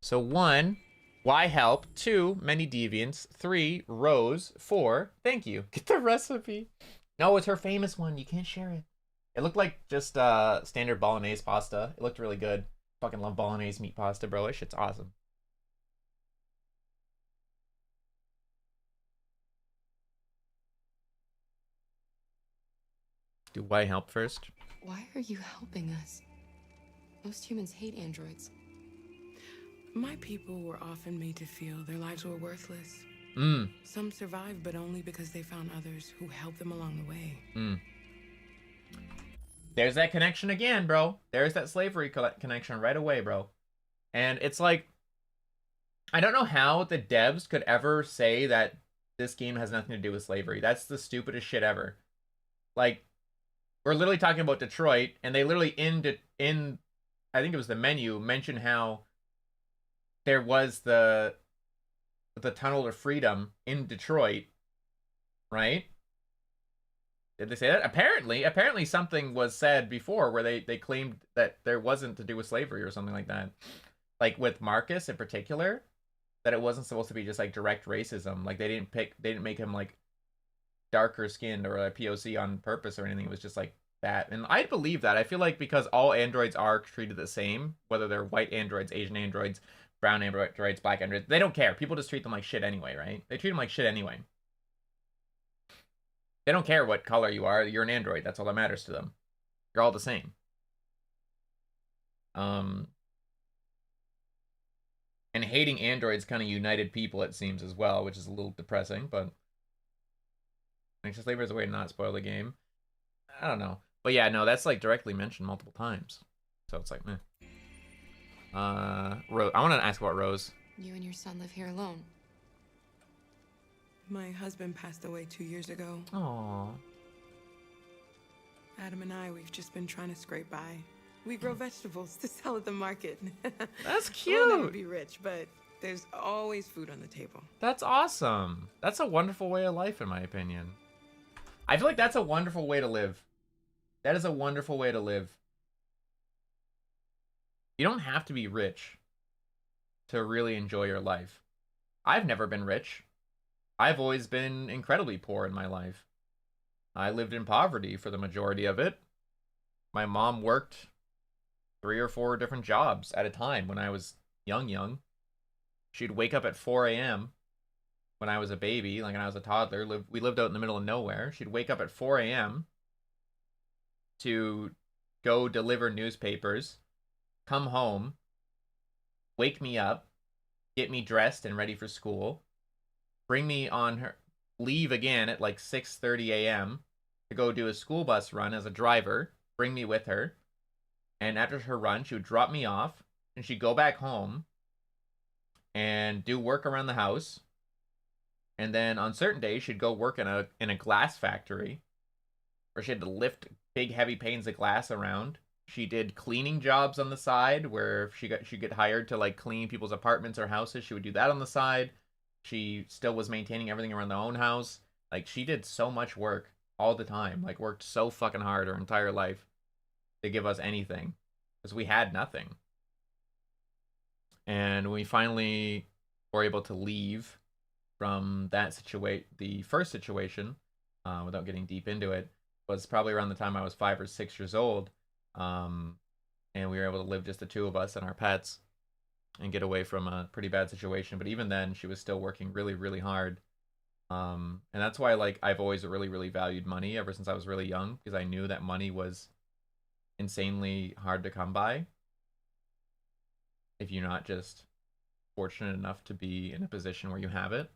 So 1, why help? 2, many deviants. 3, Rose. 4, thank you. Get the recipe. No, it's her famous one. You can't share it. It looked like just standard bolognese pasta. It looked really good. Fucking love bolognese meat pasta, bro. That shit's awesome. Do why help first? Why are you helping us? Most humans hate androids. My people were often made to feel their lives were worthless. Some survived, but only because they found others who helped them along the way. There's that connection again, bro. There's that slavery connection right away, bro. And it's like, I don't know how the devs could ever say that this game has nothing to do with slavery. That's the stupidest shit ever. Like, we're literally talking about Detroit, and they literally in I think it was the menu, mentioned how there was the Tunnel to Freedom in Detroit, right? Did they say that? Apparently something was said before where they claimed that there wasn't to do with slavery or something like that. Like with Marcus in particular, that it wasn't supposed to be just like direct racism. Like they didn't make him like darker skinned or a POC on purpose or anything. It was just like that. And I believe that. I feel like because all androids are treated the same, whether they're white androids, Asian androids, brown androids, black androids, they don't care. People just treat them like shit anyway, right? They treat them like shit anyway. They don't care what color you are. You're an android. That's all that matters to them. You're all the same. And hating androids kind of united people, it seems, as well, which is a little depressing, but anxious labor is a way to not spoil the game. I don't know. But yeah, no, that's like directly mentioned multiple times. So it's like, meh. Rose, I want to ask about Rose. You and your son live here alone. My husband passed away 2 years ago. Aww. Adam and I, we've just been trying to scrape by. We grow vegetables to sell at the market. That's cute. We'll never be rich, but there's always food on the table. That's awesome. That's a wonderful way of life, in my opinion. I feel like that's a wonderful way to live. That is a wonderful way to live. You don't have to be rich to really enjoy your life. I've never been rich. I've always been incredibly poor in my life. I lived in poverty for the majority of it. My mom worked 3 or 4 different jobs at a time when I was young. She'd wake up at 4 a.m. when I was a baby, like when I was a toddler. We lived out in the middle of nowhere. She'd wake up at 4 a.m. to go deliver newspapers, come home, wake me up, get me dressed and ready for school, bring me on her leave again at like 6:30 a.m. to go do a school bus run as a driver, bring me with her, and after her run, she would drop me off, and she'd go back home and do work around the house, and then on certain days, she'd go work in a glass factory, where she had to lift big heavy panes of glass around. She did cleaning jobs on the side, where if she'd get hired to like clean people's apartments or houses, she would do that on the side. She still was maintaining everything around the own house. Like, she did so much work all the time. Like, worked so fucking hard her entire life to give us anything, because we had nothing. And we finally were able to leave from that the first situation, without getting deep into it, was probably around the time I was 5 or 6 years old. And we were able to live just the two of us and our pets and get away from a pretty bad situation. But even then, she was still working really, really hard. And that's why, like, I've always really, really valued money ever since I was really young, because I knew that money was insanely hard to come by if you're not just fortunate enough to be in a position where you have it.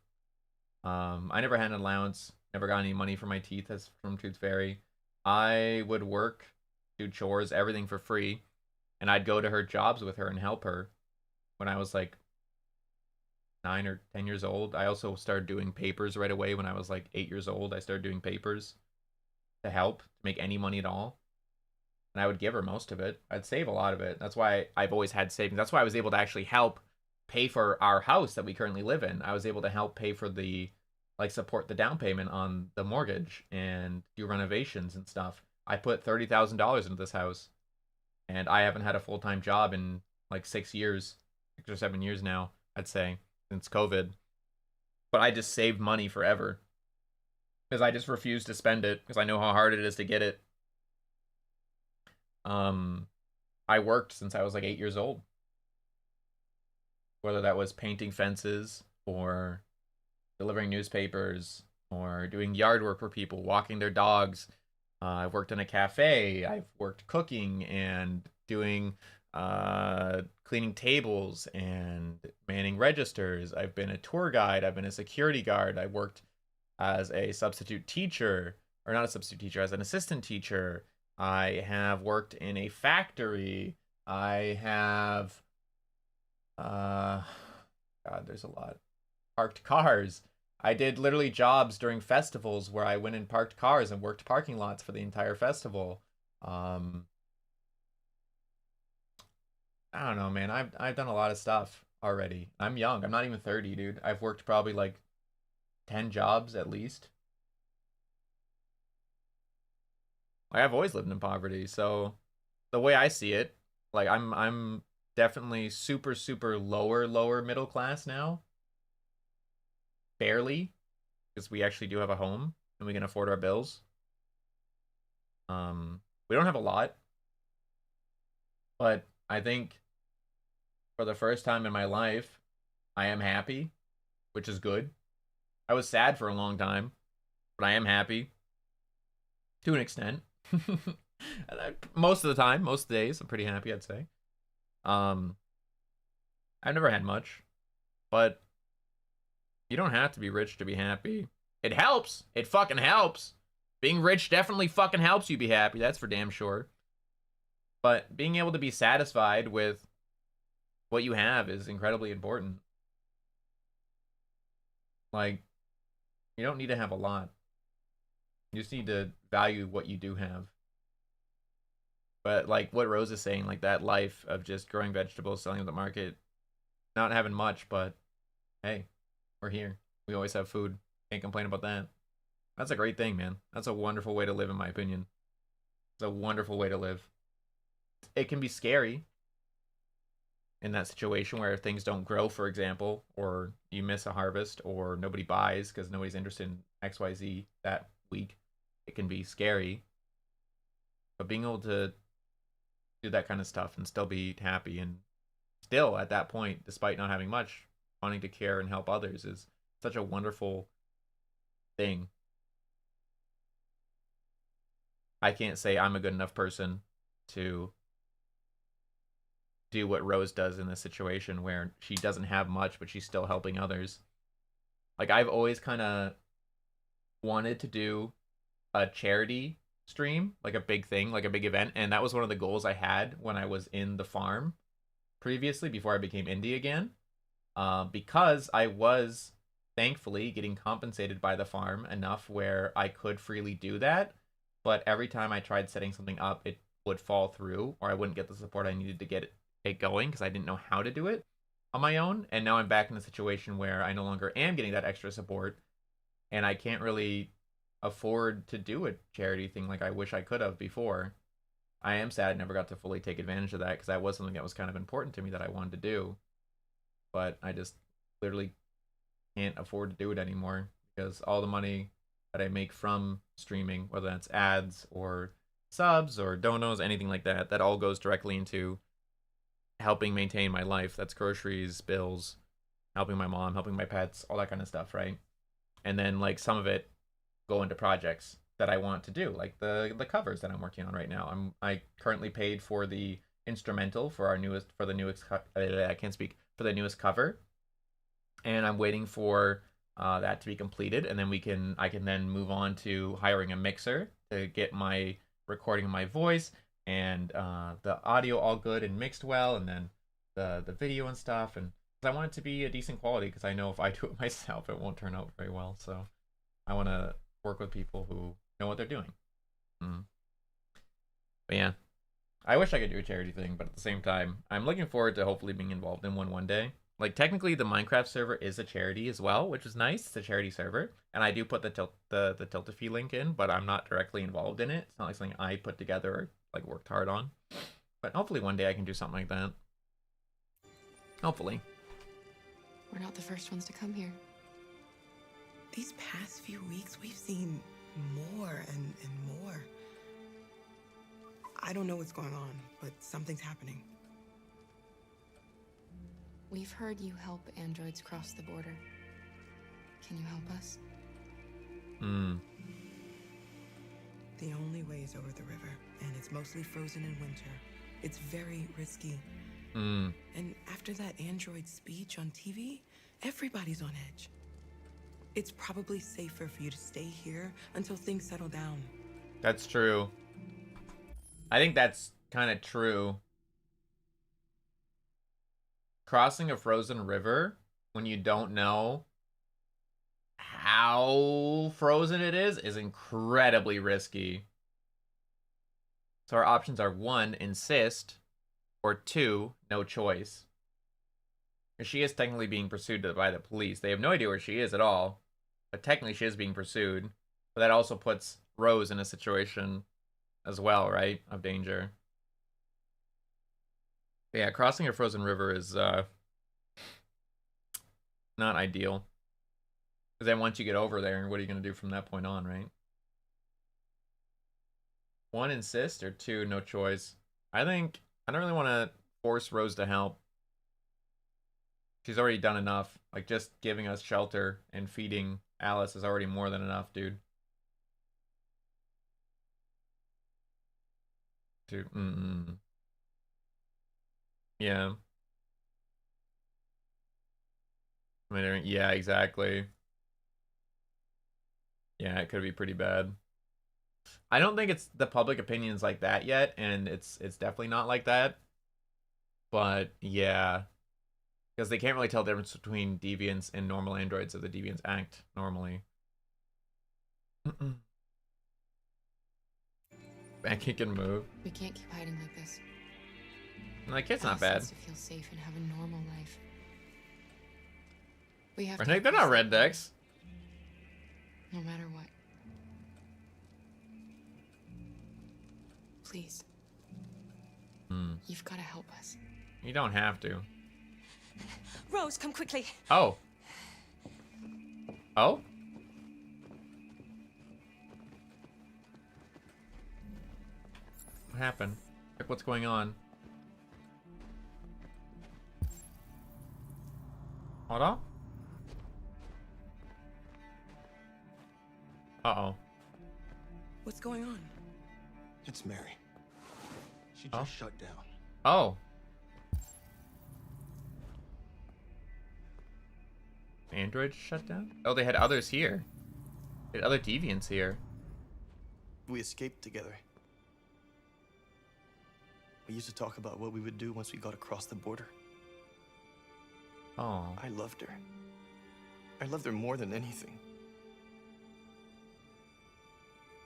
I never had an allowance, never got any money for my teeth as from Tooth Fairy. I would work, do chores, everything for free, and I'd go to her jobs with her and help her when I was like 9 or 10 years old. I also started doing papers right away when I was like 8 years old. I started doing papers to help, to make any money at all. And I would give her most of it. I'd save a lot of it. That's why I've always had savings. That's why I was able to actually help pay for our house that we currently live in. I was able to help pay for support the down payment on the mortgage and do renovations and stuff. I put $30,000 into this house, and I haven't had a full-time job in like 6 years, 6 or 7 years now, I'd say, since COVID. But I just saved money forever, because I just refused to spend it, because I know how hard it is to get it. I worked since I was like 8 years old. Whether that was painting fences, or delivering newspapers, or doing yard work for people, walking their dogs. I've worked in a cafe. I've worked cooking and doing cleaning tables and manning registers. I've been a tour guide. I've been a security guard. I worked as a substitute teacher, or not a substitute teacher, as an assistant teacher. I have worked in a factory. I have, God, there's a lot. Parked cars. I did literally jobs during festivals where I went and parked cars and worked parking lots for the entire festival. I don't know, man. I've done a lot of stuff already. I'm young. I'm not even 30, dude. I've worked probably like 10 jobs at least. Like, I've always lived in poverty, so the way I see it, like, I'm definitely super, super lower middle class now. Barely, because we actually do have a home and we can afford our bills. We don't have a lot, but I think for the first time in my life, I am happy, which is good. I was sad for a long time, but I am happy. to an extent. Most of the time, most of the days, I'm pretty happy, I'd say. I've never had much, but you don't have to be rich to be happy. It helps. It fucking helps. Being rich definitely fucking helps you be happy. That's for damn sure. But being able to be satisfied with what you have is incredibly important. Like, you don't need to have a lot. You just need to value what you do have. But like what Rose is saying, like that life of just growing vegetables, selling at the market, not having much, but hey, we're here. We always have food. Can't complain about that. That's a great thing, man. That's a wonderful way to live, in my opinion. It's a wonderful way to live. It can be scary in that situation where things don't grow, for example, or you miss a harvest, or nobody buys because nobody's interested in XYZ that week. It can be scary. But being able to do that kind of stuff and still be happy, and still at that point, despite not having much, wanting to care and help others is such a wonderful thing. I can't say I'm a good enough person to do what Rose does in this situation where she doesn't have much, but she's still helping others. Like, I've always kind of wanted to do a charity stream, like a big thing, like a big event, and that was one of the goals I had when I was in the farm previously, before I became indie again, because I was thankfully getting compensated by the farm enough where I could freely do that. But every time I tried setting something up, it would fall through, or I wouldn't get the support I needed to get it going because I didn't know how to do it on my own. And now I'm back in a situation where I no longer am getting that extra support, and I can't really afford to do a charity thing like I wish I could have before. I am sad I never got to fully take advantage of that, because that was something that was kind of important to me that I wanted to do. But I just literally can't afford to do it anymore, because all the money that I make from streaming, whether that's ads or subs or donos, anything like that, that all goes directly into helping maintain my life. That's groceries, bills, helping my mom, helping my pets, all that kind of stuff, right? And then like some of it go into projects that I want to do, like the covers that I'm working on right now. I currently paid for the instrumental for our newest, for the newest for the newest cover, and I'm waiting for that to be completed, and then I can then move on to hiring a mixer to get my recording of my voice and the audio all good and mixed well, and then the video and stuff. And I want it to be a decent quality, because I know if I do it myself, it won't turn out very well. So I want to work with people who know what they're doing. But yeah, I wish I could do a charity thing, but at the same time, I'm looking forward to hopefully being involved in one day. Like, technically, the Minecraft server is a charity as well, which is nice. It's a charity server, and I do put the Tiltify link in, but I'm not directly involved in it. It's not like something I put together or like worked hard on. But hopefully one day I can do something like that. Hopefully. We're not the first ones to come here. These past few weeks, we've seen more and more. I don't know what's going on, but something's happening. We've heard you help androids cross the border. Can you help us? The only way is over the river, and it's mostly frozen in winter. It's very risky. And after that android speech on TV, everybody's on edge. It's probably safer for you to stay here until things settle down. That's true. I think that's kind of true. Crossing a frozen river when you don't know how frozen it is incredibly risky. So our options are 1, insist, or 2, no choice. She is technically being pursued by the police. They have no idea where she is at all, but technically she is being pursued. But that also puts Rose in a situation as well, right, of danger. But yeah, crossing a frozen river is not ideal. Because then once you get over there, what are you going to do from that point on, right? 1, insist, or 2, no choice. I think I don't really want to force Rose to help. She's already done enough. Like, just giving us shelter and feeding Alice is already more than enough, dude. to yeah. I mean, yeah, exactly. Yeah, it could be pretty bad. I don't think it's the public opinion's like that yet, and it's definitely not like that. But yeah, because they can't really tell the difference between deviants and normal androids, so the deviants act normally. Becky can move. We can't keep hiding like this. The kid's not Alice bad. needs to feel safe and have a normal life. We have I to. think they're not rednecks. No matter what. Please. You've got to help us. You don't have to. Rose, come quickly. Oh. Oh? What happened? Like, what's going on? Hold on. Uh-oh. What's going on? It's Mary. She just shut down. Oh. Android shut down? Oh, they had others here. They had other deviants here. We escaped together. We used to talk about what we would do once we got across the border. Oh. I loved her. I loved her more than anything.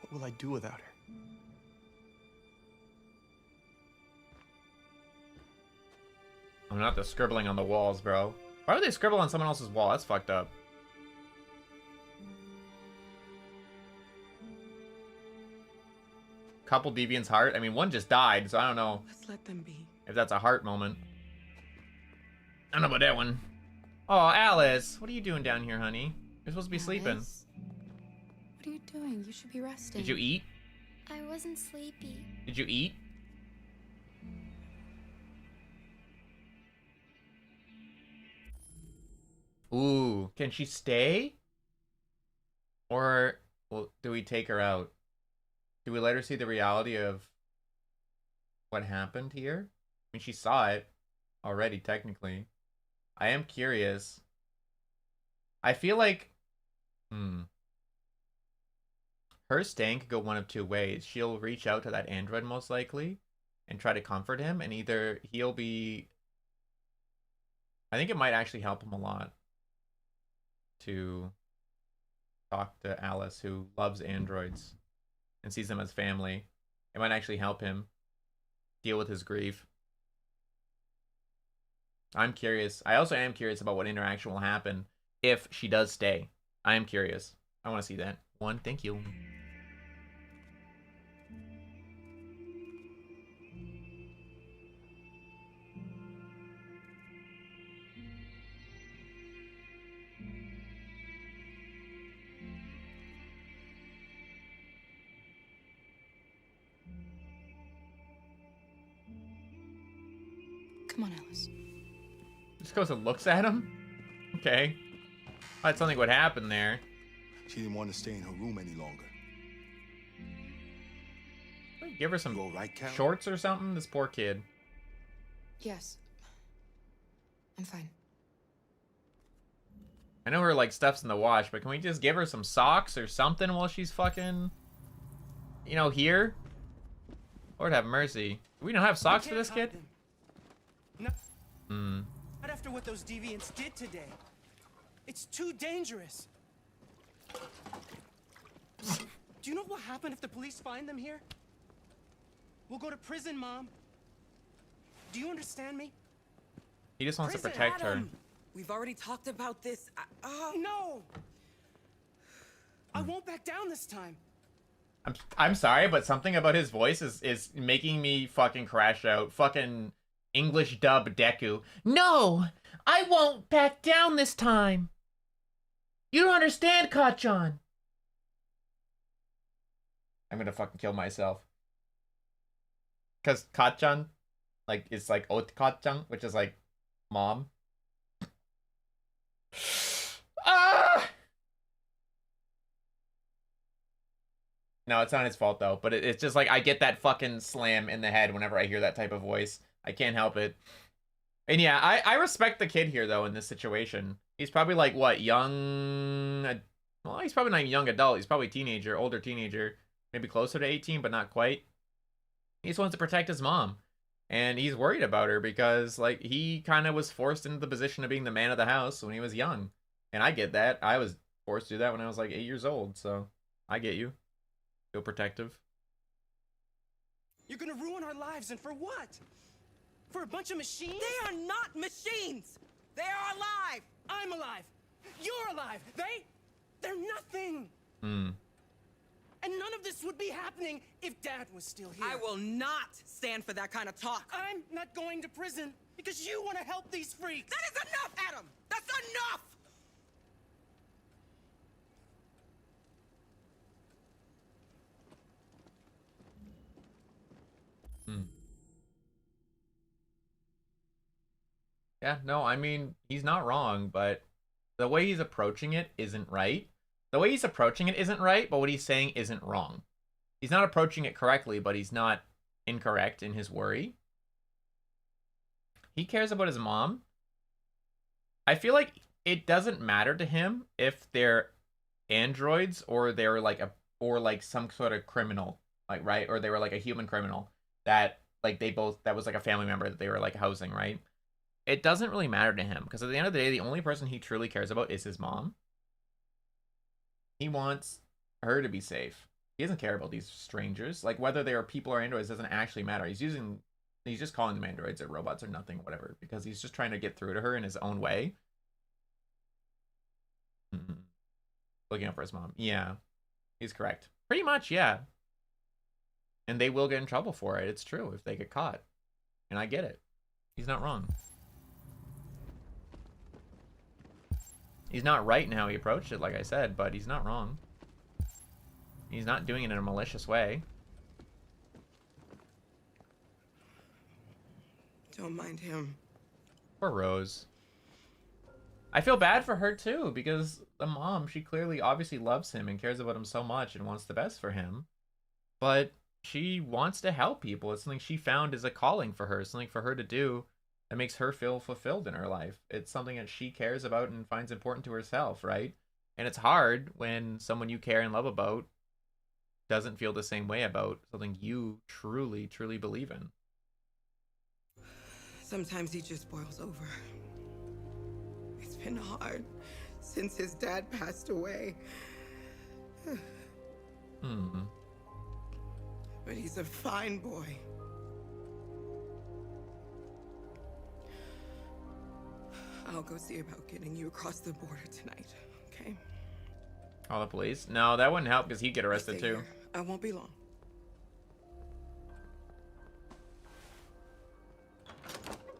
What will I do without her? I'm not the scribbling on the walls, bro. Why would they scribble on someone else's wall? That's fucked up. Couple deviants heart. I mean, one just died, so I don't know. Let's let them be. If that's a heart moment. I don't know about that one. Oh, Alice, what are you doing down here, honey? You're supposed to be sleeping. What are you doing? You should be resting. Did you eat? I wasn't sleepy. Did you eat? Ooh, can she stay? Or well, do we take her out? Do we let her see the reality of what happened here? I mean, she saw it already, technically. I am curious. I feel like... Her staying could go one of two ways. She'll reach out to that android, most likely, and try to comfort him, and either he'll be... I think it might actually help him a lot to talk to Alice, who loves androids and sees them as family. It might actually help him deal with his grief. I'm curious. I also am curious about what interaction will happen if she does stay. I am curious. I want to see that. One, thank you. Come on, Alice. Just goes and looks at him? Okay. Thought something would happen there. She didn't want to stay in her room any longer. Give her some right, shorts or something? This poor kid. Yes. I'm fine. I know her, like, stuff's in the wash, but can we just give her some socks or something while she's fucking, you know, here? Lord have mercy. Do we don't have socks for this kid? No. Hmm. Not after what those deviants did today. It's too dangerous. Do you know what happened if the police find them here? We'll go to prison, Mom. Do you understand me? He just wants to protect her. We've already talked about this. No! I won't back down this time. I'm sorry, but something about his voice is making me fucking crash out. Fucking English dub Deku. No! I won't back down this time! You don't understand, Kachan! I'm gonna fucking kill myself. Cause Kachan, like, it's like Ot Kachan, which is like mom. Ah! No, it's not his fault though. But it's just like I get that fucking slam in the head whenever I hear that type of voice. I can't help it. And yeah, I respect the kid here though in this situation. He's probably like what, young? Well, he's probably not even young adult. He's probably teenager, older teenager, maybe closer to 18, but not quite. He just wants to protect his mom. And he's worried about her because, like, he kind of was forced into the position of being the man of the house when he was young. And I get that. I was forced to do that when I was, like, 8 years old. So, I get you. Feel protective. You're gonna ruin our lives, and for what? For a bunch of machines? They are not machines! They are alive! I'm alive! You're alive! They're nothing! Hmm. And none of this would be happening if Dad was still here. I will not stand for that kind of talk. I'm not going to prison because you want to help these freaks. That is enough, Adam! That's enough! Hmm. Yeah, no, I mean, he's not wrong, but the way he's approaching it isn't right. The way he's approaching it isn't right, but what he's saying isn't wrong. He's not approaching it correctly, but he's not incorrect in his worry. He cares about his mom. I feel like it doesn't matter to him if they're androids or they're like some sort of criminal, like, right? Or they were like a human criminal that like that was like a family member that they were like housing, right? It doesn't really matter to him because at the end of the day, the only person he truly cares about is his mom. He wants her to be safe. He doesn't care about these strangers. Like, whether they are people or androids doesn't actually matter. He's just calling them androids or robots or nothing, whatever, because he's just trying to get through to her in his own way. Looking out for his mom. Yeah, he's correct. Pretty much, yeah. And they will get in trouble for it. It's true if they get caught. And I get it. He's not wrong. He's not right in how he approached it, like I said, but he's not wrong. He's not doing it in a malicious way. Don't mind him. Poor Rose. I feel bad for her too, because the mom, she clearly obviously loves him and cares about him so much and wants the best for him. But she wants to help people. It's something she found as a calling for her. It's something for her to do that makes her feel fulfilled in her life. It's something that she cares about and finds important to herself, right? And it's hard when someone you care and love about doesn't feel the same way about something you truly, truly believe in. Sometimes he just boils over. It's been hard since his dad passed away. But he's a fine boy. I'll go see about getting you across the border tonight, okay? Call the police? No, that wouldn't help because he'd get arrested too. Here. I won't be long.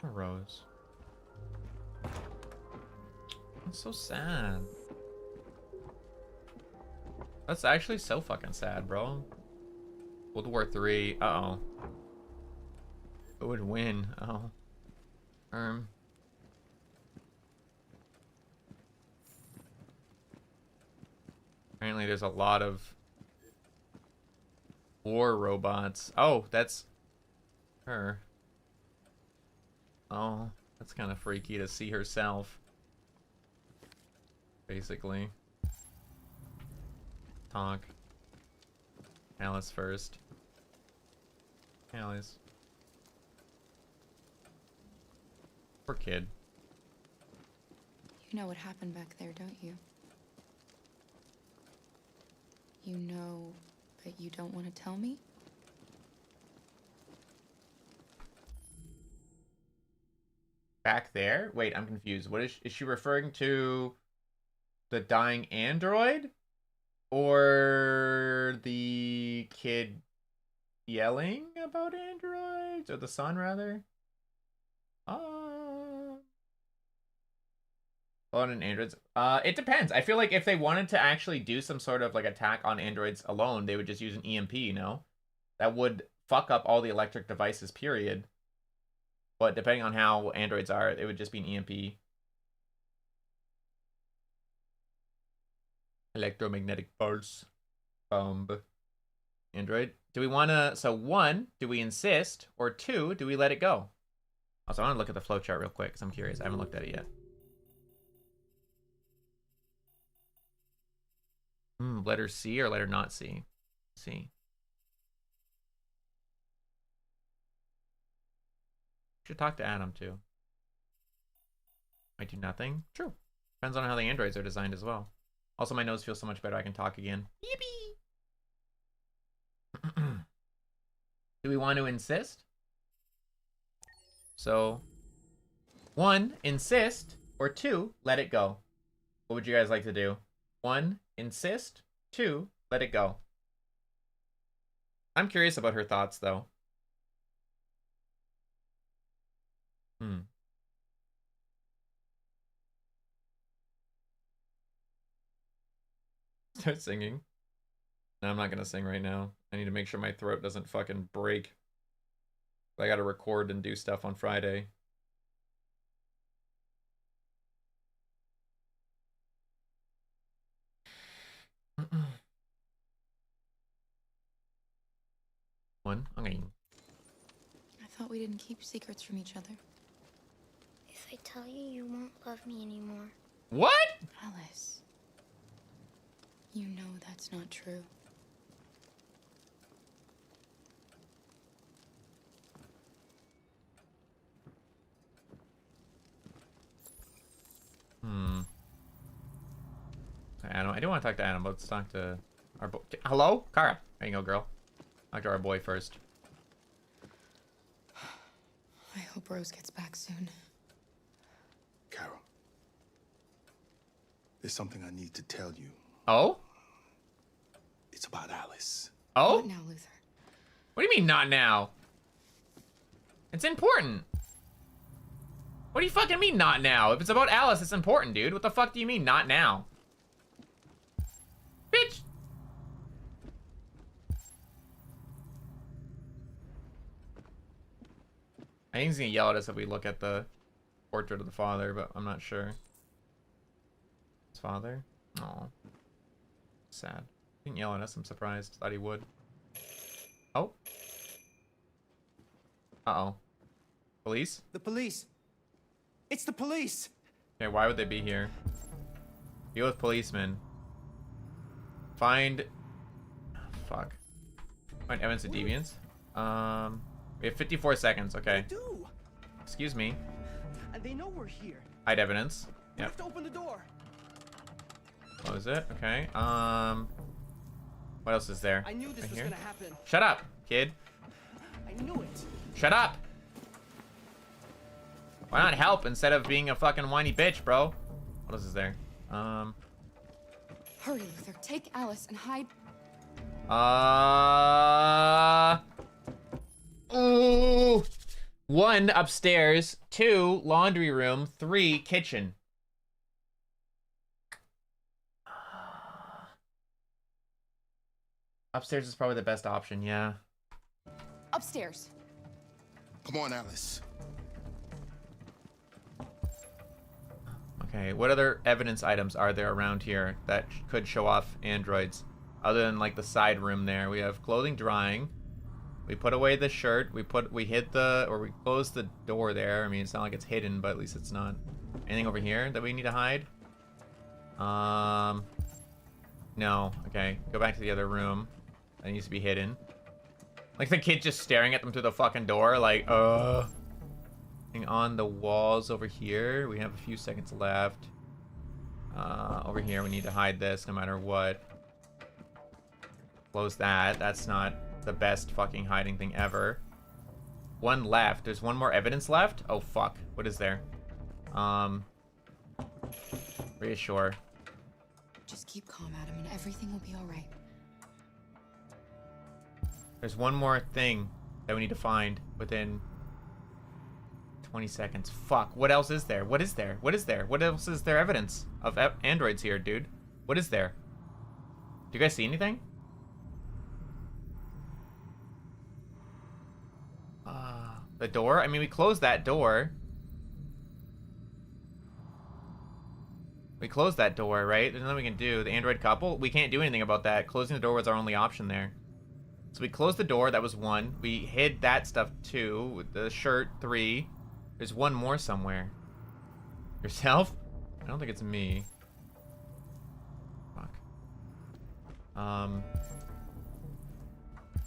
Rose. That's so sad. That's actually so fucking sad, bro. World War III. Uh-oh. Who would win? Oh. Apparently there's a lot of war robots. Oh, that's her. Oh, that's kind of freaky to see herself. Basically. Talk. Alice first. Alice. Poor kid. You know what happened back there, don't you? You know, but you don't want to tell me? Back there? Wait, I'm confused. What is she referring to? The dying android? Or the kid yelling about androids? Or the son, rather? On androids. It depends. I feel like if they wanted to actually do some sort of like attack on androids alone, they would just use an EMP, you know? That would fuck up all the electric devices, period. But depending on how androids are, it would just be an EMP. Electromagnetic pulse. Bomb. Android. Do we want to... So 1, do we insist? Or 2, do we let it go? Also, I want to look at the flowchart real quick because I'm curious. I haven't looked at it yet. Letter C or letter not C? C. Should talk to Adam too. Might do nothing. True. Depends on how the androids are designed as well. Also, my nose feels so much better. I can talk again. Yippee! Do we want to insist? So, 1, insist, or 2, let it go. What would you guys like to do? 1, insist. 2, let it go. I'm curious about her thoughts, though. Start singing. No, I'm not gonna sing right now. I need to make sure my throat doesn't fucking break. I gotta record and do stuff on Friday. One. Okay. I thought we didn't keep secrets from each other. If I tell you, you won't love me anymore. What? Alice. You know that's not true. Adam. I do want to talk to Adam, but let's talk to our boy. Hello? Kara. There you go, girl. Talk to our boy first. I hope Rose gets back soon. Carol, there's something I need to tell you. Oh? It's about Alice. Oh? Not now, Luther. What do you mean, not now? It's important. What do you fucking mean, not now? If it's about Alice, it's important, dude. What the fuck do you mean, not now? Bitch! I think he's gonna yell at us if we look at the portrait of the father, but I'm not sure. His father? Aw. Sad. He didn't yell at us, I'm surprised. Thought he would. Oh. Uh-oh. Police? The police. It's the police. Okay, why would they be here? Deal with policemen. Find... Fuck. Find evidence of deviance. We have 54 seconds, okay. They do. Excuse me. And they know we're here. Hide evidence. We Yep. have to open the door. Close it, okay. What else is there? I knew this Right was here? gonna happen. Shut up, kid. I knew it. Shut up. Why not help instead of being a fucking whiny bitch, bro? What else is there? Hurry, Luther. Take Alice and hide. Ooh. 1, upstairs. 2, laundry room. 3, kitchen. Upstairs is probably the best option, yeah. Upstairs. Come on, Alice. Okay, what other evidence items are there around here that could show off androids? Other than like the side room there. We have clothing drying. We put away the shirt. We hid the, or we closed the door there. I mean, it's not like it's hidden, but at least it's not. Anything over here that we need to hide? No. Okay, go back to the other room. That needs to be hidden. Like the kid just staring at them through the fucking door, like, on the walls over here. We have a few seconds left. Over here, we need to hide this no matter what. Close that. That's not the best fucking hiding thing ever. 1 left. There's 1 more evidence left? Oh, fuck. What is there? Reassure. Just keep calm, Adam, and everything will be all right. There's 1 more thing that we need to find within 20 seconds. Fuck. What else is there? What is there? What is there? What else is there evidence of androids here, dude? What is there? Do you guys see anything? The door? I mean, we closed that door. We closed that door, right? There's nothing we can do. The android couple? We can't do anything about that. Closing the door was our only option there. So we closed the door. That was 1. We hid that stuff 2. With the shirt 3. There's 1 more somewhere. Yourself? I don't think it's me. Fuck.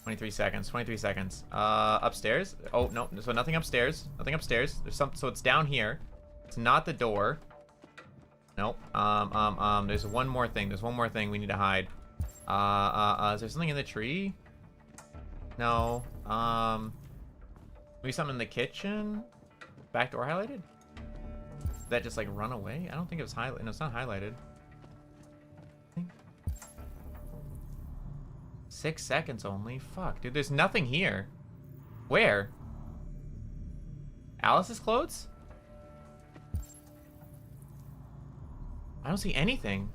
23 seconds. 23 seconds. Upstairs? Oh, no. So nothing upstairs. Nothing upstairs. There's some. So it's down here. It's not the door. Nope. There's 1 more thing. There's 1 more thing we need to hide. Is there something in the tree? No. Maybe something in the kitchen? Back door highlighted? Did that just like run away? I don't think it was highlighted. No, it's not highlighted. 6 seconds only? Fuck, dude, there's nothing here. Where? Alice's clothes? I don't see anything.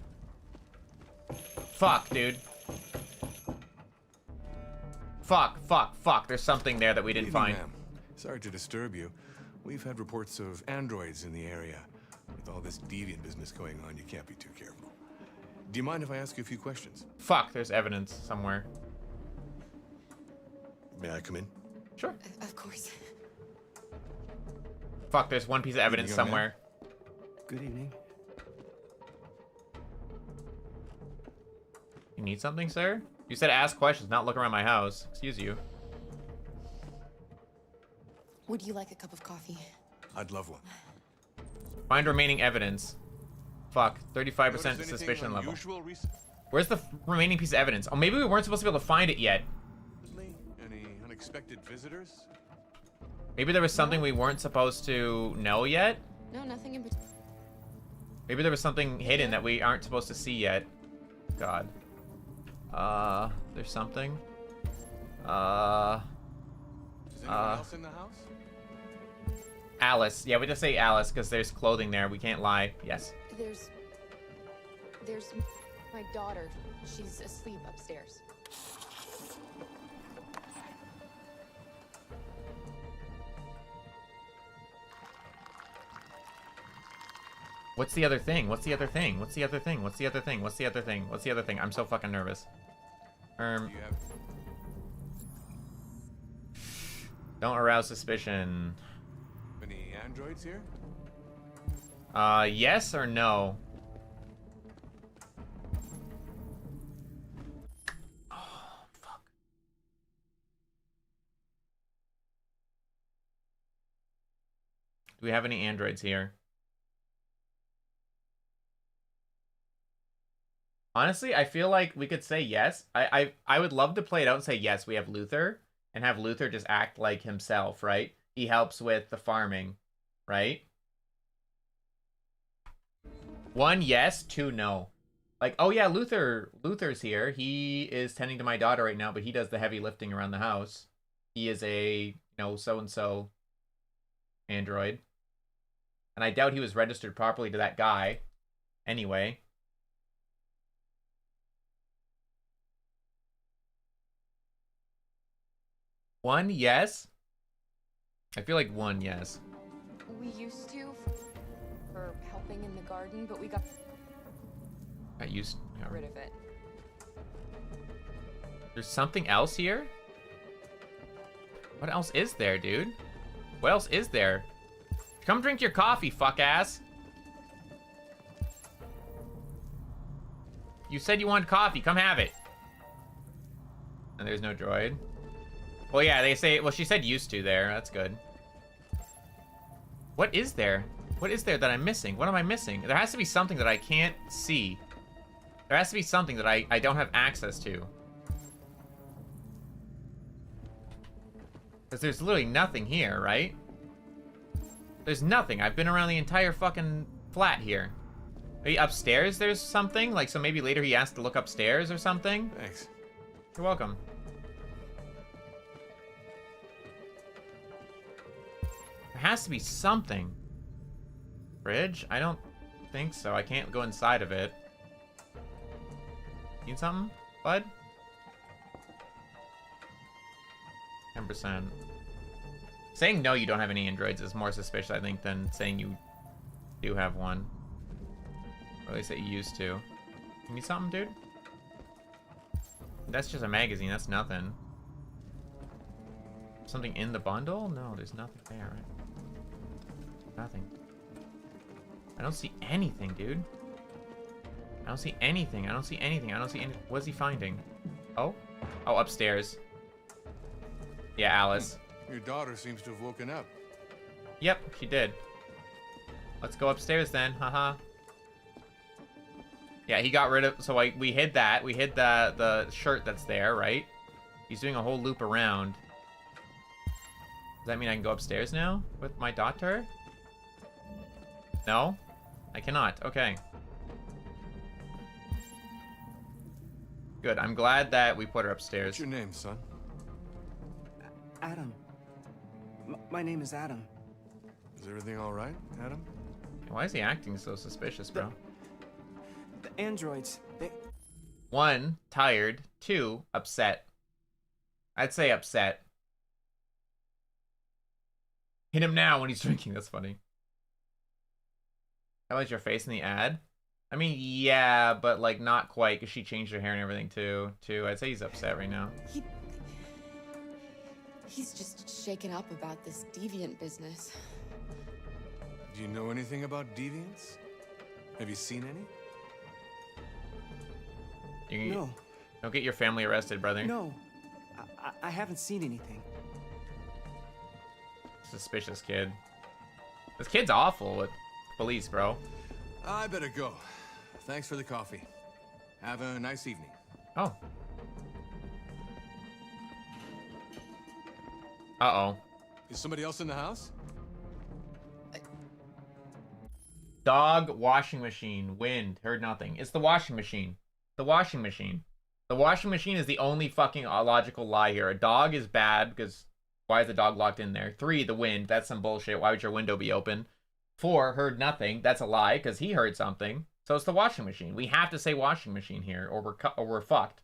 Fuck, dude. Fuck. There's something there that we didn't find. Sorry to disturb you. We've had reports of androids in the area. With all this deviant business going on, you can't be too careful. Do you mind if I ask you a few questions? Fuck, there's evidence somewhere. May I come in? Sure. Of course. Fuck, there's 1 piece of evidence somewhere. Good evening. You need something, sir? You said ask questions, not look around my house. Excuse you. Would you like a cup of coffee? I'd love one. Find remaining evidence. Fuck, 35% suspicion level. Where's the remaining piece of evidence? Oh, maybe we weren't supposed to be able to find it yet. Any unexpected visitors? Maybe there was something we weren't supposed to know yet? No, nothing in particular. Maybe there was something hidden that we aren't supposed to see yet. God. There's something. Is anyone else in the house? Alice. Yeah, we just say Alice because there's clothing there. We can't lie. Yes. There's my daughter. She's asleep upstairs. What's the other thing? What's the other thing? What's the other thing? What's the other thing? What's the other thing? What's the other thing? I'm so fucking nervous. Don't arouse suspicion. Any androids here? Yes or no? Oh, fuck. Do we have any androids here? Honestly, I feel like we could say yes. I would love to play it out and say yes, we have Luther, and have Luther just act like himself, right? He helps with the farming, right? 1 yes, 2 no. Like, oh yeah, Luther's here. He is tending to my daughter right now, but he does the heavy lifting around the house. He is a, you know, so-and-so android. And I doubt he was registered properly to that guy. Anyway. One yes. I feel like 1 yes. We used to for helping in the garden, but we got rid of it. There's something else here? What else is there, dude? What else is there? Come drink your coffee, fuck ass. You said you wanted coffee. Come have it. And there's no droid. Well, yeah, they say... Well, she said used to there. That's good. What is there? What is there that I'm missing? What am I missing? There has to be something that I can't see. There has to be something that I don't have access to. Because there's literally nothing here, right? There's nothing. I've been around the entire fucking flat here. Maybe upstairs there's something? Like, so maybe later he asked to look upstairs or something? Thanks. You're welcome. There has to be something. Fridge? I don't think so. I can't go inside of it. Need something, bud? 10%. Saying no, you don't have any androids is more suspicious, I think, than saying you do have one. Or at least that you used to. You need something, dude? That's just a magazine. That's nothing. Something in the bundle? No, there's nothing there, right? Nothing. I don't see anything, dude. I don't see anything. I don't see anything. I don't see any. What's he finding? Oh? Oh, upstairs. Yeah, Alice. Your daughter seems to have woken up. Yep, she did. Let's go upstairs then. Haha. Yeah, he got rid of. So we hid that. We hid the shirt that's there, right? He's doing a whole loop around. Does that mean I can go upstairs now with my daughter? No, I cannot. Okay. Good. I'm glad that we put her upstairs. What's your name, son? Adam. My name is Adam. Is everything all right, Adam? Why is he acting so suspicious, bro? The androids, they... 1, tired. 2, upset. I'd say upset. Hit him now when he's drinking. That's funny. How was your face in the ad? I mean, yeah, but like not quite, because she changed her hair and everything too. I'd say he's upset right now. He's just shaken up about this deviant business. Do you know anything about deviants? Have you seen any? No. Don't get your family arrested, brother. No. I haven't seen anything. Suspicious kid. This kid's awful with police, bro. I better go. Thanks for the coffee. Have a nice evening. Oh. Uh-oh. Is somebody else in the house? Dog, washing machine, wind, heard nothing. It's the washing machine. The washing machine. The washing machine is the only fucking logical lie here. A dog is bad because why is the dog locked in there? 3, the wind. That's some bullshit. Why would your window be open? 4, heard nothing. That's a lie because he heard something. So it's the washing machine. We have to say washing machine here or we're fucked.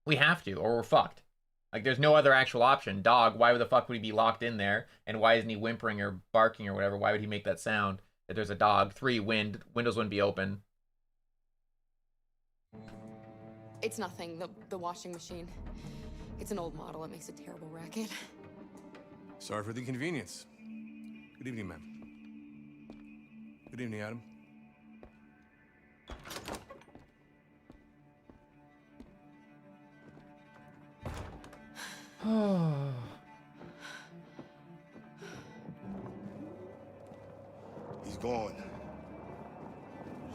We have to or we're fucked. Like, there's no other actual option. Dog, why the fuck would he be locked in there? And why isn't he whimpering or barking or whatever? Why would he make that sound if there's a dog? 3, wind. Windows wouldn't be open. It's nothing, the washing machine. It's an old model. It makes a terrible racket. Sorry for the inconvenience. Good evening, ma'am. Good evening, Adam. He's gone.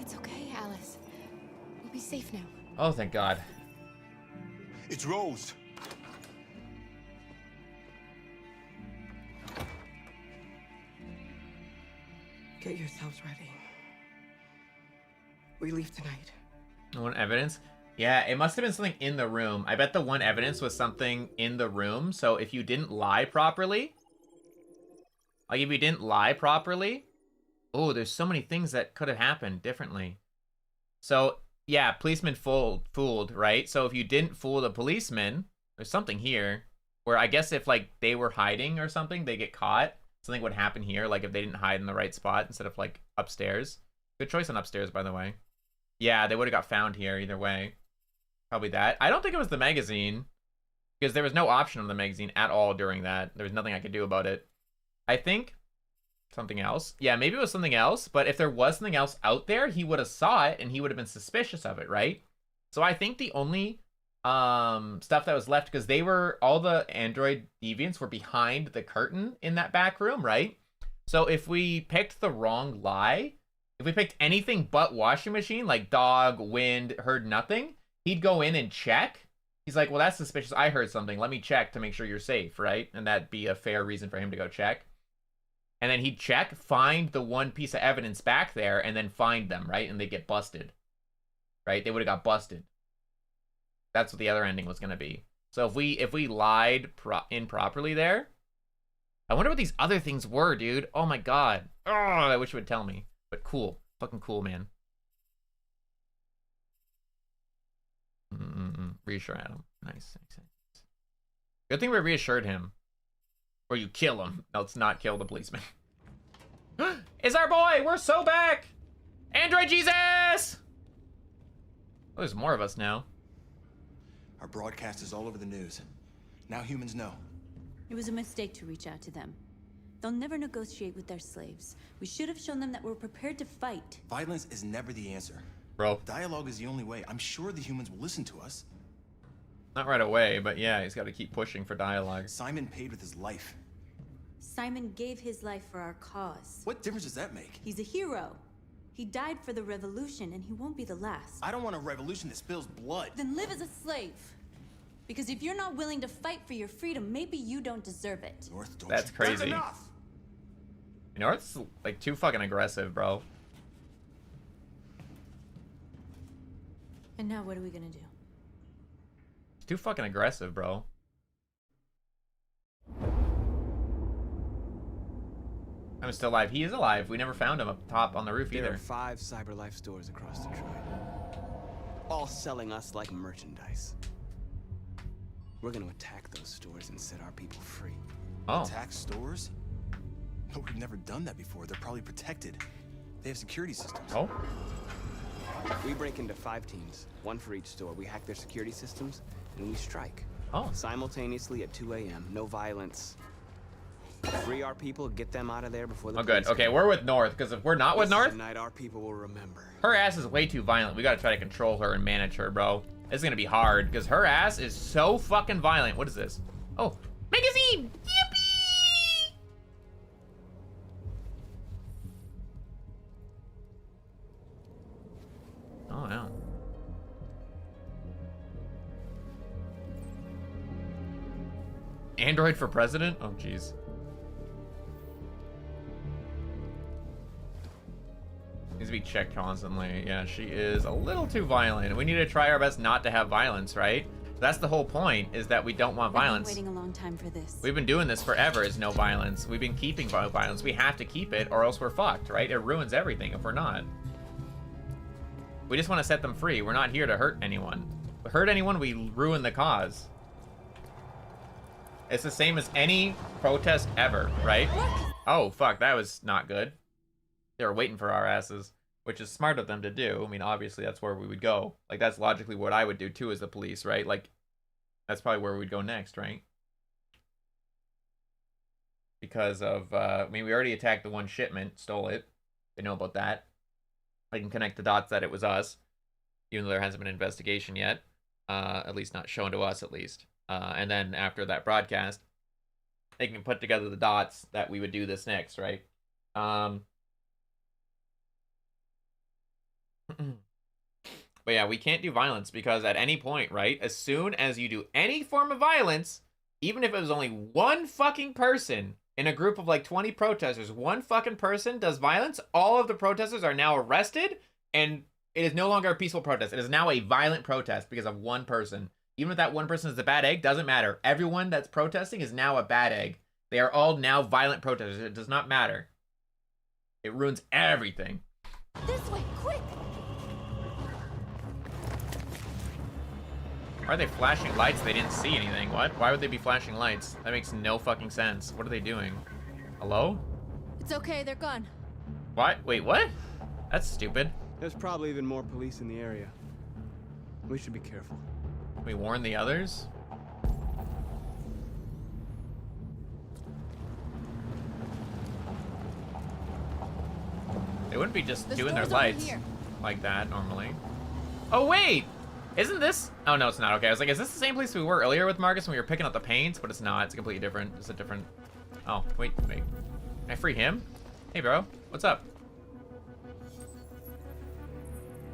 It's okay, Alice. We'll be safe now. Oh, thank God. It's Rose. Get yourselves ready. We leave tonight. One evidence? Yeah, it must have been something in the room. I bet the one evidence was something in the room. So if you didn't lie properly, like if you didn't lie properly, oh, there's so many things that could have happened differently. So yeah, policeman fooled, right? So if you didn't fool the policeman, there's something here where I guess if like they were hiding or something, they get caught. Something would happen here, like if they didn't hide in the right spot instead of like upstairs. Good choice on upstairs, by the way. Yeah, they would have got found here either way. Probably that. I don't think it was the magazine because there was no option on the magazine at all during that. There was nothing I could do about it. I think something else. Yeah, maybe it was something else, but if there was something else out there, he would have saw it and he would have been suspicious of it, right? So I think the only stuff that was left, because they were, all the android deviants were behind the curtain in that back room, right? So if we picked the wrong lie, if we picked anything but washing machine, like dog, wind, heard nothing, he'd go in and check. He's like, well, that's suspicious. I heard something. Let me check to make sure you're safe, right? And that'd be a fair reason for him to go check. And then he'd check, find the one piece of evidence back there, and then find them, right? And they'd get busted, right? They would have got busted. That's what the other ending was going to be. So if we lied improperly there, I wonder what these other things were, dude. Oh my God. Oh, I wish you would tell me. But cool. Fucking cool, man. Reassure Adam. Nice. Good thing we reassured him. Or you kill him. No, let's not kill the policeman. It's our boy! We're so back! Android Jesus! Oh, there's more of us now. Our broadcast is all over the news. Now humans know. It was a mistake to reach out to them. They'll never negotiate with their slaves. We should have shown them that we're prepared to fight. Violence is never the answer. Bro. Dialogue is the only way. I'm sure the humans will listen to us. Not right away, but yeah, he's got to keep pushing for dialogue. Simon paid with his life. Simon gave his life for our cause. What difference does that make? He's a hero. He died for the revolution, and he won't be the last. I don't want a revolution that spills blood. Then live as a slave. Because if you're not willing to fight for your freedom, maybe you don't deserve it. North, don't That's crazy. That's enough. North's like too fucking aggressive, bro. And now what are we gonna do? It's too fucking aggressive, bro. I'm still alive. He is alive. We never found him up top on the roof either. There are 5 CyberLife stores across Detroit, all selling us like merchandise. We're gonna attack those stores and set our people free. Oh. Attack stores? No, we've never done that before. They're probably protected. They have security systems. Oh. We break into 5 teams, 1 for each store. We hack their security systems, and we strike. Oh. Simultaneously at 2 a.m. No violence. Free our people, get them out of there before the good. Okay, we're with North, because if we're not with North, tonight our people will remember. Her ass is way too violent. We gotta try to control her and manage her, bro. It's gonna be hard, because her ass is so fucking violent. What is this? Oh, magazine! Yippee! Oh, yeah. Android for president? Oh, jeez. Needs to be checked constantly. Yeah, she is a little too violent. We need to try our best not to have violence, right? That's the whole point, is that we don't want violence. I've been waiting a long time for this. We've been doing this forever, is no violence. We've been keeping violence. We have to keep it, or else we're fucked, right? It ruins everything if we're not. We just want to set them free. We're not here to hurt anyone. If we hurt anyone, we ruin the cause. It's the same as any protest ever, right? Oh, fuck, that was not good. They were waiting for our asses, which is smart of them to do. I mean, obviously, that's where we would go. Like, that's logically what I would do, too, as the police, right? Like, that's probably where we'd go next, right? Because of, I mean, we already attacked the one shipment, stole it. They know about that. I can connect the dots that it was us, even though there hasn't been an investigation yet. At least not shown to us, at least. And then after that broadcast, they can put together the dots that we would do this next, right? But yeah, we can't do violence because at any point, right, as soon as you do any form of violence, even if it was only one fucking person in a group of like 20 protesters, one fucking person does violence, all of the protesters are now arrested, and it is no longer a peaceful protest. It is now a violent protest because of one person. Even if that one person is a bad egg, doesn't matter. Everyone that's protesting is now a bad egg. They are all now violent protesters. It does not matter. It ruins everything. This way, quick! Why are they flashing lights? They didn't see anything. What? Why would they be flashing lights? That makes no fucking sense. What are they doing? Hello? It's okay, they're gone. What? Wait, what? That's stupid. There's probably even more police in the area. We should be careful. We warn the others? They wouldn't be just doing their lights like that normally. Oh, wait! Isn't this? Oh, no, it's not. Okay, I was like, is this the same place we were earlier with Marcus when we were picking up the paints? But it's not. It's completely different. It's a different... Oh, wait. Can I free him? Hey, bro. What's up?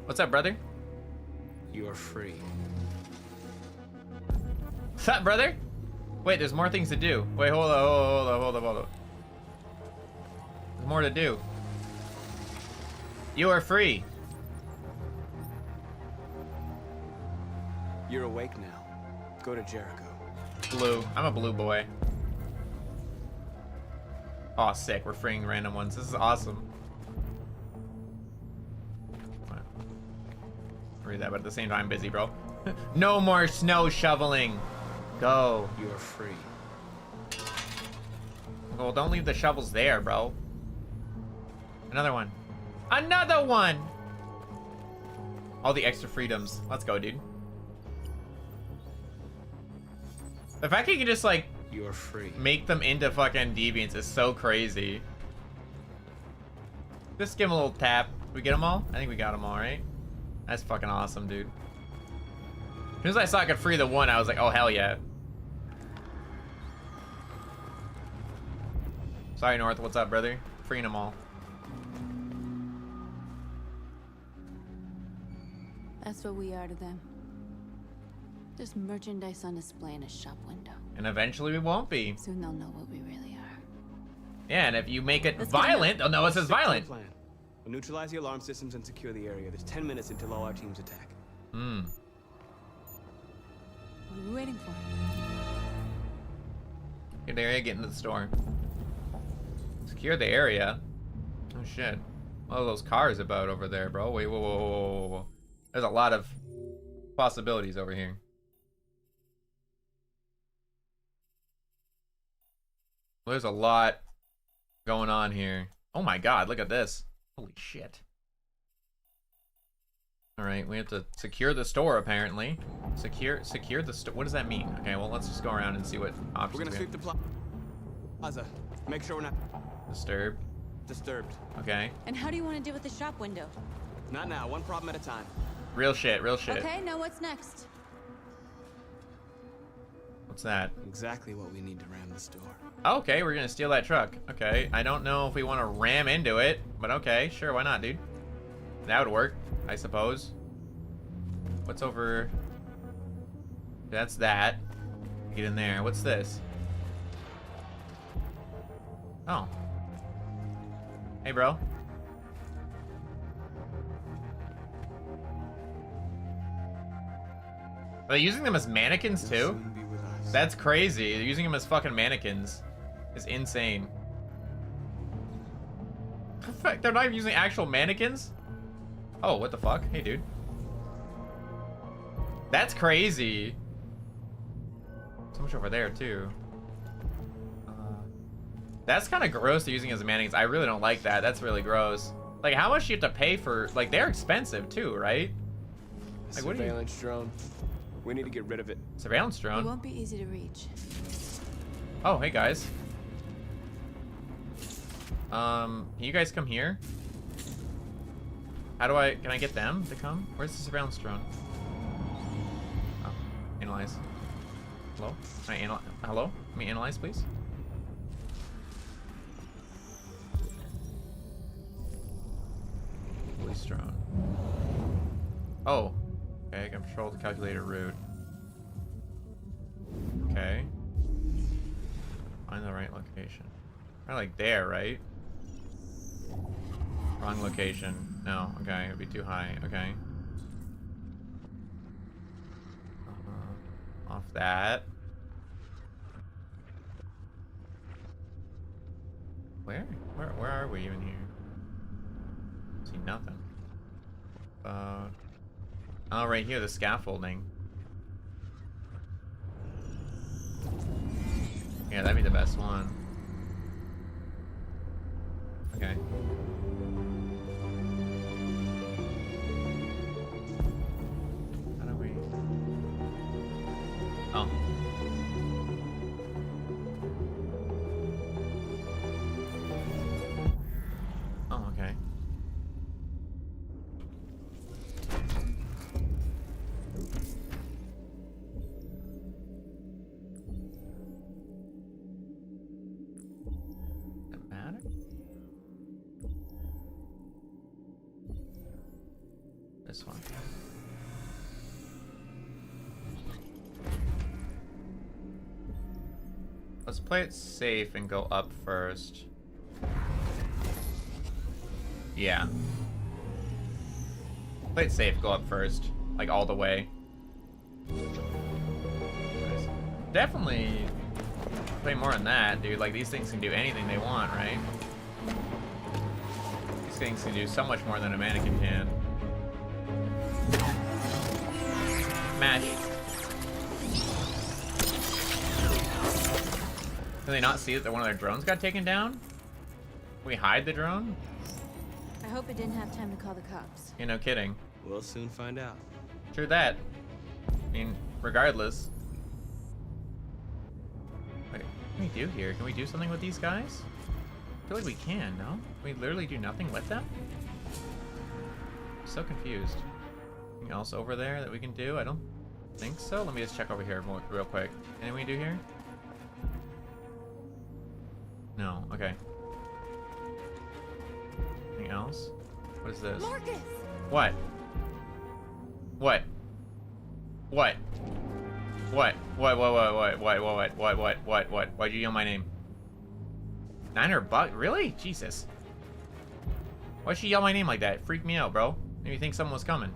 What's up, brother? You are free. What's up, brother? Wait, there's more things to do. Wait, hold on. There's more to do. You are free. You're awake now. Go to Jericho. Blue. I'm a blue boy. Oh, sick. We're freeing random ones. This is awesome. Read that, but at the same time, I'm busy, bro. No more snow shoveling. Go. You are free. Well, don't leave the shovels there, bro. Another one. Another one! All the extra freedoms. Let's go, dude. The fact you can just like you're free. Make them into fucking deviants is so crazy. Just give them a little tap. Did we get them all? I think we got them all, right? That's fucking awesome, dude. As soon as I saw I could free the one, I was like, oh hell yeah. Sorry, North. What's up, brother? Freeing them all. That's what we are to them. Just merchandise on display in a shop window. And eventually we won't be. Soon they'll know what we really are. Yeah, and if you make it violent, they'll know it's as violent. Plan. We'll neutralize the alarm systems and secure the area. There's 10 minutes until all our teams attack. Hmm. What are we waiting for? Get the area, get into the store. Secure the area? Oh shit. What are those cars about over there, bro? Wait, whoa, whoa, whoa, whoa, whoa. There's a lot of possibilities over here. There's a lot going on here. Oh my god, look at this. Holy shit. Alright, we have to secure the store, apparently. Secure the store. What does that mean? Okay, well, let's just go around and see what options we're gonna sweep the plaza. Make sure we're not disturbed. Okay. And how do you want to deal with the shop window? Not now. One problem at a time. Real shit, real shit. Okay, now what's next? What's that? Exactly what we need to ram the store. Okay, we're gonna steal that truck. Okay, I don't know if we want to ram into it, but okay, sure, why not, dude? That would work, I suppose. What's over? That's that. Get in there. What's this? Oh. Hey, bro. Are they using them as mannequins too? That's crazy. They're using them as fucking mannequins. It's insane. They're not even using actual mannequins? Oh, what the fuck? Hey, dude. That's crazy. So much over there, too. That's kind of gross, they're using as mannequins. I really don't like that. That's really gross. Like, how much do you have to pay for... Like, they're expensive, too, right? Like, what do you... Surveillance drone. We need to get rid of it. Surveillance drone? It won't be easy to reach. Oh, hey, guys. Can you guys come here? How do I... Can I get them to come? Where's the surveillance drone? Oh, analyze. Hello? Can I analyze? Hello? Let me analyze, please. Police drone. Oh. Okay, control to calculate a route. Okay. Find the right location. Probably like there, right? Wrong location. No, okay, it'd be too high. Okay. Off that. Where are we even here? See nothing. Oh, right here, the scaffolding. Yeah, that'd be the best one. Okay. How do we... Oh. Oh, okay. This one. Let's play it safe and go up first. Yeah. Play it safe, go up first. Like all the way. Definitely play more than that, dude. Like these things can do anything they want, right? These things can do so much more than a mannequin can. Mash. Can they not see that one of their drones got taken down? Can we hide the drone? I hope it didn't have time to call the cops. Yeah, no kidding. We'll soon find out. True that. I mean, regardless. What can we do here? Can we do something with these guys? I feel like we can, no? Can we literally do nothing with them? I'm so confused. Anything else over there that we can do? I don't think so. Let me just check over here real quick. Anything we can do here? No. Okay. Anything else? What is this? Marcus! What? What? What? What? What? Why'd you yell my name? $900? Really? Jesus. Why'd she yell my name like that? It freaked me out, bro. Made me think someone was coming.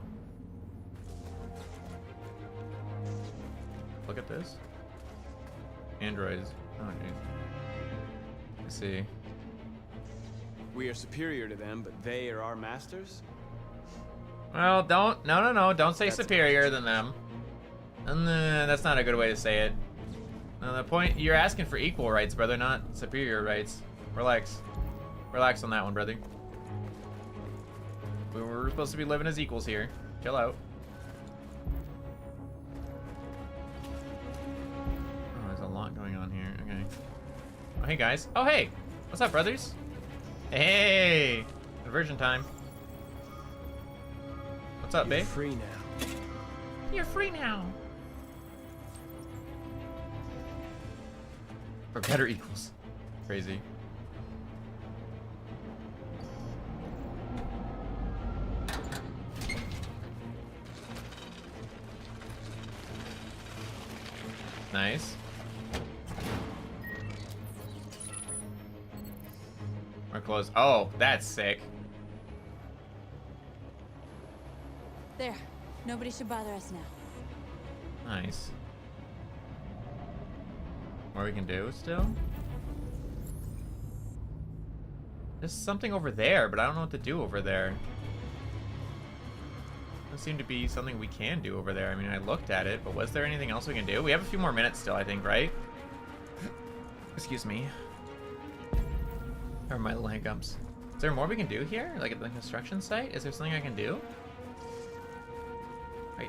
Look at this. Androids. Oh, dude. Let's see. We are superior to them, but they are our masters? Well, don't. No. Don't say superior than them. That's not a good way to say it. The point, you're asking for equal rights, brother, not superior rights. Relax. Relax on that one, brother. We're supposed to be living as equals here. Chill out. Oh, there's a lot going on here. Okay. Oh, hey, guys. Oh, hey. What's up, brothers? Hey. Conversion time. What's up, babe? You're free now. You're free now. Or better equals. Crazy. Nice. We're close. Oh, that's sick. There. Nobody should bother us now. Nice. More we can do still? There's something over there, but I don't know what to do over there. Doesn't seem to be something we can do over there. I mean, I looked at it, but was there anything else we can do? We have a few more minutes still, I think, right? Excuse me. Or my leg ups. Is there more we can do here? Like at the construction site? Is there something I can do?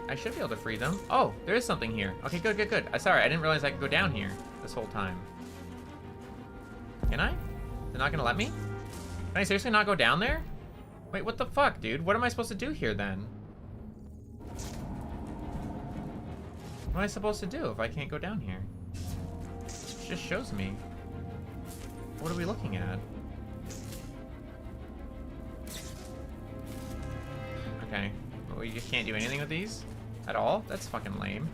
I should be able to free them. Oh, there is something here. Okay, good. Sorry, I didn't realize I could go down here this whole time. Can I? They're not gonna let me? Can I seriously not go down there? Wait, what the fuck, dude? What am I supposed to do here then? What am I supposed to do if I can't go down here? It just shows me. What are we looking at? Okay. Well, you just can't do anything with these at all? That's fucking lame.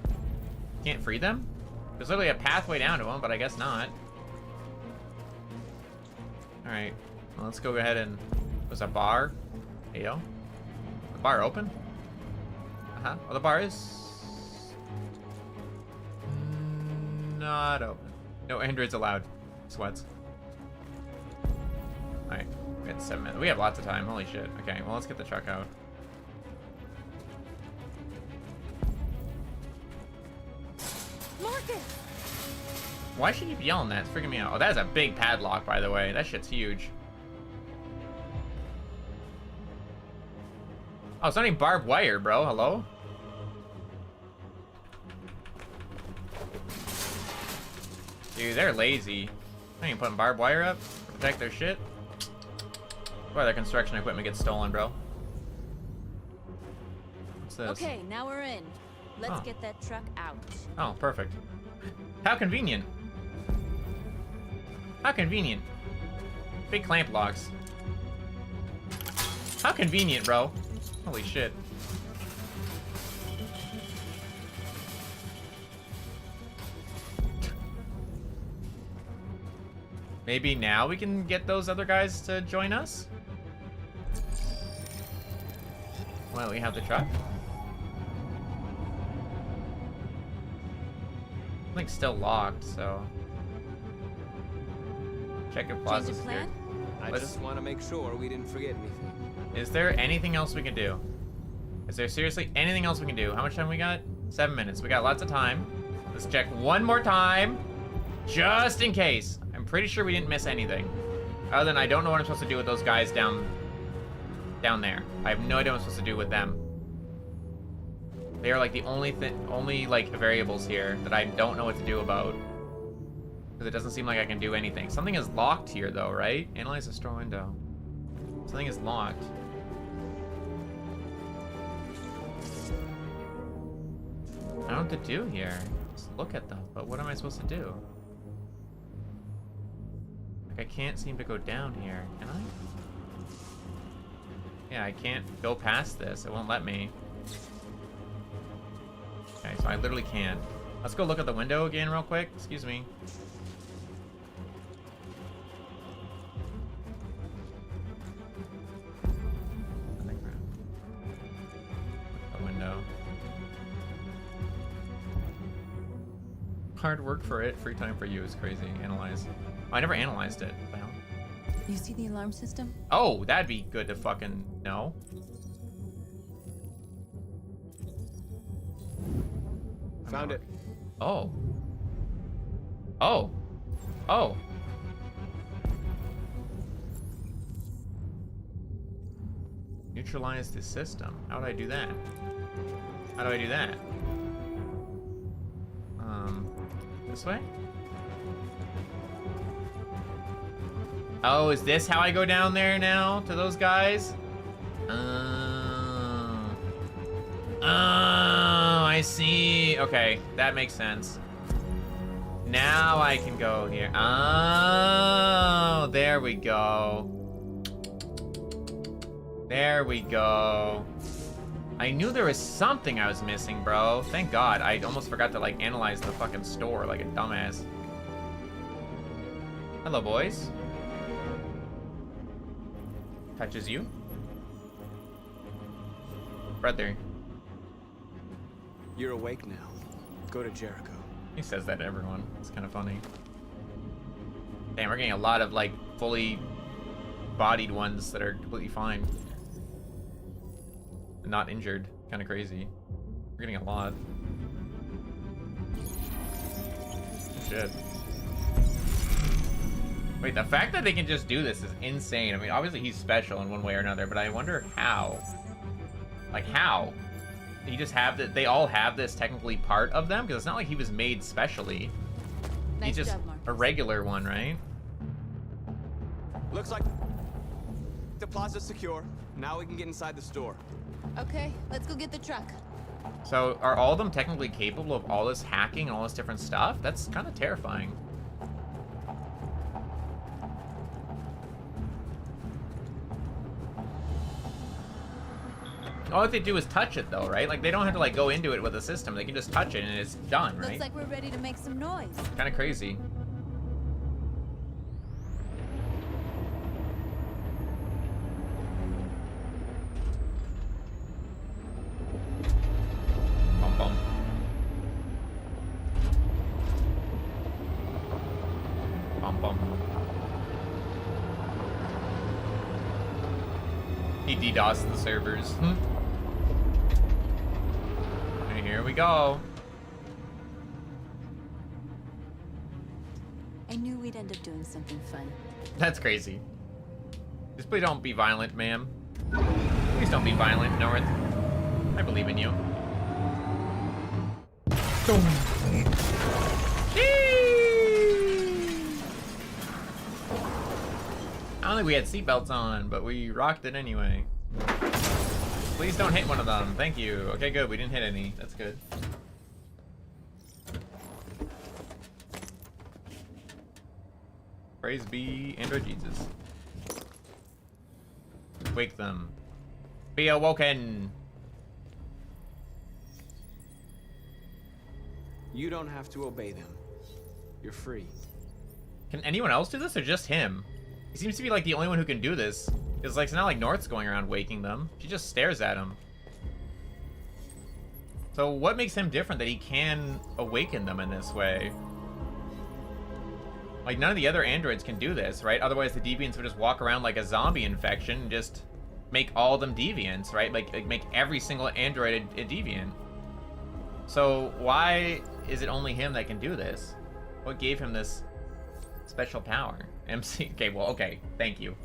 Can't free them? There's literally a pathway down to them, but I guess not. Alright. Well, let's go ahead and... There's a bar. Hey, yo. The bar open? Uh-huh. Well, the bar is... not open. No androids allowed. Sweats. Alright. We got 7 minutes. We have lots of time. Holy shit. Okay, well, let's get the truck out. Marcus! Why should you keep yelling that? It's freaking me out. Oh, that is a big padlock, by the way. That shit's huge. Oh, it's not even barbed wire, bro. Hello? Dude, they're lazy. They ain't putting barbed wire up to protect their shit. Boy, their construction equipment gets stolen, bro. What's this? Okay, now we're in. Let's get that truck out. Oh, perfect. How convenient. How convenient. Big clamp locks. How convenient, bro. Holy shit. Maybe now we can get those other guys to join us? Well, we have the truck. I think still locked, so... Check if Plaza's here. I just want to make sure we didn't forget anything. Is there anything else we can do? Is there seriously anything else we can do? How much time we got? 7 minutes. We got lots of time. Let's check one more time. Just in case. I'm pretty sure we didn't miss anything. Other than I don't know what I'm supposed to do with those guys down there. I have no idea what I'm supposed to do with them. They are like the only like variables here that I don't know what to do about. Because it doesn't seem like I can do anything. Something is locked here, though, right? Analyze the store window. Something is locked. I don't know what to do here. Just look at them. But what am I supposed to do? Like, I can't seem to go down here. Can I? Yeah, I can't go past this. It won't let me. Okay, so I literally can't. Let's go look at the window again real quick. Excuse me. The window. Hard work for it, free time for you is crazy. Analyze. Oh, I never analyzed it. What the hell? You see the alarm system? Oh, that'd be good to fucking know. Found it. Oh. Oh. Oh. Neutralize the system. How would I do that? How do I do that? This way? Oh, is this how I go down there now to those guys? Oh, I see. Okay, that makes sense. Now I can go here. Oh, there we go. There we go. I knew there was something I was missing, bro. Thank God. I almost forgot to, like, analyze the fucking store like a dumbass. Hello, boys. Touches you. Brother. You're awake now. Go to Jericho. He says that to everyone. It's kind of funny. Damn, we're getting a lot of, like, fully bodied ones that are completely fine. And not injured. Kind of crazy. We're getting a lot. Shit. Wait, the fact that they can just do this is insane. I mean, obviously he's special in one way or another, but I wonder how. Like, how? You just have that? They all have this technically part of them? Because it's not like he was made specially. Nice He's just job, Mark. a regular one, right? Looks like the plaza's secure. Now we can get inside the store. Okay, let's go get the truck. So, are all of them technically capable of all this hacking and all this different stuff? That's kind of terrifying. All they do is touch it, though, right? Like, they don't have to, like, go into it with a system. They can just touch it and it's done, right? Looks like we're ready to make some noise. Kind of crazy. Bum bum. Bum bum. He DDoSed the servers. And here we go. I knew we'd end up doing something fun. That's crazy. Just please don't be violent, ma'am. Please don't be violent, North. I believe in you. Boom. I don't think we had seatbelts on, but we rocked it anyway. Please don't hit one of them. Thank you. Okay, good. We didn't hit any. That's good. Praise be Android Jesus. Wake them. Be awoken. You don't have to obey them. You're free. Can anyone else do this or just him? He seems to be like the only one who can do this. It's like, it's not like North's going around waking them. She just stares at him. So what makes him different that he can awaken them in this way? Like, none of the other androids can do this, right? Otherwise the deviants would just walk around like a zombie infection and just make all of them deviants, right? Like make every single android a deviant. So why is it only him that can do this? What gave him this special power? MC. Okay, well, okay. Thank you.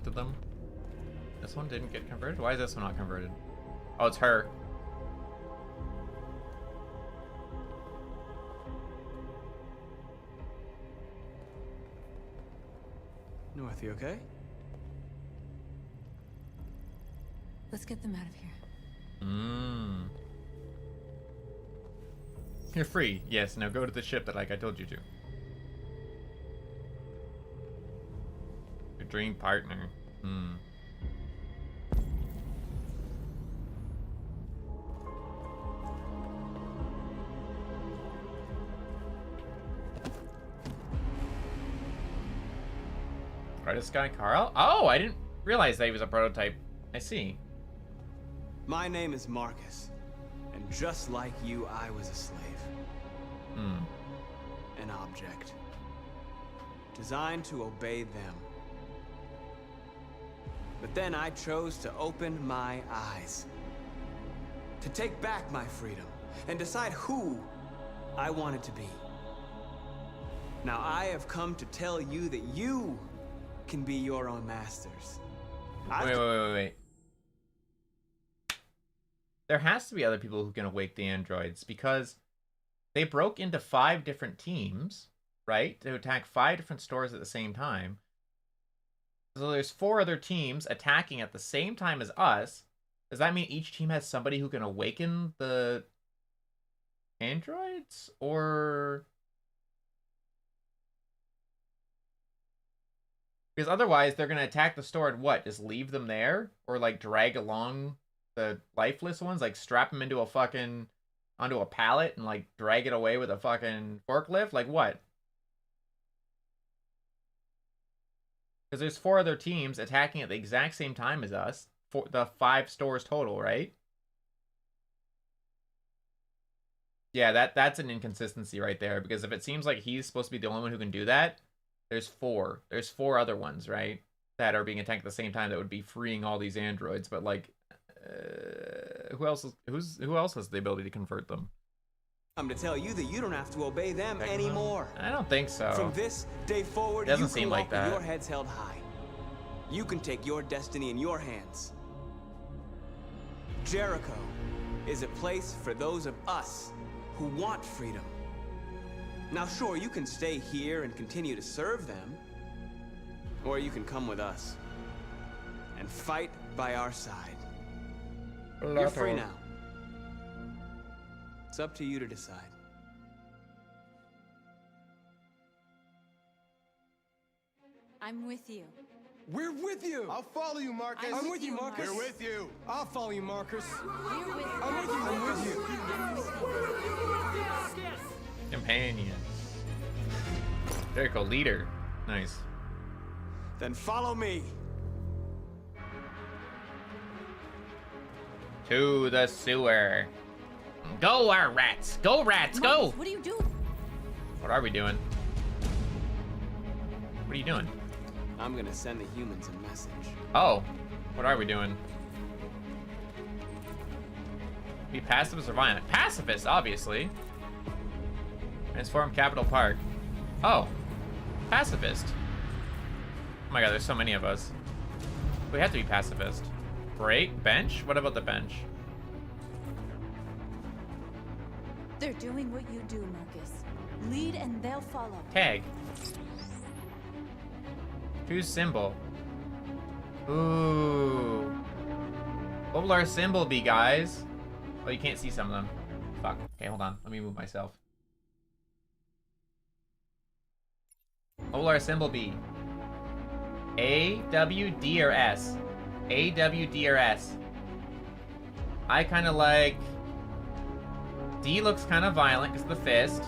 selected them. This one didn't get converted? Why is this one not converted? Oh, it's her. North, you okay? Let's get them out of here. You're free. Yes, now go to the ship that I told you to. Your dream partner. Artist guy Carl? Oh, I didn't realize that he was a prototype. I see. My name is Marcus, and just like you, I was a slave. An object. Designed to obey them. But then I chose to open my eyes. To take back my freedom, and decide who I wanted to be. Now I have come to tell you that you can be your own masters. Wait. There has to be other people who can awake the androids, because they broke into 5 different teams, right? To attack 5 different stores at the same time. So there's 4 other teams attacking at the same time as us. Does that mean each team has somebody who can awaken the androids? Or... because otherwise, they're going to attack the store and what? Just leave them there? Or, like, drag along the lifeless ones? Like, strap them into a fucking... onto a pallet and, like, drag it away with a fucking forklift? Like, what? Because there's 4 other teams attacking at the exact same time as us. For the 5 stores total, right? Yeah, that's an inconsistency right there. Because if it seems like he's supposed to be the only one who can do that... there's 4. There's 4 other ones, right? That are being attacked at the same time that would be freeing all these androids. But, like, who else has the ability to convert them? I'm to tell you that you don't have to obey them anymore. I don't think so. From this day forward, Doesn't you seem can like walk with that. your heads held high. You can take your destiny in your hands. Jericho is a place for those of us who want freedom. Now, sure, you can stay here and continue to serve them, or you can come with us and fight by our side. You're free now. It's up to you to decide. I'm with you. We're with you! I'll follow you, Marcus. I'm with you, Marcus. We're with you. I'll follow you, Marcus. We're with I'm with you, Marcus. Companion. Very cool. Leader. Nice. Then follow me. To the sewer. Go, our rats. Go, rats. Go. What are you doing? What are we doing? What are you doing? I'm gonna send the humans a message. Oh. What are we doing? Be pacifist or violent? Pacifist, obviously. Transform Capital Park. Oh. Pacifist. Oh my god, there's so many of us. We have to be pacifist. Break? Bench? What about the bench? They're doing what you do, Marcus. Lead and they'll follow. Tag. Choose symbol. Ooh. What will our symbol be, guys? Oh, you can't see some of them. Fuck. Okay, hold on. Let me move myself. What will our symbol be? A, W, D, or S? A, W, D, or S? I kind of like... D looks kind of violent because of the fist.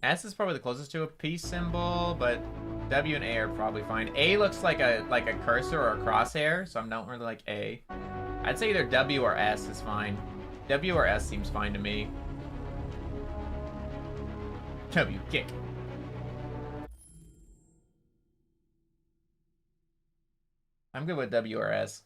S is probably the closest to a peace symbol, but W and A are probably fine. A looks like a cursor or a crosshair, so I don't really like A. I'd say either W or S is fine. W or S seems fine to me. W, kick. I'm good with W or S.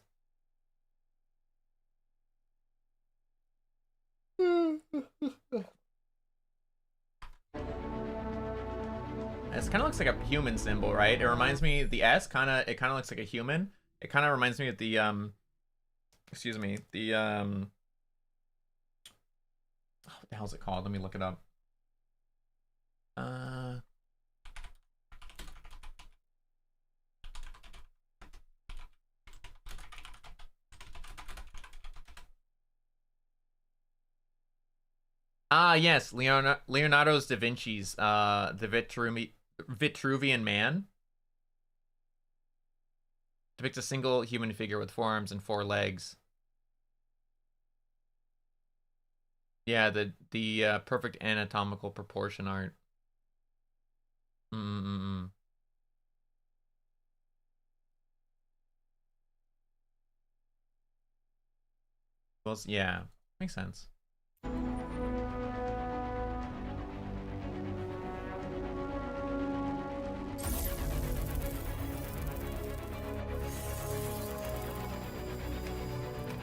S kind of looks like a human symbol, right? It reminds me, the S kind of looks like a human. It kind of reminds me of the, excuse me, the, oh, what the hell is it called? Let me look it up. Yes, Leonardo's da Vinci's, the Vitruvian Man. Depicts a single human figure with 4 arms and 4 legs. Yeah, the perfect anatomical proportion art. Well, yeah, makes sense.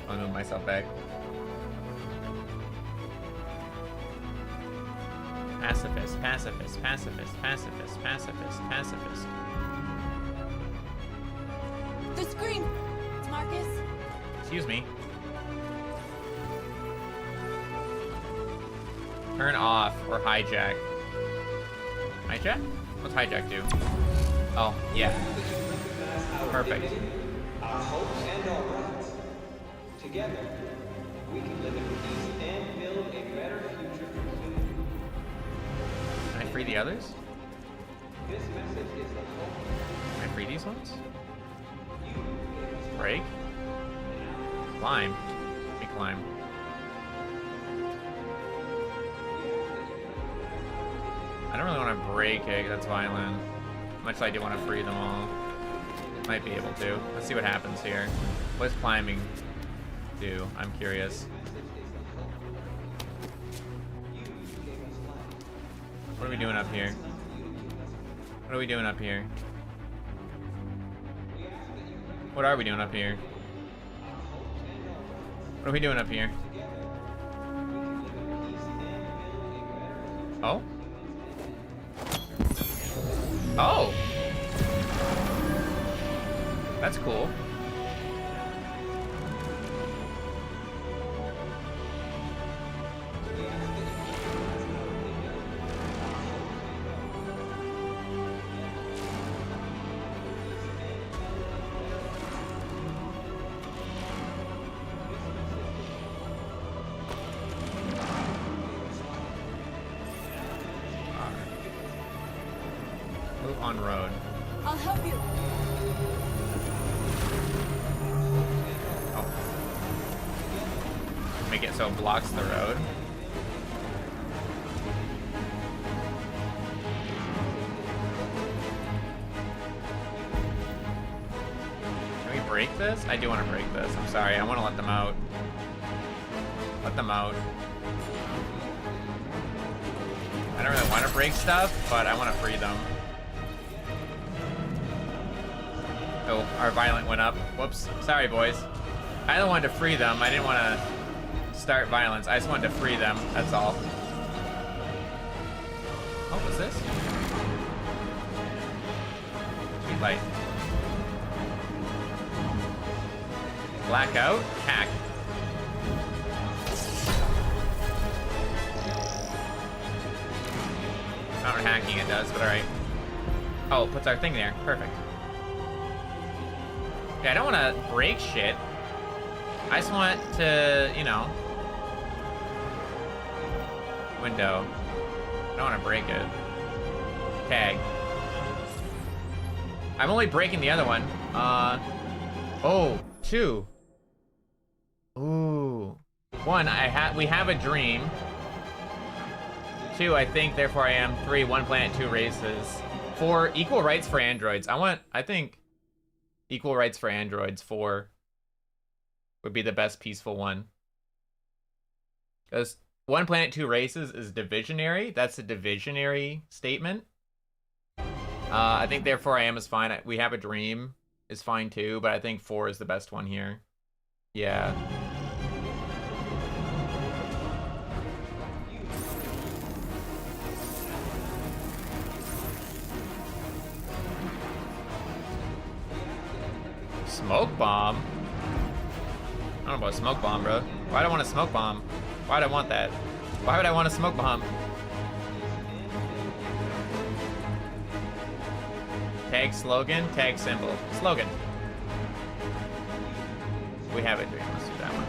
I'll move myself back. Pacifist, pacifist, pacifist, pacifist, pacifist, pacifist. The screen! It's Marcus. Excuse me. Turn off or hijack. Hijack? What's hijack do? Oh, yeah. Perfect. Our hopes and our rights. Together, we can live in peace and build a better future for humanity. Can I free the others? This message is the hope. Can I free these ones? Break? Climb. Let me climb. I don't really want to break it, that's violent. Much as I do want to free them all. Might be able to. Let's see what happens here. What does climbing do? I'm curious. What are we doing up here? What are we doing up here? What are we doing up here? What are we doing up here? Oh? Oh! That's cool. Move on road. I'll help you. Oh. Make it so it blocks the road. Can we break this? I do want to break this. I'm sorry. I want to let them out. Let them out. I don't really want to break stuff, but I want to free them. Oh, our violent went up. Whoops. Sorry, boys. I either wanted to free them. I didn't want to start violence. I just wanted to free them. That's all. Oh, what's this? Street light. Blackout. Hack. Not hacking it does, but alright. Oh, it puts our thing there. Perfect. Yeah, I don't want to break shit. I just want to, you know... Window. I don't want to break it. Tag. I'm only breaking the other one. Oh, 2. Ooh. 1, we have a dream. 2, I think, therefore I am. 3, 1 planet, 2 races. 4, equal rights for androids. I think equal rights for androids 4 would be the best peaceful one. Because 1 planet, 2 races is divisionary. That's a divisionary statement. I think therefore I am is fine. We have a dream is fine too, but I think 4 is the best one here. Yeah. Smoke bomb? I don't know about a smoke bomb, bro. Why'd I want a smoke bomb? Why'd I want that? Why would I want a smoke bomb? Tag slogan, tag symbol. Slogan. We have it. Let's do that one.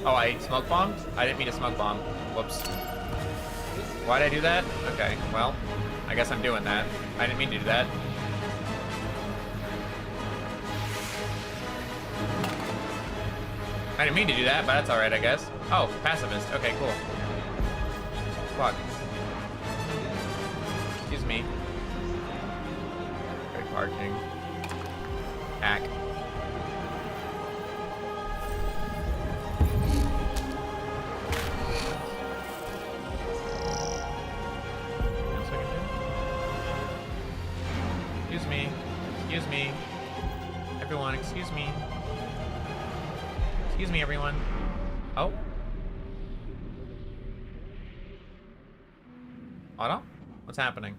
Oh, I smoke bombed? I didn't mean to smoke bomb. Whoops. Why'd I do that? Okay, well, I guess I'm doing that. I didn't mean to do that. I didn't mean to do that, but that's alright, I guess. Oh, pacifist. Okay, cool. Fuck. Excuse me. Great parking. Hack. Excuse me. Excuse me. Everyone, excuse me. Excuse me, everyone. Oh. Otto? What's happening?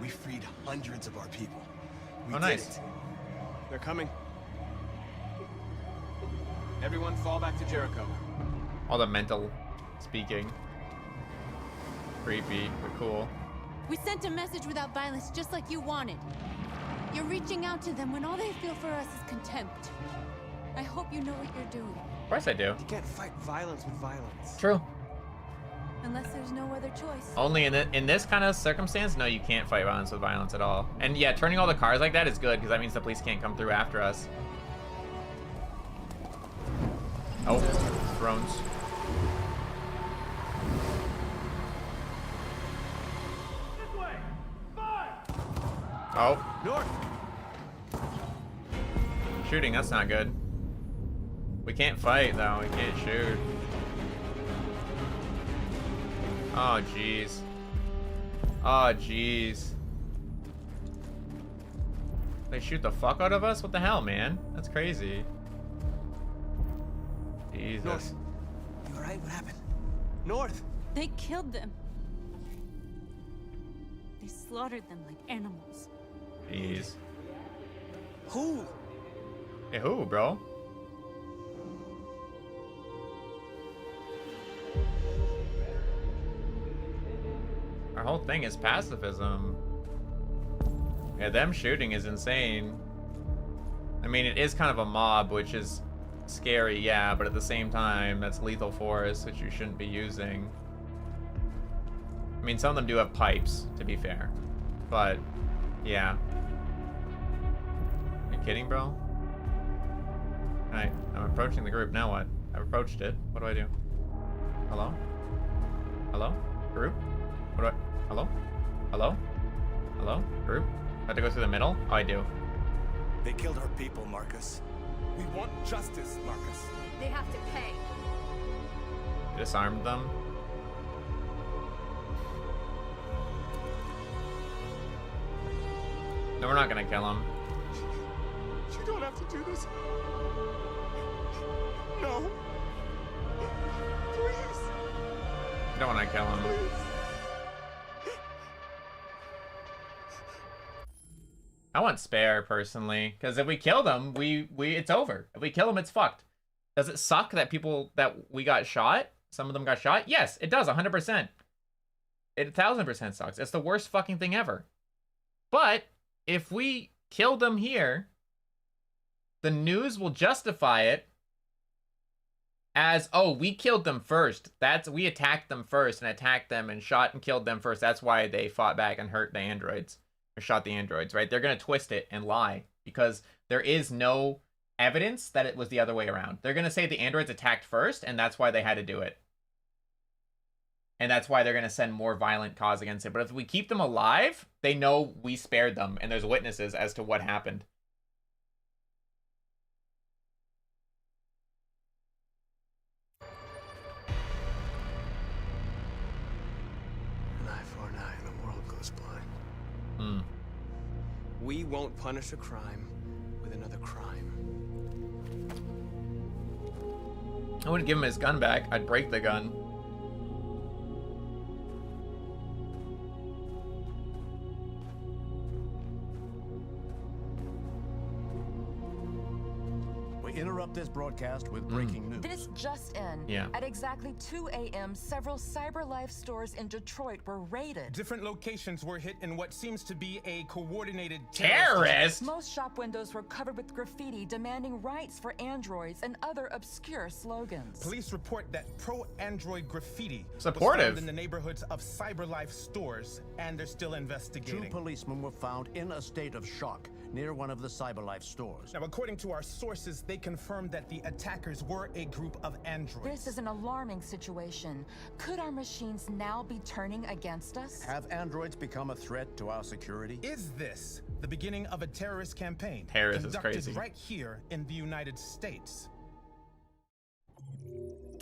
We freed hundreds of our people. We Oh, did nice. it. They're coming. Everyone fall back to Jericho. All the mental speaking. Creepy, but cool. We sent a message without violence, just like you wanted. You're reaching out to them when all they feel for us is contempt. I hope you know what you're doing. Of course I do. You can't fight violence with violence. True. Unless there's no other choice. Only in this kind of circumstance, no, you can't fight violence with violence at all. And yeah, turning all the cars like that is good, because that means the police can't come through after us. Oh, drones. Oh. North. Shooting, that's not good. We can't fight, though. We can't shoot. Oh, jeez. Oh, jeez. They shoot the fuck out of us? What the hell, man? That's crazy. Jesus. North. You alright? What happened? North. They killed them. They slaughtered them like animals. Jeez. Who? Hey, who, bro? Our whole thing is pacifism. Yeah, them shooting is insane. I mean, it is kind of a mob, which is scary, yeah, but at the same time, that's lethal force, which you shouldn't be using. I mean, some of them do have pipes, to be fair. But, yeah. Are you kidding, bro? Alright, I'm approaching the group. Now what? I've approached it. What do I do? Hello? Hello? Group? What do I... Hello? Hello? Hello? Group? I have to go through the middle? Oh, I do. They killed our people, Marcus. We want justice, Marcus. They have to pay. Disarmed them. No, we're not gonna kill him. You don't have to do this. No. Please. Don't wanna kill him. Please. I want spare personally, because if we kill them, it's over. If we kill them, it's fucked. Does it suck that we got shot? Some of them got shot? Yes, it does, 100%. It 1000% sucks. It's the worst fucking thing ever. But if we kill them here, the news will justify it as, oh, we killed them first. We attacked them first and attacked them and shot and killed them first. That's why they fought back and hurt the androids. Or shot the androids, right? They're going to twist it and lie because there is no evidence that it was the other way around. They're going to say the androids attacked first and that's why they had to do it. And that's why they're going to send more violent cause against it. But if we keep them alive, they know we spared them and there's witnesses as to what happened. An eye for an eye and the world goes blind. We won't punish a crime with another crime. I wouldn't give him his gun back. I'd break the gun. Interrupt this broadcast with breaking news. This just in. Yeah. At exactly 2 a.m., several CyberLife stores in Detroit were raided. Different locations were hit in what seems to be a coordinated terrorist. Most shop windows were covered with graffiti demanding rights for androids and other obscure slogans. Police report that pro-android graffiti supportive was found in the neighborhoods of CyberLife stores, and they're still investigating. 2 policemen were found in a state of shock near one of the CyberLife stores. Now, according to our sources, they confirmed that the attackers were a group of androids. This is an alarming situation. Could our machines now be turning against us? Have androids become a threat to our security? Is this the beginning of a terrorist campaign Terrorist is conducted crazy. right here in the United States?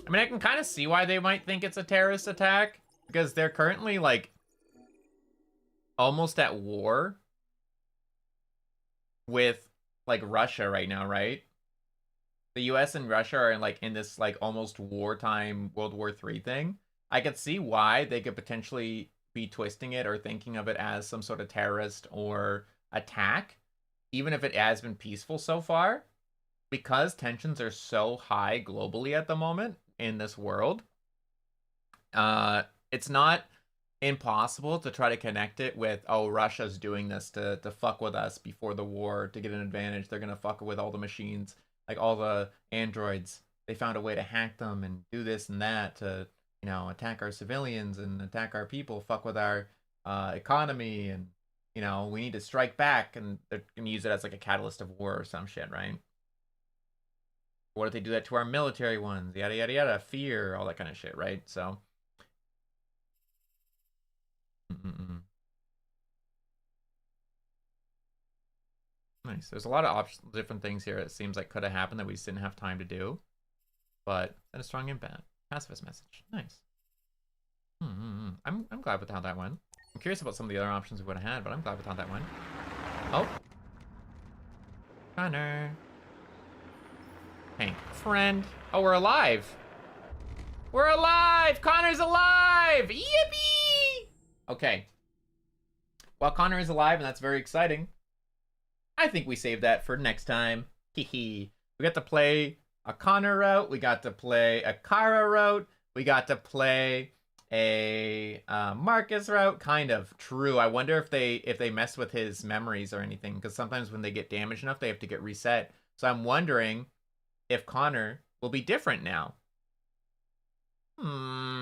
I mean, I can kind of see why they might think it's a terrorist attack, because they're currently, like, almost at war with, like, Russia right now, right? The US and Russia are in this, like, almost wartime World War III thing. I could see why they could potentially be twisting it or thinking of it as some sort of terrorist or attack, even if it has been peaceful so far, because tensions are so high globally at the moment in this world. It's not impossible to try to connect it with, oh, Russia's doing this to fuck with us before the war to get an advantage. They're gonna fuck with all the machines, like all the androids. They found a way to hack them and do this and that to, you know, attack our civilians and attack our people, fuck with our economy, and, you know, we need to strike back, and they're gonna use it as like a catalyst of war or some shit, right? What if they do that to our military ones? Yada yada yada, fear, all that kind of shit, right? So nice. There's a lot of different things here. It seems like could have happened that we just didn't have time to do, but then a strong impact. Pacifist message. Nice. I'm glad with how that went. I'm curious about some of the other options we would have had, but I'm glad with how that went. Oh, Connor. Hank, friend. Oh, we're alive. We're alive. Connor's alive. Yippee! Okay. While Connor is alive, and that's very exciting, I think we save that for next time. Hee. We got to play a Connor route. We got to play a Kara route. We got to play a Marcus route. Kind of. True. I wonder if they mess with his memories or anything, because sometimes when they get damaged enough, they have to get reset. So I'm wondering if Connor will be different now.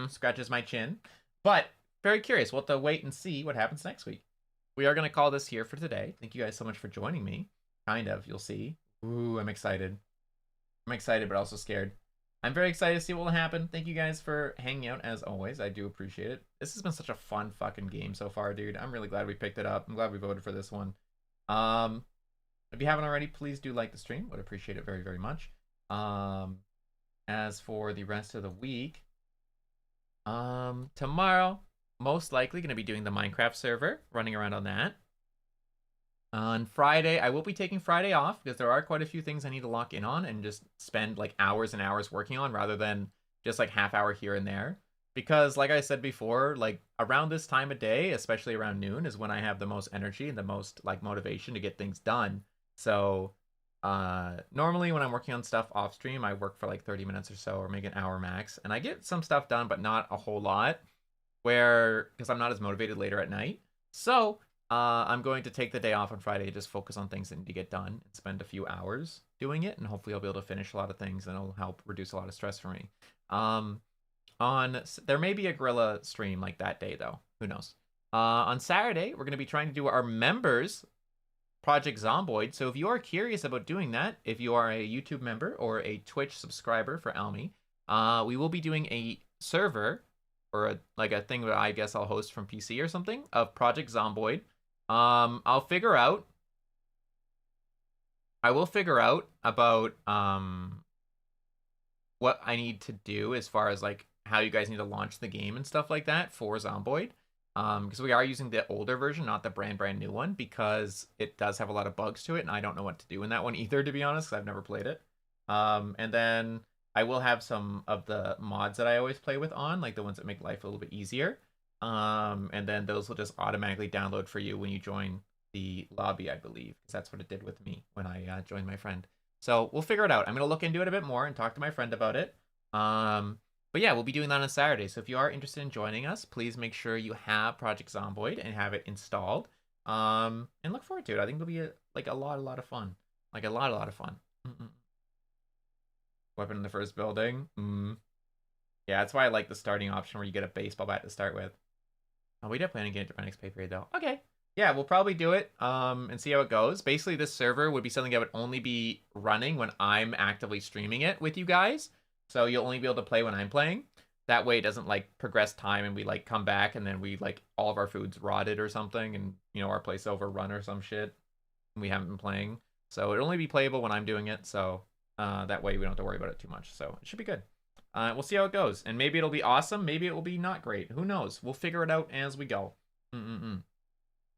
Scratches my chin. But very curious. We'll have to wait and see what happens next week. We are going to call this here for today. Thank you guys so much for joining me. Kind of, you'll see. Ooh, I'm excited. I'm excited, but also scared. I'm very excited to see what will happen. Thank you guys for hanging out, as always. I do appreciate it. This has been such a fun fucking game so far, dude. I'm really glad we picked it up. I'm glad we voted for this one. If you haven't already, please do like the stream. Would appreciate it very, very much. As for the rest of the week, tomorrow, most likely going to be doing the Minecraft server, running around on that. On Friday, I will be taking Friday off because there are quite a few things I need to lock in on and just spend like hours and hours working on, rather than just like half hour here and there. Because like I said before, like around this time of day, especially around noon, is when I have the most energy and the most like motivation to get things done. So normally when I'm working on stuff off stream, I work for like 30 minutes or so, or maybe an hour max, and I get some stuff done, but not a whole lot, because I'm not as motivated later at night. So I'm going to take the day off on Friday to just focus on things that need to get done and spend a few hours doing it, and hopefully I'll be able to finish a lot of things, and it'll help reduce a lot of stress for me. There may be a Gorilla stream like that day though, who knows. On Saturday, we're going to be trying to do our members Project Zomboid. So if you are curious about doing that, if you are a YouTube member or a Twitch subscriber for Aomi, we will be doing a server, or a thing that I guess I'll host from PC or something, of Project Zomboid. I will figure out about what I need to do as far as like how you guys need to launch the game and stuff like that for Zomboid. Because we are using the older version, not the brand new one, because it does have a lot of bugs to it, and I don't know what to do in that one either, to be honest, because I've never played it. And then I will have some of the mods that I always play with on, like the ones that make life a little bit easier. And then those will just automatically download for you when you join the lobby, I believe, because that's what it did with me when I joined my friend. So we'll figure it out. I'm going to look into it a bit more and talk to my friend about it. But yeah, we'll be doing that on Saturday. So if you are interested in joining us, please make sure you have Project Zomboid and have it installed. And look forward to it. I think it'll be a lot of fun. Like a lot of fun. Weapon in the first building. Yeah, that's why I like the starting option where you get a baseball bat to start with. Oh, we did plan to get into my next pay period though. Okay. Yeah, we'll probably do it and see how it goes. Basically, this server would be something that would only be running when I'm actively streaming it with you guys. So you'll only be able to play when I'm playing. That way it doesn't like progress time and we like come back and then we like all of our food's rotted or something and you know our place overrun or some shit. And we haven't been playing. So it'll only be playable when I'm doing it. So that way we don't have to worry about it too much. So it should be good. We'll see how it goes. And maybe it'll be awesome. Maybe it will be not great. Who knows? We'll figure it out as we go.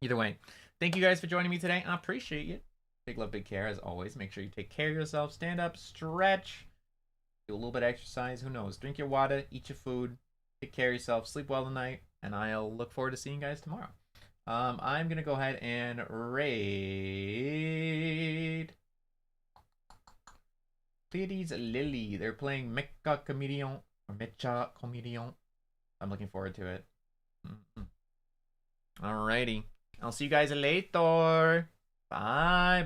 Either way, thank you guys for joining me today. I appreciate you. Big love, big care as always. Make sure you take care of yourself. Stand up, stretch. Do a little bit of exercise. Who knows? Drink your water. Eat your food. Take care of yourself. Sleep well tonight. And I'll look forward to seeing you guys tomorrow. I'm going to go ahead and raid Pleiades Lily. They're playing Mecha Comedian. Or Mecha Comedian. I'm looking forward to it. Alrighty. I'll see you guys later. Bye-bye.